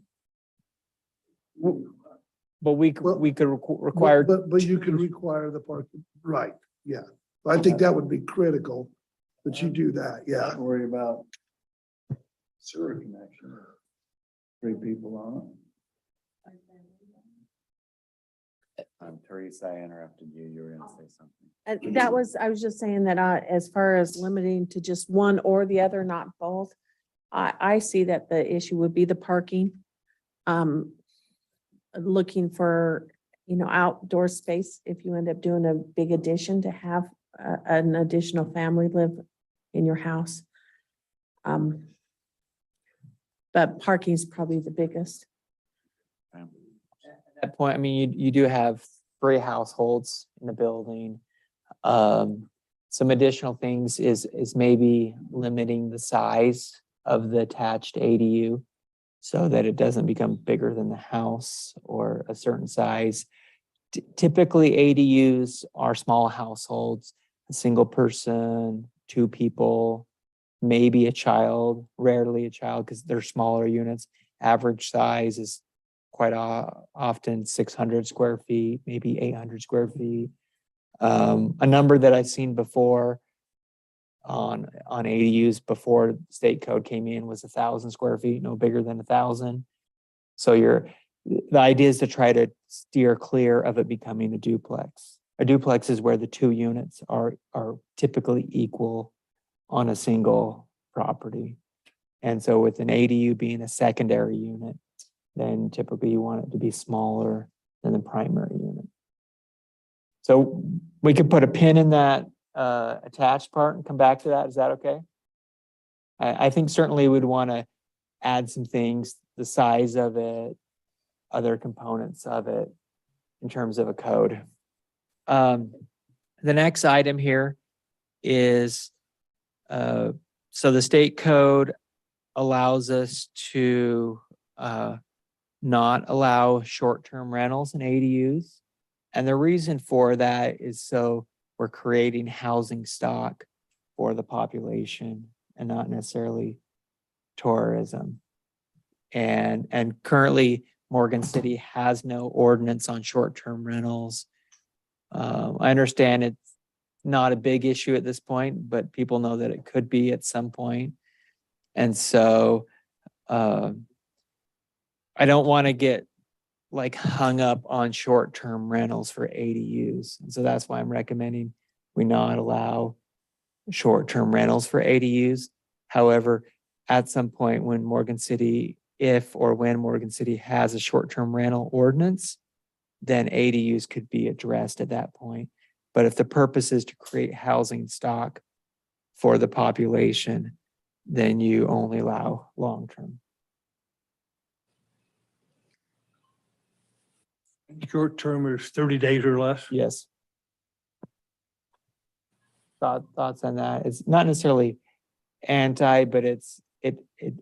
But we Well, could require, But you can require the parking, right, yeah. I think that would be critical that you do that, yeah. Not worry about sewer connection. 3 people on it. Teresa, I interrupted you. You were gonna say something. I was just saying that as far as limiting to just one or the other, not both. I see that the issue would be the parking. Looking for, outdoor space if you end up doing a big addition to have an additional family live in your house. But parking is probably the biggest. at that point, I mean, you do have 3 households in the building. Some additional things is maybe limiting the size of the attached ADU so that it doesn't become bigger than the house or a certain size. Typically, ADUs are small households, a single person, 2 people, maybe a child, rarely a child because they're smaller units. Average size is quite often 600 square feet, maybe 800 square feet. A number that I've seen before on ADUs before state code came in was 1,000 square feet, no bigger than 1,000. So the idea is to try to steer clear of it becoming a duplex. A duplex is where the 2 units are typically equal on a single property. And so with an ADU being a secondary unit, then typically you want it to be smaller than the primary unit. So we could put a pin in that attached part and come back to that. Is that okay? I think certainly we'd want to add some things, the size of it, other components of it in terms of a code. The next item here is, so the state code allows us to not allow short-term rentals in ADUs. And the reason for that is so we're creating housing stock for the population and not necessarily tourism. And currently Morgan City has no ordinance on short-term rentals. I understand it's not a big issue at this point, but people know that it could be at some point. And so I don't want to get like hung up on short-term rentals for ADUs. And so that's why I'm recommending we not allow short-term rentals for ADUs. However, at some point when Morgan City, if or when Morgan City has a short-term rental ordinance, then ADUs could be addressed at that point. But if the purpose is to create housing stock for the population, then you only allow long-term. Short term is 30 days or less. Yes. Thoughts on that? It's not necessarily anti, but it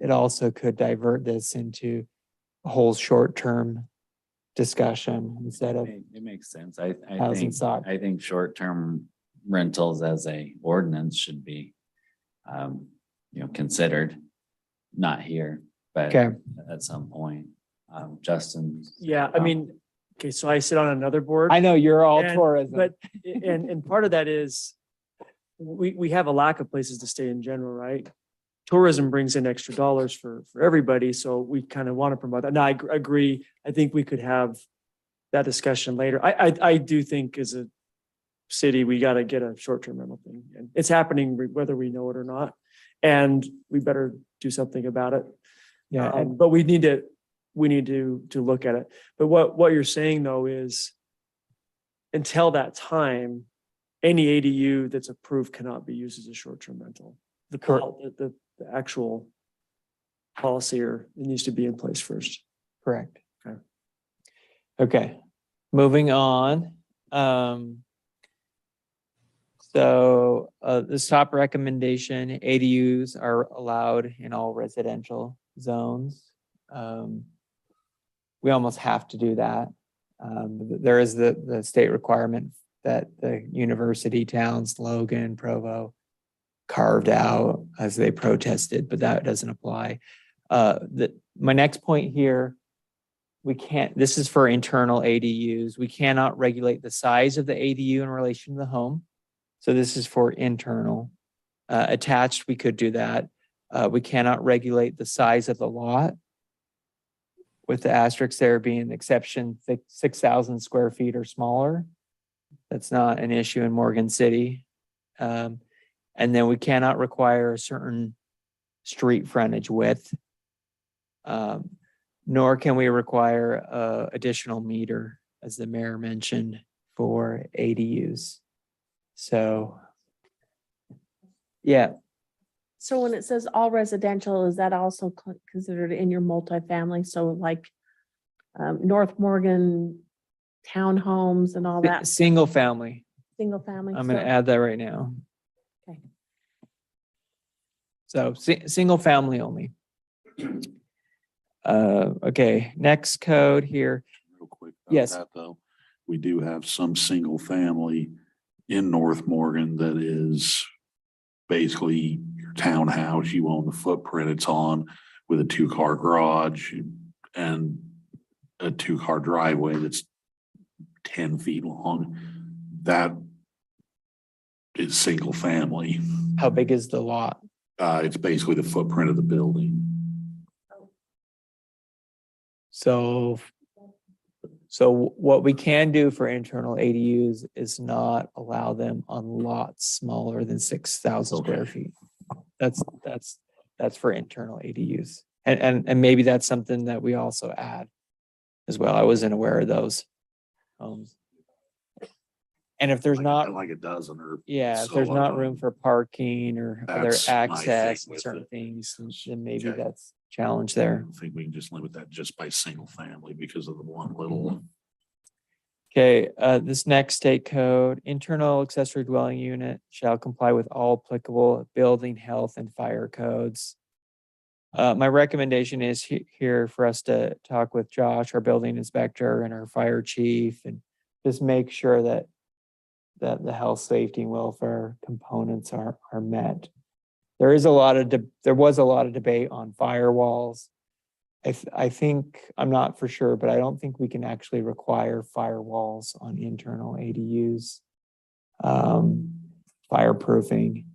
also could divert this into a whole short-term discussion instead of It makes sense. I housing think, stock. I think short-term rentals as a ordinance should be, considered, not here, but Okay. at some point. Justin. Yeah, I mean, okay, so I sit on another board. I know you're all And- tourism. But, and part of that is, we have a lack of places to stay in general, right? Tourism brings in extra dollars for everybody, so we kind of want to promote that. No, I agree. I think we could have that discussion later. I do think as a city, we got to get a short-term rental thing. And it's happening whether we know it or not. And we better do something about it. Yeah, and But we need to look at it. But what you're saying though is until that time, any ADU that's approved cannot be used as a short-term rental. The actual policy or it needs to be in place first. correct. Okay. Okay, moving on. So this top recommendation, ADUs are allowed in all residential zones. We almost have to do that. There is the state requirement that the university towns, Logan, Provo, carved out as they protested, but that doesn't apply. My next point here, this is for internal ADUs. We cannot regulate the size of the ADU in relation to the home. So this is for internal. Attached, we could do that. We cannot regulate the size of the lot, with the asterisk there being an exception, 6,000 square feet or smaller. That's not an issue in Morgan City. And then we cannot require a certain street frontage width, nor can we require additional meter, as the mayor mentioned, for ADUs. So, yeah, So when it says all residential, is that also considered in your multifamily? So like North Morgan townhomes and all that, single family. single family? I'm going to So- add that right now. Okay. So single family only. Okay, next code here. Real quick. about Yes. that, though, we do have some single family in North Morgan that is basically your townhouse. You own the footprint it's on with a 2-car garage and a 2-car driveway that's 10 feet long. That is single family. How big is the lot? It's basically the footprint of the building. So what we can do for internal ADUs is not allow them on lots smaller than 6,000 square feet. That's that's for internal ADUs. And maybe that's something that we also add as well. I wasn't aware of those. And if there's not, Like a dozen or. yeah, if so there's not on. room for parking or other That's my thing access and with certain it. things, then maybe Okay. that's a challenge I there. don't think we can just limit that just by single family because of the one little. Okay, this next state code, internal accessory dwelling unit shall comply with all applicable building, health, and fire codes. My recommendation is here for us to talk with Josh, our building inspector, and our fire chief, and just make sure that the health, safety, and welfare components are met. There was a lot of debate on firewalls. I think, I'm not for sure, but I don't think we can actually require firewalls on internal ADUs. Fireproofing,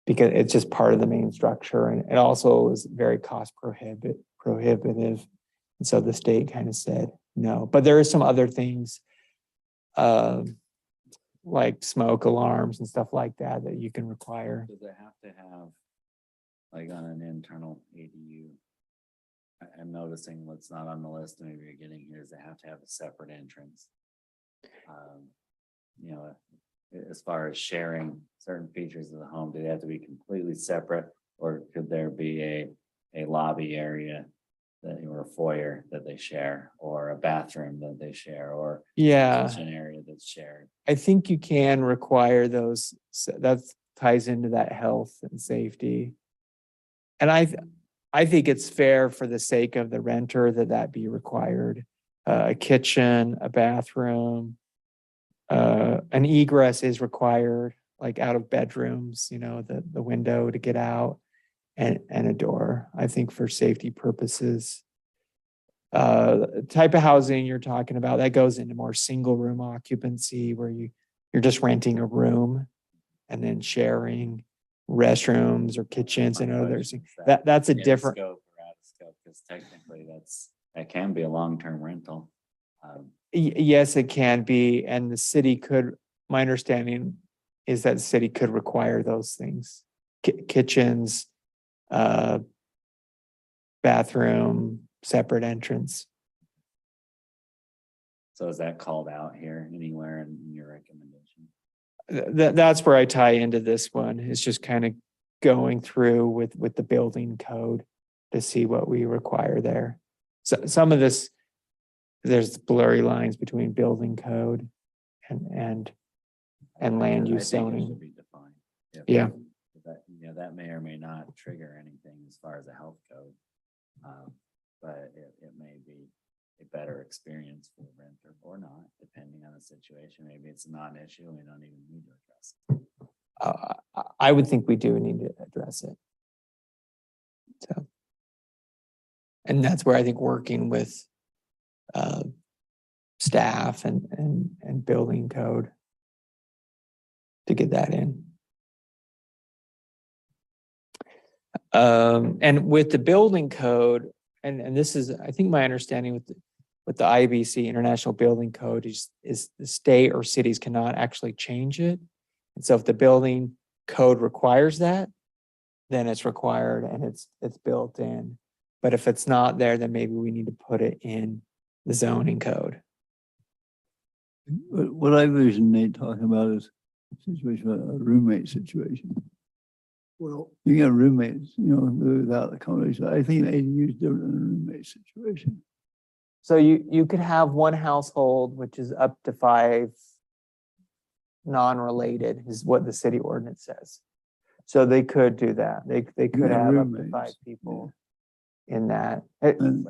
because it's just part of the main structure, and it also is very cost prohibitive. And so the state kind of said no, but there are some other things like smoke alarms and stuff like that that you can require. Does it have to have, like on an internal ADU? I'm noticing what's not on the list, maybe you're getting here, is they have to have a separate entrance. You know, as far as sharing certain features of the home, do they have to be completely separate? Or could there be a lobby area that, or a foyer that they share, or a bathroom that they share, or Yeah, kitchen area that's shared? I think you can require those. That ties into that health and safety. And I think it's fair for the sake of the renter that be required. A kitchen, a bathroom, an egress is required, like out of bedrooms, you know, the window to get out, and a door, I think, for safety purposes. Type of housing you're talking about, that goes into more single room occupancy where you're just renting a room and then sharing restrooms or kitchens and others. That's a different. Scope or out of scope, because technically that can be a long-term rental. Yes, it can be, and the city could, my understanding is that the city could require those things. Kitchens, bathroom, separate entrance. So is that called out here anywhere in your recommendation? That's where I tie into this one. It's just kind of going through with the building code to see what we require there. So some of this, there's blurry lines between building code and land use I think it zoning. should be defined. Yep. Yeah. That may or may not trigger anything as far as a health code. But it may be a better experience for the renter or not, depending on the situation. Maybe it's a non-issue and we don't even need to address it. I would think we do need to address it. So, and that's where I think working with staff and building code to get that in. And with the building code, and this is, I think my understanding with the IBC International Building Code is the state or cities cannot actually change it. And so if the building code requires that, then it's required and it's built in. But if it's not there, then maybe we need to put it in the zoning code. What I vision Nate talking about is a situation, a roommate situation. Well, You got roommates, you know, without accommodation. I think an ADU is different than a roommate situation. So you could have one household, which is up to 5 non-related is what the city ordinance says. So they could do that. They could Yeah, have up to roommates, 5 people in that. And-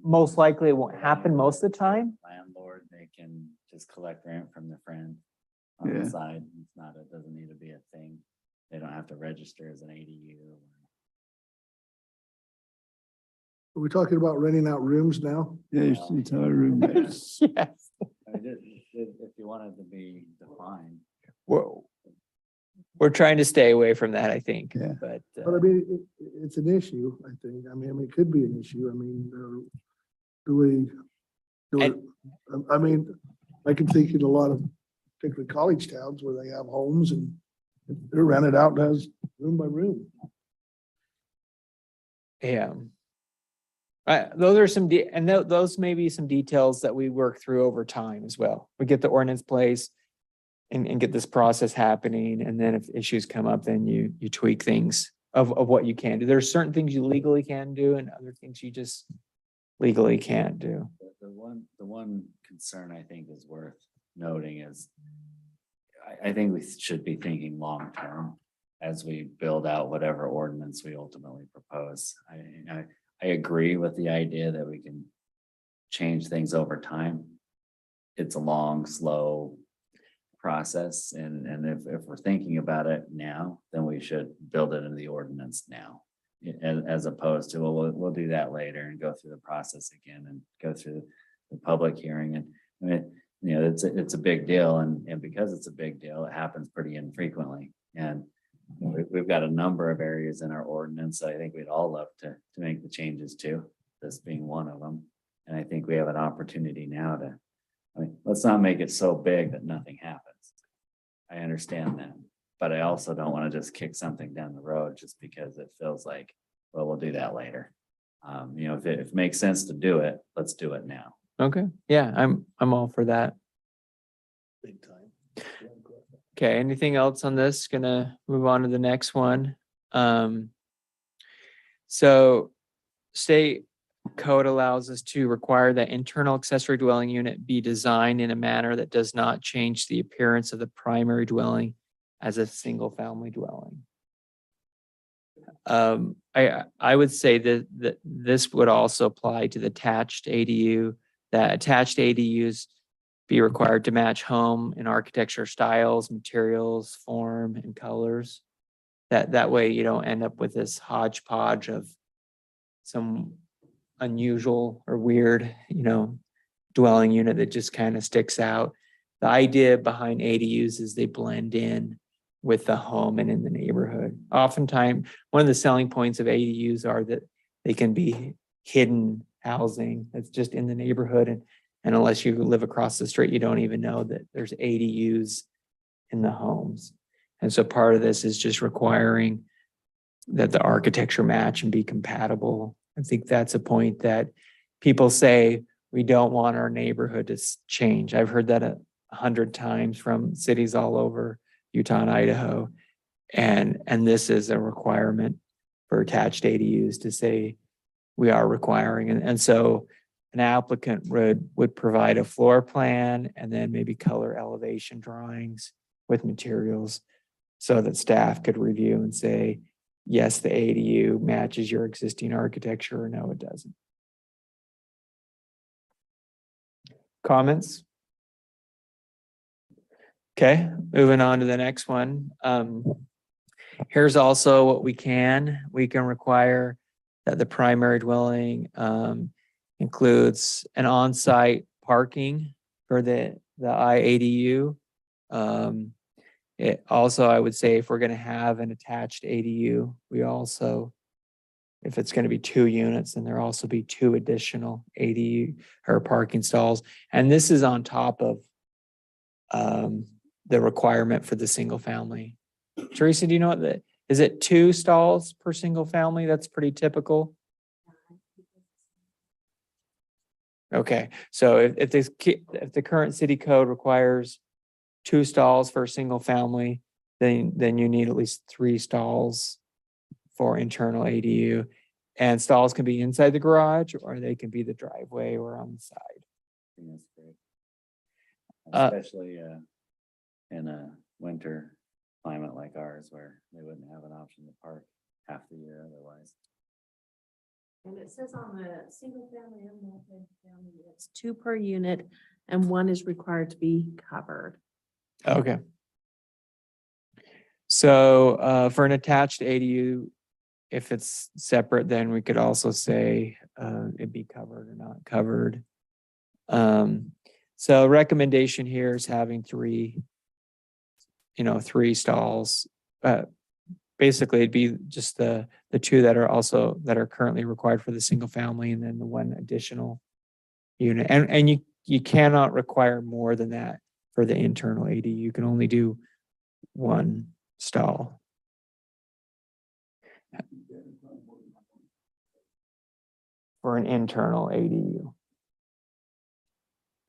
Most likely it won't happen most of the time. Landlord, they can just collect rent from the friend on Yeah. the side. It's not, it doesn't need to be a thing. They don't have to register as an ADU. are we talking about renting out rooms now? Yeah, it's our roommates. Yes. I mean, if you wanted to be defined. We're trying to stay away from that, I think, Yeah. but But I mean, it's an issue, I think. I mean, it could be an issue. I mean, I mean, I can think in a lot of particularly college towns where they have homes and they're rented out as room by room. Yeah. Those are some, those may be some details that we work through over time as well. We get the ordinance place and get this process happening. And then if issues come up, then you tweak things of what you can do. There's certain things you legally can do and other things you just legally can't do. The one concern I think is worth noting is I think we should be thinking long-term as we build out whatever ordinance we ultimately propose. I agree with the idea that we can change things over time. It's a long, slow process. And if we're thinking about it now, then we should build it into the ordinance now. As opposed to, well, we'll do that later and go through the process again and go through the public hearing. And I mean, you know, it's a big deal. And because it's a big deal, it happens pretty infrequently. And we've got a number of areas in our ordinance that I think we'd all love to make the changes to, this being one of them. And I think we have an opportunity now to, I mean, let's not make it so big that nothing happens. I understand that, but I also don't want to just kick something down the road just because it feels like, well, we'll do that later. You know, if it makes sense to do it, let's do it now. Okay. Yeah, I'm all for that. Big time. Okay, anything else on this? Gonna move on to the next one. So state code allows us to require that internal accessory dwelling unit be designed in a manner that does not change the appearance of the primary dwelling as a single family dwelling. I would say that this would also apply to the attached ADU, that attached ADUs be required to match home and architecture styles, materials, form, and colors. That way you don't end up with this hodgepodge of some unusual or weird, you know, dwelling unit that just kind of sticks out. The idea behind ADUs is they blend in with the home and in the neighborhood. Oftentimes, one of the selling points of ADUs are that they can be hidden housing that's just in the neighborhood. And unless you live across the street, you don't even know that there's ADUs in the homes. And so part of this is just requiring that the architecture match and be compatible. I think that's a point that people say, we don't want our neighborhood to change. I've heard that 100 times from cities all over Utah and Idaho. And this is a requirement for attached ADUs to say we are requiring. And so an applicant would provide a floor plan and then maybe color elevation drawings with materials so that staff could review and say, yes, the ADU matches your existing architecture, or no, it doesn't. Comments? Okay, moving on to the next one. Here's also what we can require that the primary dwelling includes an on-site parking for the IADU. It also, I would say, if we're going to have an attached ADU, we also, if it's going to be 2 units, then there also be 2 additional ADU or parking stalls. And this is on top of the requirement for the single family. Teresa, do you know what is it 2 stalls per single family? That's pretty typical. Okay, so if the current city code requires 2 stalls for a single family, then you need at least 3 stalls for internal ADU. And stalls can be inside the garage or they can be the driveway or on the side. I think that's great. Especially in a winter climate like ours where they wouldn't have an option to park half the year otherwise. And it says on the single family and multi-family, it's 2 per unit and 1 is required to be covered. Okay. So for an attached ADU, if it's separate, then we could also say it'd be covered or not covered. So recommendation here is having 3 stalls. Basically, it'd be just the 2 that are currently required for the single family, and then the 1 additional unit. And you cannot require more than that for the internal ADU. You can only do 1 stall. for an internal ADU.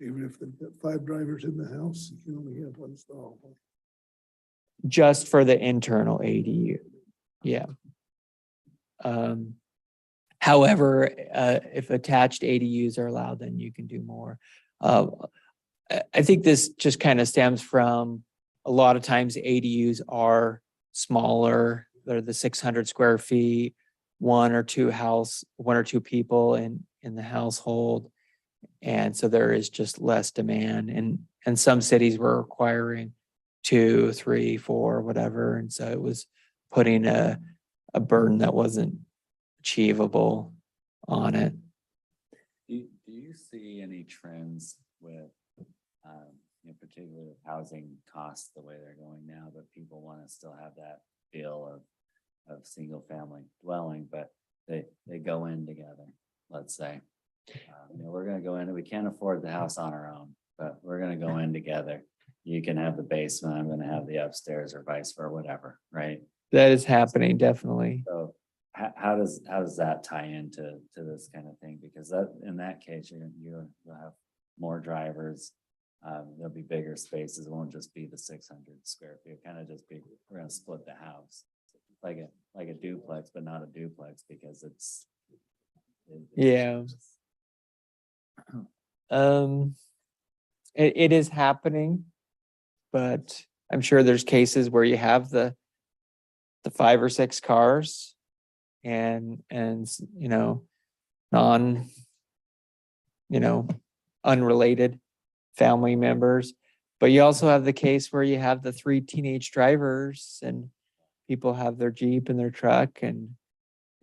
Even if they've got 5 drivers in the house, you can only have 1 stall. Just for the internal ADU. Yeah. However, if attached ADUs are allowed, then you can do more. I think this just kind of stems from a lot of times ADUs are smaller. They're the 600 square feet, one or two people in the household. And so there is just less demand, and some cities were requiring 2, 3, 4, whatever. And so it was putting a burden that wasn't achievable on it. Do you see any trends with, particularly with housing costs the way they're going now, but people want to still have that feel of single family dwelling, but they go in together, let's say. We're going to go in, we can't afford the house on our own, but we're going to go in together. You can have the basement, I'm going to have the upstairs, or vice versa, whatever, right? That is happening, definitely. So how does that tie into this kind of thing? Because that, in that case, you'll have more drivers. There'll be bigger spaces. It won't just be the 600 square feet. It'll kind of just be, we're going to split the house like a duplex, but not a duplex because it's Yeah. It is happening, but I'm sure there's cases where you have the 5 or 6 cars and unrelated family members. But you also have the case where you have the 3 teenage drivers and people have their Jeep and their truck, and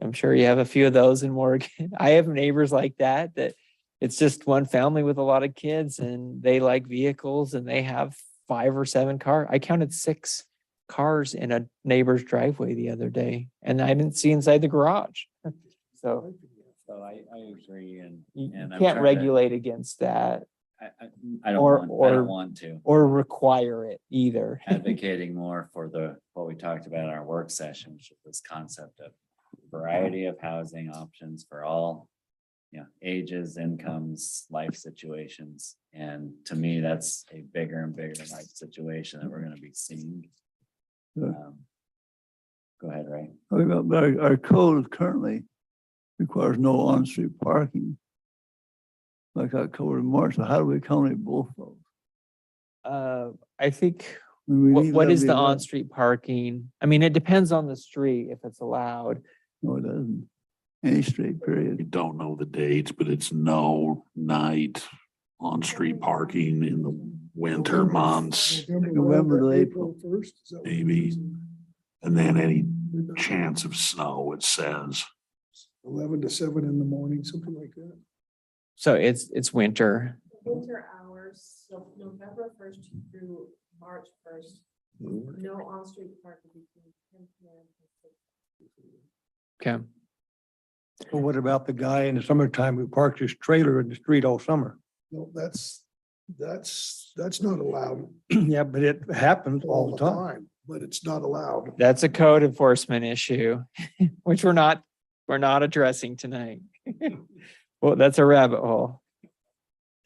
I'm sure you have a few of those in Morgan. I have neighbors like that it's just one family with a lot of kids and they like vehicles and they have 5 or 7 cars. I counted 6 cars in a neighbor's driveway the other day and I didn't see inside the garage. So I agree, and you I'm can't trying to- regulate against that I or- don't want to. or require it either. Advocating more for what we talked about in our work session, which is this concept of variety of housing options for all, ages, incomes, life situations. And to me, that's a bigger and bigger life situation that we're going to be seeing. Yeah. Go ahead, Ray. But our code currently requires no on-street parking. Like I covered in March, so how do we accommodate both of those? I think We need what is the levy law. on-street parking? I mean, it depends on the street if it's allowed. No, it doesn't. Any street We period. don't know the dates, but it's no night on-street parking in the winter months. November to April. 1st. Maybe. And then any chance of snow, it says. 11 to 7 in the morning, something like that. So it's winter. Winter hours, so November 1st through March 1st, no on-street parking between 10 p.m. and 6. Okay. Well, what about the guy in the summertime who parks his trailer in the street all summer? No, that's not allowed Yeah, but it happens all the time, but it's not allowed. That's a code enforcement issue, which we're not addressing tonight. Well, that's a rabbit hole.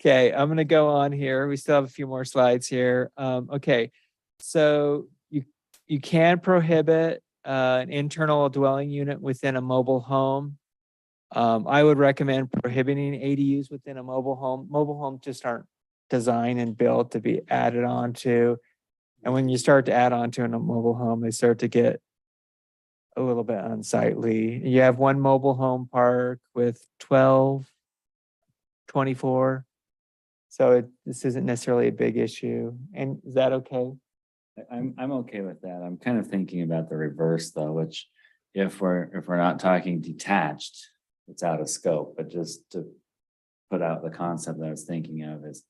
Okay, I'm gonna go on here. We still have a few more slides here. Okay, so you can prohibit an internal dwelling unit within a mobile home. I would recommend prohibiting ADUs within a mobile home. Mobile homes just aren't designed and built to be added onto. And when you start to add onto in a mobile home, they start to get a little bit unsightly. You have one mobile home park with 12, 24. So this isn't necessarily a big issue. And is that okay? I'm okay with that. I'm kind of thinking about the reverse though, which if we're not talking detached, it's out of scope, but just to put out the concept that I was thinking of is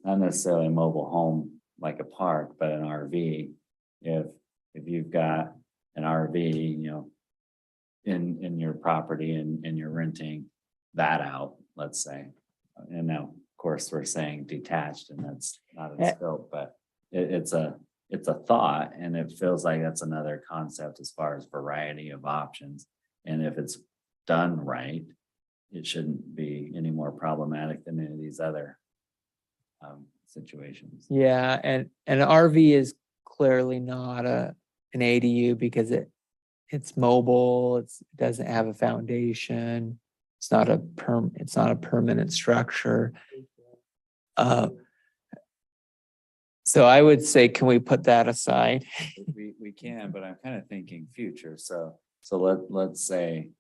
not necessarily a mobile home like a park, but an RV. If you've got an RV, in your property and you're renting that out, let's say. And now, of course, we're saying detached and that's not in scope, but it's a thought, and it feels like that's another concept as far as variety of options. And if it's done right, it shouldn't be any more problematic than any of these other situations. Yeah, and an RV is clearly not an ADU because it's mobile, it doesn't have a foundation, it's not a permanent structure. So I would say, can we put that aside? We can, but I'm kind of thinking future. So let's say,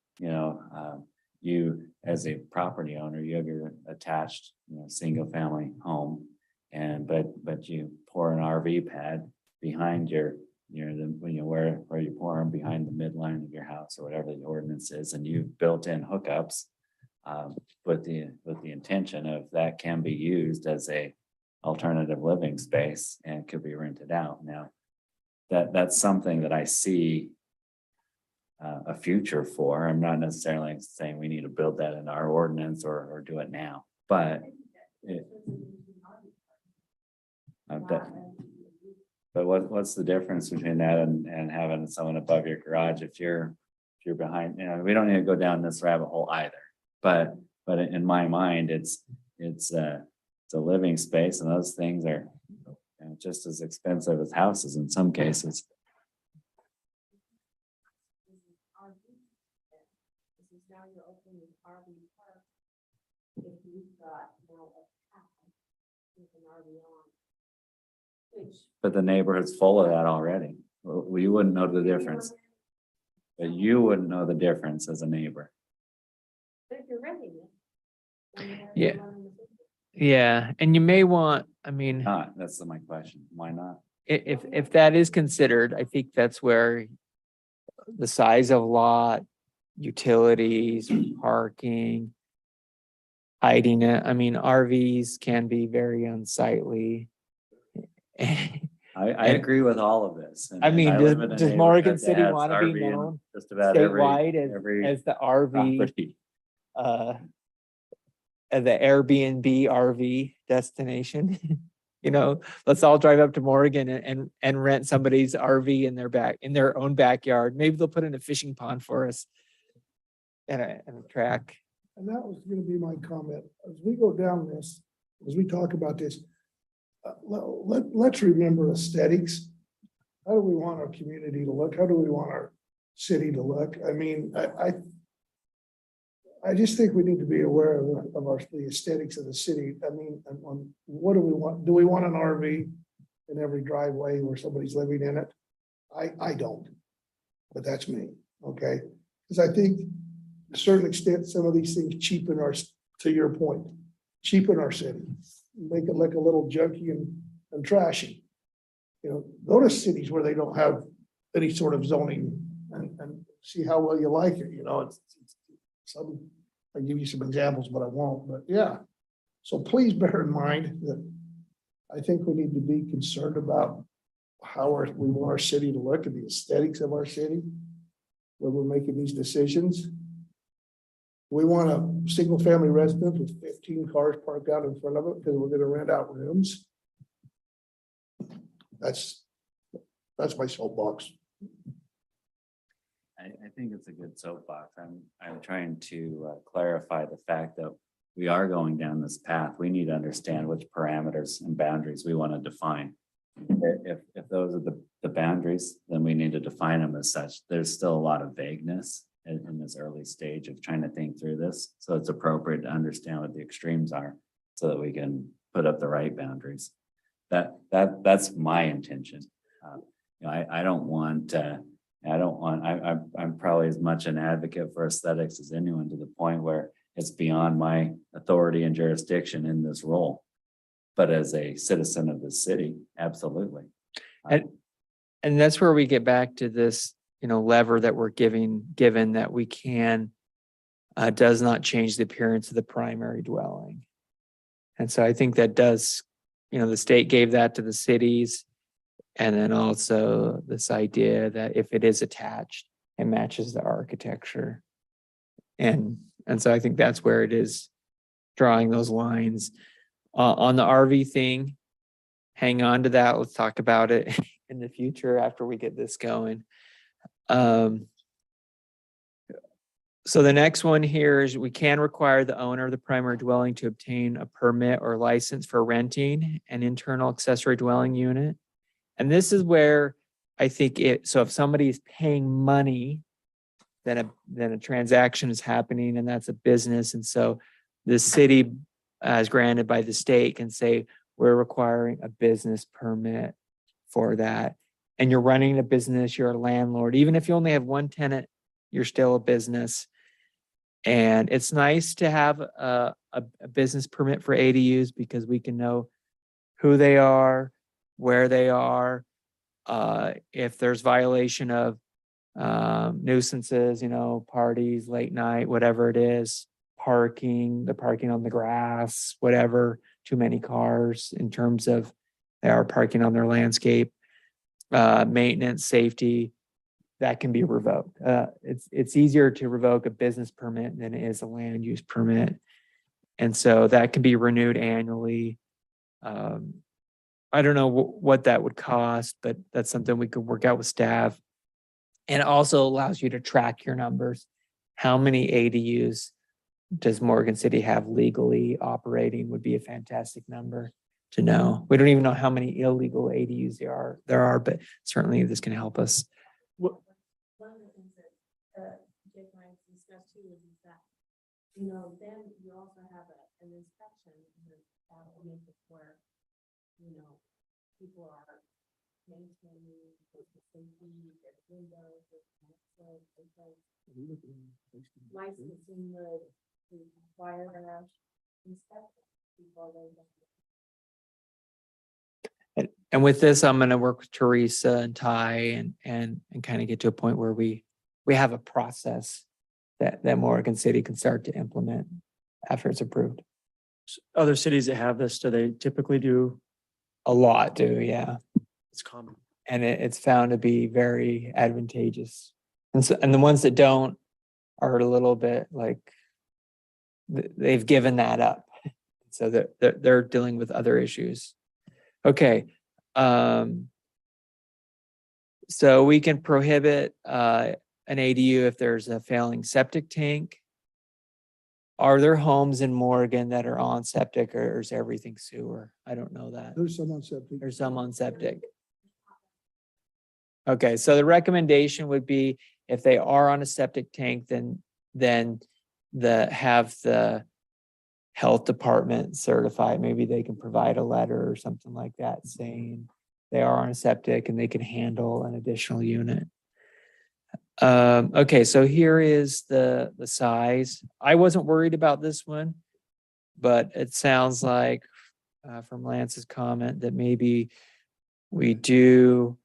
you as a property owner, you have your attached, single family home. But you pour an RV pad behind where you pour them behind the midline of your house or whatever the ordinance is, and you've built in hookups. With the intention of that can be used as a alternative living space and could be rented out. Now, that's something that I see a future for. I'm not necessarily saying we need to build that in our ordinance or do it now, but what's the difference between that and having someone above your garage if you're behind? We don't need to go down this rabbit hole either. But in my mind, it's a living space, and those things are just as expensive as houses in some cases. But the neighborhood's full of that already. Well, you wouldn't know the difference. But you wouldn't know the difference as a neighbor. Yeah. Yeah, and you may want, That's my question. Why not? if that is considered, I think that's where the size of lot, utilities, parking, hiding it. RVs can be very unsightly. I agree with all of this. And live in a Does Morgan neighborhood City that has want to be RV in known just about every statewide as the RV, property. the Airbnb RV destination? Let's all drive up to Morgan and rent somebody's RV in their own backyard. Maybe they'll put in a fishing pond for us and a track. And that was gonna be my comment. As we go down this, as we talk about this, let's remember aesthetics. How do we want our community to look? How do we want our city to look? I just think we need to be aware of the aesthetics of the city. And what do we want? Do we want an RV in every driveway where somebody's living in it? I don't, but that's me, okay? Because I think to a certain extent, some of these things cheapen to your point, cheapen our city, make it look a little junky and trashy. Go to cities where they don't have any sort of zoning and see how well you like it. I'll give you some examples, but I won't. But yeah, so please bear in mind that I think we need to be concerned about how we want our city to look and the aesthetics of our city when we're making these decisions. We want a single family residence with 15 cars parked out in front of it because we're going to rent out rooms. That's my soapbox. I think it's a good soapbox. I'm trying to clarify the fact that we are going down this path. We need to understand which parameters and boundaries we want to define. If those are the boundaries, then we need to define them as such. There's still a lot of vagueness in this early stage of trying to think through this. So it's appropriate to understand what the extremes are so that we can put up the right boundaries. That's my intention. I'm probably as much an advocate for aesthetics as anyone, to the point where it's beyond my authority and jurisdiction in this role. But as a citizen of the city, absolutely. And that's where we get back to this, lever that we're given that we can, does not change the appearance of the primary dwelling. And so I think that does, the state gave that to the cities. And then also this idea that if it is attached, it matches the architecture. And so I think that's where it is drawing those lines. On the RV thing, hang on to that. Let's talk about it in the future after we get this going. So the next one here is we can require the owner of the primary dwelling to obtain a permit or license for renting an internal accessory dwelling unit. And this is where I think so if somebody is paying money, then a transaction is happening and that's a business. And so the city, as granted by the state, can say, we're requiring a business permit for that. And you're running a business, you're a landlord. Even if you only have one tenant, you're still a business. And it's nice to have a business permit for ADUs because we can know who they are, where they are, if there's violation of nuisances, parties, late night, whatever it is, the parking on the grass, whatever, too many cars in terms of they are parking on their landscape, maintenance, safety, that can be revoked. It's easier to revoke a business permit than it is a land use permit. And so that can be renewed annually. I don't know what that would cost, but that's something we could work out with staff. And it also allows you to track your numbers. How many ADUs does Morgan City have legally operating would be a fantastic number to know. We don't even know how many illegal ADUs there are, but certainly this can help us. One of the things that Jake and I discussed too is that, then you also have an inspection that will make it where, people are maintaining the safety, the windows, licensing would require an inspection before they. And with this, I'm going to work with Teresa and Ty and kind of get to a point where we have a process that Morgan City can start to implement after it's approved. Other cities that have this, do they typically do? A lot do, yeah. It's common. And it's found to be very advantageous. And the ones that don't are a little bit like they've given that up. So they're dealing with other issues. Okay. So we can prohibit an ADU if there's a failing septic tank. Are there homes in Morgan that are on septic or is everything sewer? I don't know that. There's some on septic. There's some on septic. Okay, so the recommendation would be if they are on a septic tank, then have the health department certify. Maybe they can provide a letter or something like that saying they are on a septic and they can handle an additional unit. Okay, so here is the size. I wasn't worried about this one, but it sounds like from Lance's comment that maybe we do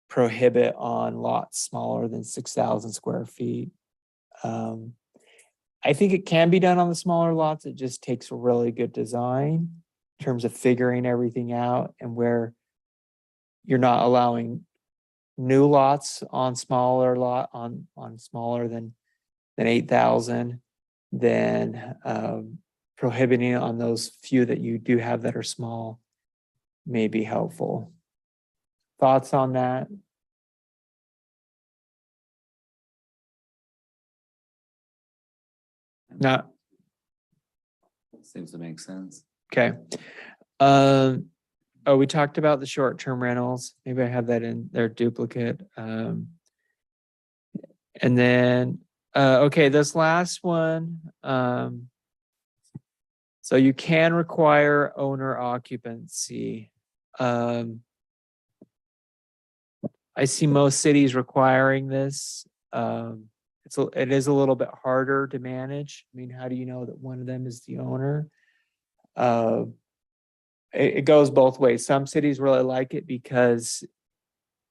prohibit on lots smaller than 6,000 square feet. I think it can be done on the smaller lots. It just takes a really good design in terms of figuring everything out and where you're not allowing new lots on smaller smaller than 8,000, then prohibiting on those few that you do have that are small may be helpful. Thoughts on that? No. Seems to make sense. Okay. We talked about the short-term rentals. Maybe I have that in their duplicate. And then, okay, this last one. So you can require owner occupancy. I see most cities requiring this. It is a little bit harder to manage. I mean, how do you know that one of them is the owner? It goes both ways. Some cities really like it because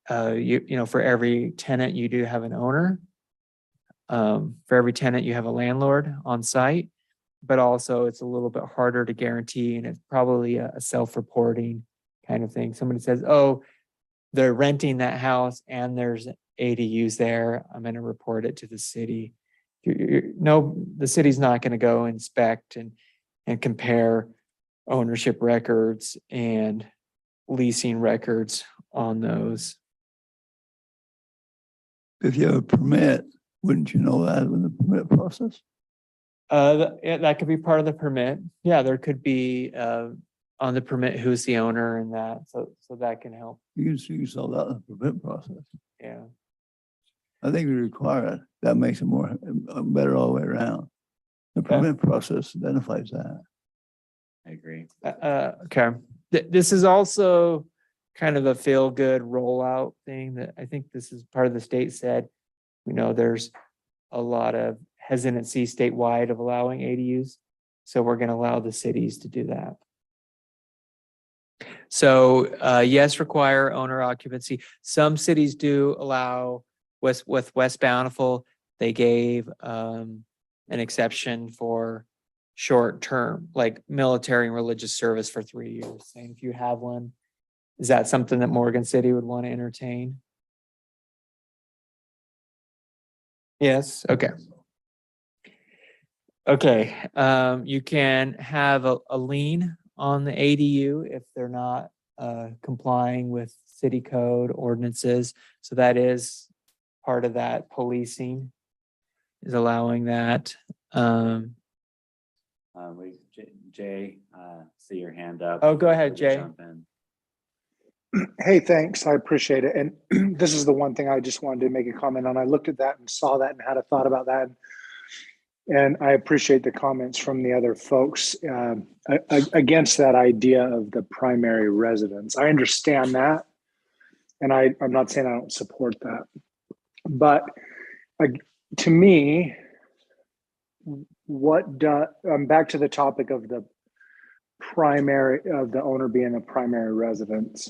for every tenant you do have an owner. For every tenant you have a landlord on site, but also it's a little bit harder to guarantee, and it's probably a self-reporting kind of thing. Somebody says, "Oh, they're renting that house and there's ADUs there. I'm going to report it to the city." No, the city's not going to go inspect and compare ownership records and leasing records on those. If you have a permit, Wouldn't you know that in the permit process? Yeah, that could be part of the permit. Yeah, there could be, on the permit, who's the owner and that, so that can help. You can solve that in the permit process. Yeah. I think we require it. That makes it more, better all the way around. The permit process identifies that. I agree. Okay. This is also kind of a feel-good rollout thing that I think this is part of the state said. We know there's a lot of hesitancy statewide of allowing ADUs. So we're going to allow the cities to do that. So yes, require owner occupancy. Some cities do allow with West Bountiful, they gave an exception for short term, like military and religious service for 3 years. Saying if you have one, is that something that Morgan City would want to entertain? Yes, okay. Okay, you can have a lien on the ADU if they're not complying with city code ordinances. So that is part of that policing, is allowing that. Jay, see your hand up. Oh, go ahead, Jay. Jump in. Hey, thanks. I appreciate it. And this is the one thing I just wanted to make a comment on. I looked at that and saw that and had a thought about that. And I appreciate the comments from the other folks against that idea of the primary residence. I understand that. And I'm not saying I don't support that. But to me, I'm back to the topic of the owner being a primary residence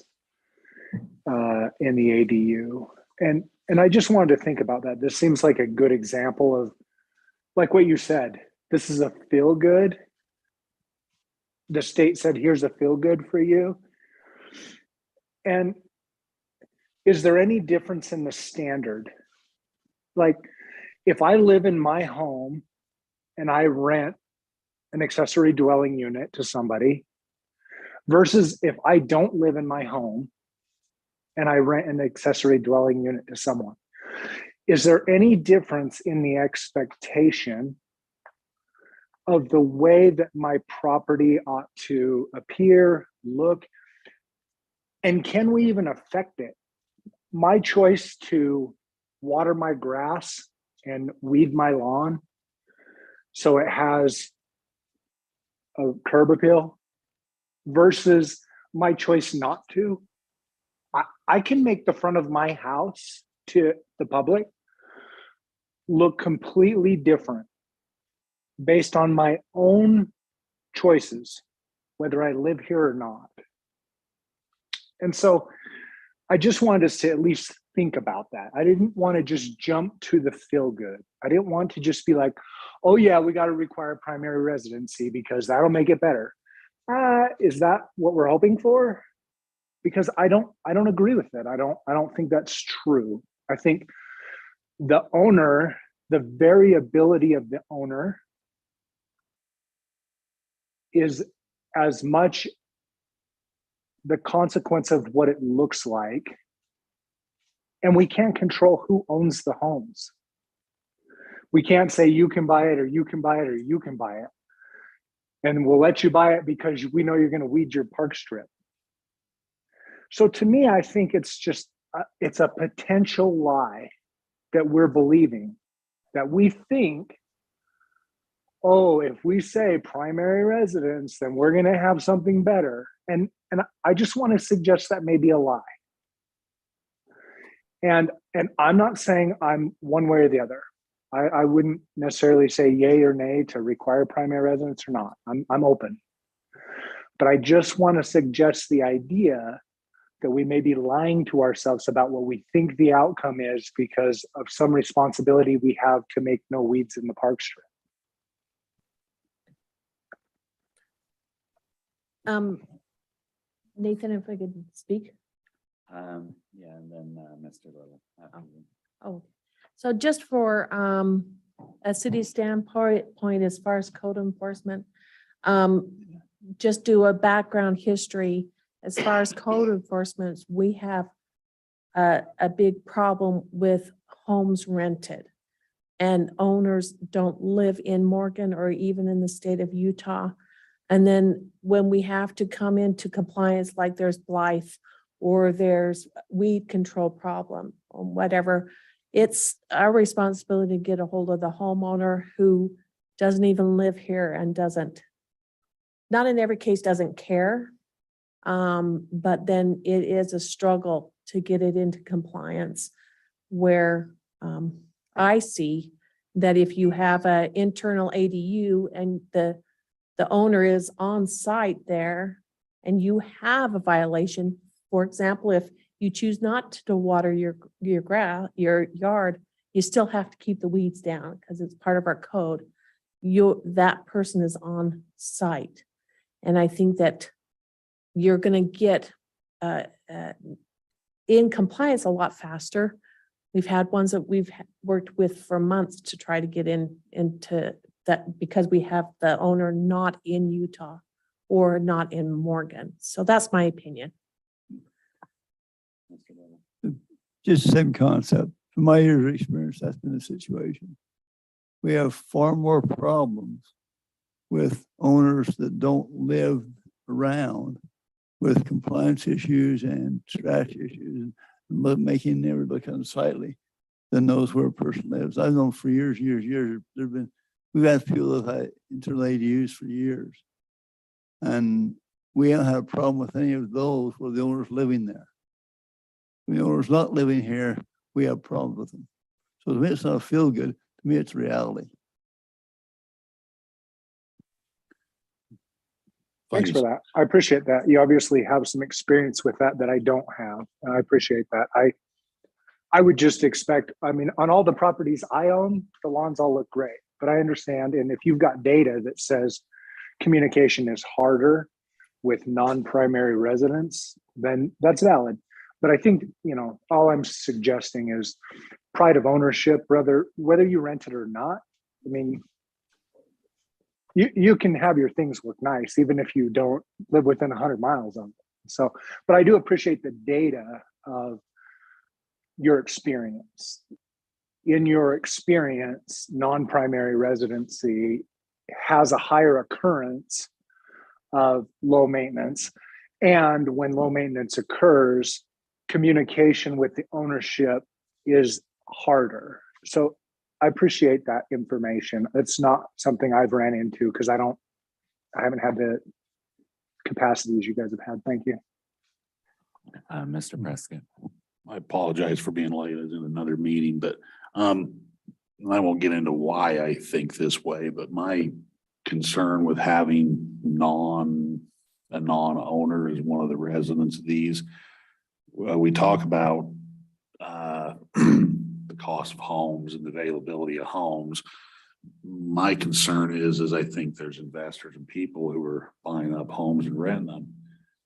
in the ADU. And I just wanted to think about that. This seems like a good example of, like what you said, this is a feel good. The state said, here's a feel good for you. And is there any difference in the standard? Like, if I live in my home and I rent an accessory dwelling unit to somebody versus if I don't live in my home and I rent an accessory dwelling unit to someone, is there any difference in the expectation of the way that my property ought to appear, look, and can we even affect it? My choice to water my grass and weed my lawn so it has a curb appeal versus my choice not to. I can make the front of my house to the public look completely different based on my own choices, whether I live here or not. And so I just wanted us to at least think about that. I didn't want to just jump to the feel good. I didn't want to just be like, oh yeah, we got to require primary residency because that'll make it better. Is that what we're hoping for? Because I don't agree with it. I don't think that's true. I think the owner, the variability of the owner is as much the consequence of what it looks like. And we can't control who owns the homes. We can't say you can buy it or you can buy it or you can buy it. And we'll let you buy it because we know you're going to weed your park strip. So to me, I think it's just, it's a potential lie that we're believing, that we think, oh, if we say primary residence, then we're going to have something better. And I just want to suggest that may be a lie. And I'm not saying I'm one way or the other. I wouldn't necessarily say yay or nay to require primary residence or not. I'm open. But I just want to suggest the idea that we may be lying to ourselves about what we think the outcome is because of some responsibility we have to make no weeds in the park strip. Nathan, if I could speak. Yeah, and then Mr. Little. after you. Oh, so just for a city standpoint, as far as code enforcement, just do a background history. As far as code enforcement, we have a big problem with homes rented. and owners don't live in Morgan or even in the state of Utah. And then when we have to come into compliance, like there's Blythe or there's weed control problem or whatever, it's our responsibility to get a hold of the homeowner who doesn't even live here and not in every case doesn't care. But then it is a struggle to get it into compliance where I see that if you have an internal ADU and the owner is on site there and you have a violation, for example, if you choose not to water your yard, you still have to keep the weeds down because it's part of our code. That person is on site. And I think that you're going to get in compliance a lot faster. We've had ones that we've worked with for months to try to get into that because we have the owner not in Utah or not in Morgan. So that's my opinion. Just the same concept. From my years of experience, that's been the situation. We have far more problems with owners that don't live around with compliance issues and trash issues and making neighbors look unsightly than those where a person lives. I've known for years. We've had people that have had internal ADUs for years. And we haven't had a problem with any of those where the owner's living there. When the owner's not living here, we have problems with them. So to me, it's not feel good. To me, it's reality. Thanks for that. I appreciate that. You obviously have some experience with that I don't have. And I appreciate that. I would just expect, on all the properties I own, the lawns all look great, but I understand. And if you've got data that says communication is harder with non-primary residents, then that's valid. But I think, all I'm suggesting is pride of ownership, whether you rent it or not. You can have your things look nice, even if you don't live within 100 miles of it. So, but I do appreciate the data of your experience. In your experience, non-primary residency has a higher occurrence of low maintenance. And when low maintenance occurs, communication with the ownership is harder. So I appreciate that information. It's not something I've ran into because I haven't had the capacities you guys have had. Thank you. Mr. Prescott. I apologize for being late. I was in another meeting, but I won't get into why I think this way, but my concern with having a non-owner as one of the residents of these, we talk about the cost of homes and the availability of homes. My concern is I think there's investors and people who are buying up homes and renting them.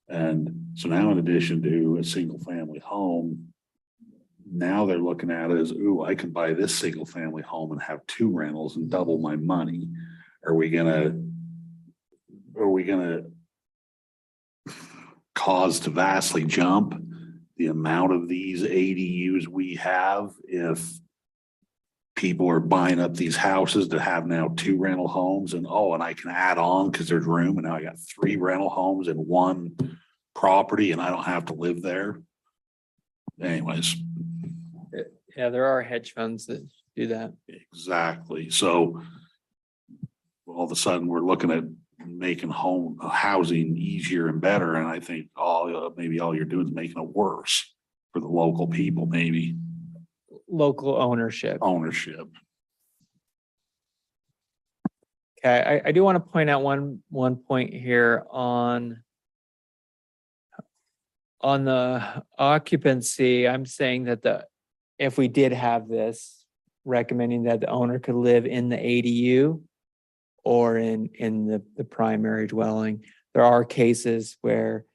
And so now in addition to a single family home, now they're looking at it as, ooh, I can buy this single family home and have 2 rentals and double my money. Are we gonna cause to vastly jump the amount of these ADUs we have if people are buying up these houses that have now 2 rental homes and I can add on because there's room and now I got 3 rental homes in one property and I don't have to live there. Anyways. Yeah, there are hedge funds that do that. Exactly. So all of a sudden we're looking at making housing easier and better. And I think maybe all you're doing is making it worse for the local people, maybe. Local ownership. Okay, I do want to point out one point here on the occupancy. I'm saying that if we did have this, recommending that the owner could live in the ADU or in the primary dwelling. There are cases where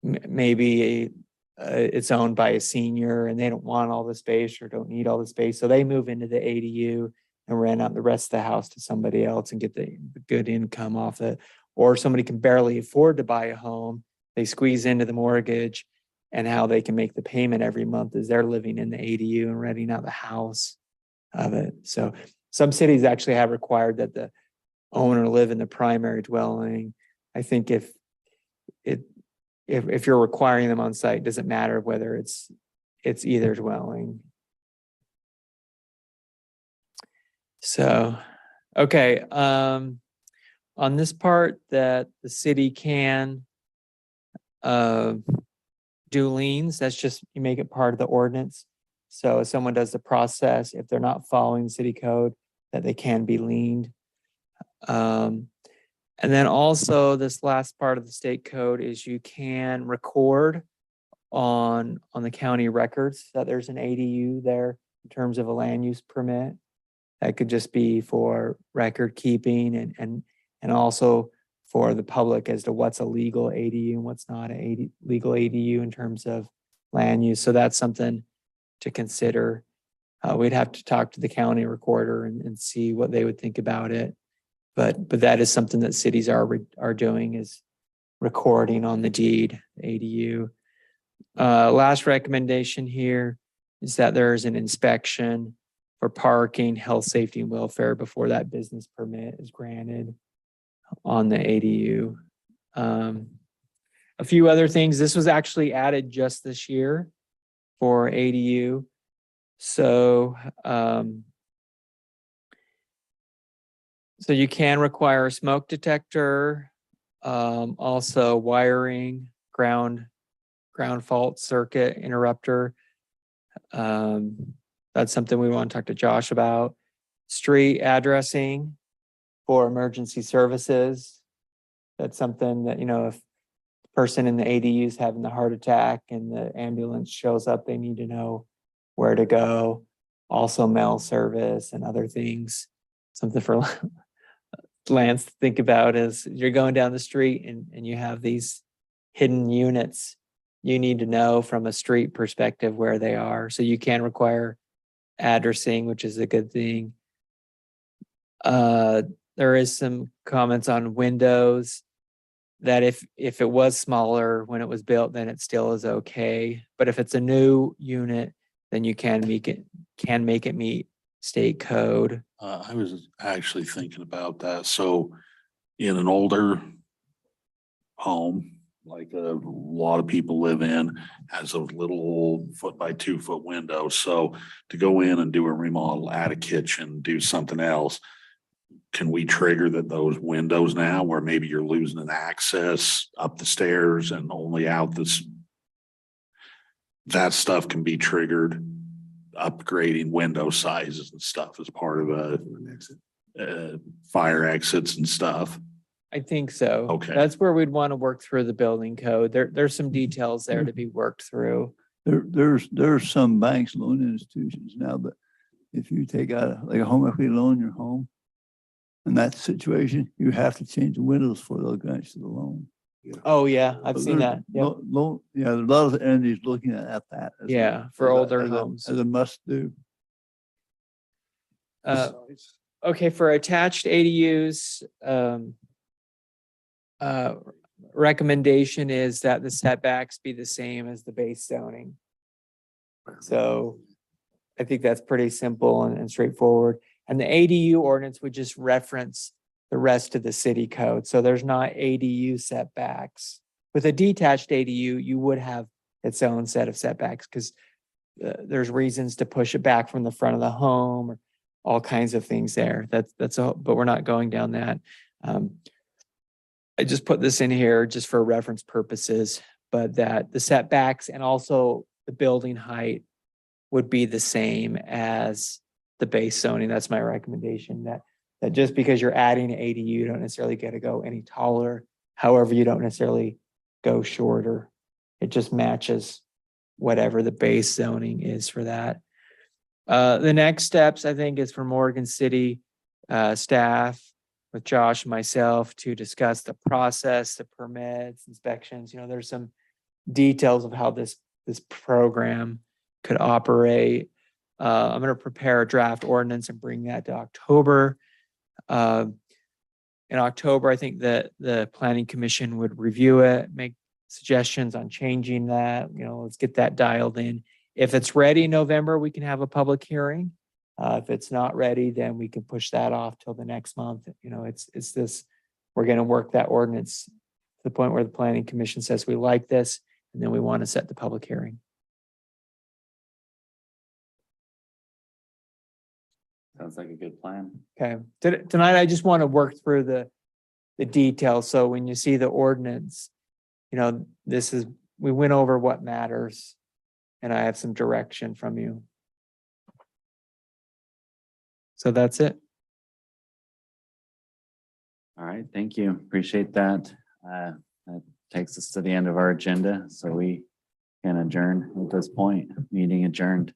maybe it's owned by a senior and they don't want all the space or don't need all the space. So they move into the ADU and rent out the rest of the house to somebody else and get the good income off it. Or somebody can barely afford to buy a home. They squeeze into the mortgage, and how they can make the payment every month is they're living in the ADU and renting out the house of it. So some cities actually have required that the owner live in the primary dwelling. I think if you're requiring them on site, doesn't matter whether it's either dwelling. So, okay, on this part that the city can do liens, that's just, you make it part of the ordinance. So if someone does the process, if they're not following the city code, that they can be liened. And then also this last part of the state code is you can record on the county records that there's an ADU there in terms of a land use permit. That could just be for record keeping and also for the public as to what's a legal ADU and what's not a legal ADU in terms of land use. So that's something to consider. We'd have to talk to the county recorder and see what they would think about it. But that is something that cities are doing, is recording on the deed, ADU. Last recommendation here is that there's an inspection for parking, health, safety, and welfare before that business permit is granted on the ADU. A few other things. This was actually added just this year for ADU. So, so you can require a smoke detector, also wiring, ground fault circuit interrupter. That's something we want to talk to Josh about. Street addressing for emergency services. That's something that, if the person in the ADU is having the heart attack and the ambulance shows up, they need to know where to go. Also mail service and other things. Something for Lance to think about is you're going down the street and you have these hidden units. You need to know from a street perspective where they are. So you can require addressing, which is a good thing. There is some comments on windows that if it was smaller when it was built, then it still is okay. But if it's a new unit, then you can make it meet state code. I was actually thinking about that. So in an older home, like a lot of people live in, has a little 4x2 window. So to go in and do a remodel, add a kitchen, do something else, can we trigger those windows now where maybe you're losing an access up the stairs and only out this? That stuff can be triggered, upgrading window sizes and stuff as part of fire exits and stuff. I think so. Okay. That's where we'd want to work through the building code. There's some details there to be worked through. There's some banks, loan institutions now, but if you take out like a home equity loan, your home, in that situation, you have to change the windows for those grants to the loan. Oh yeah, I've seen that. Yep. Yeah, there's a lot of entities looking at that. Yeah, for older homes. As a must do. Okay, for attached ADUs, recommendation is that the setbacks be the same as the base zoning. So I think that's pretty simple and straightforward. And the ADU ordinance would just reference the rest of the city code. So there's not ADU setbacks. With a detached ADU, you would have its own set of setbacks because there's reasons to push it back from the front of the home or all kinds of things there. That's all, but we're not going down that. I just put this in here just for reference purposes, but that the setbacks and also the building height would be the same as the base zoning. That's my recommendation, that just because you're adding an ADU, you don't necessarily get to go any taller. However, you don't necessarily go shorter. It just matches whatever the base zoning is for that. The next steps, I think, is for Morgan City staff with Josh and myself to discuss the process, the permits, inspections. There's some details of how this program could operate. I'm going to prepare a draft ordinance and bring that to October. In October, I think that the Planning Commission would review it, make suggestions on changing that. Let's get that dialed in. If it's ready in November, we can have a public hearing. If it's not ready, then we can push that off till the next month. You know, it's this, we're gonna work that ordinance to the point where the planning commission says we like this, and then we want to set the public hearing. Sounds like a good plan. Okay, tonight I just want to work through the details. So when you see the ordinance, you know, we went over what matters, and I have some direction from you. So that's it. All right, thank you. Appreciate that. That takes us to the end of our agenda, so we can adjourn at this point. Meeting adjourned.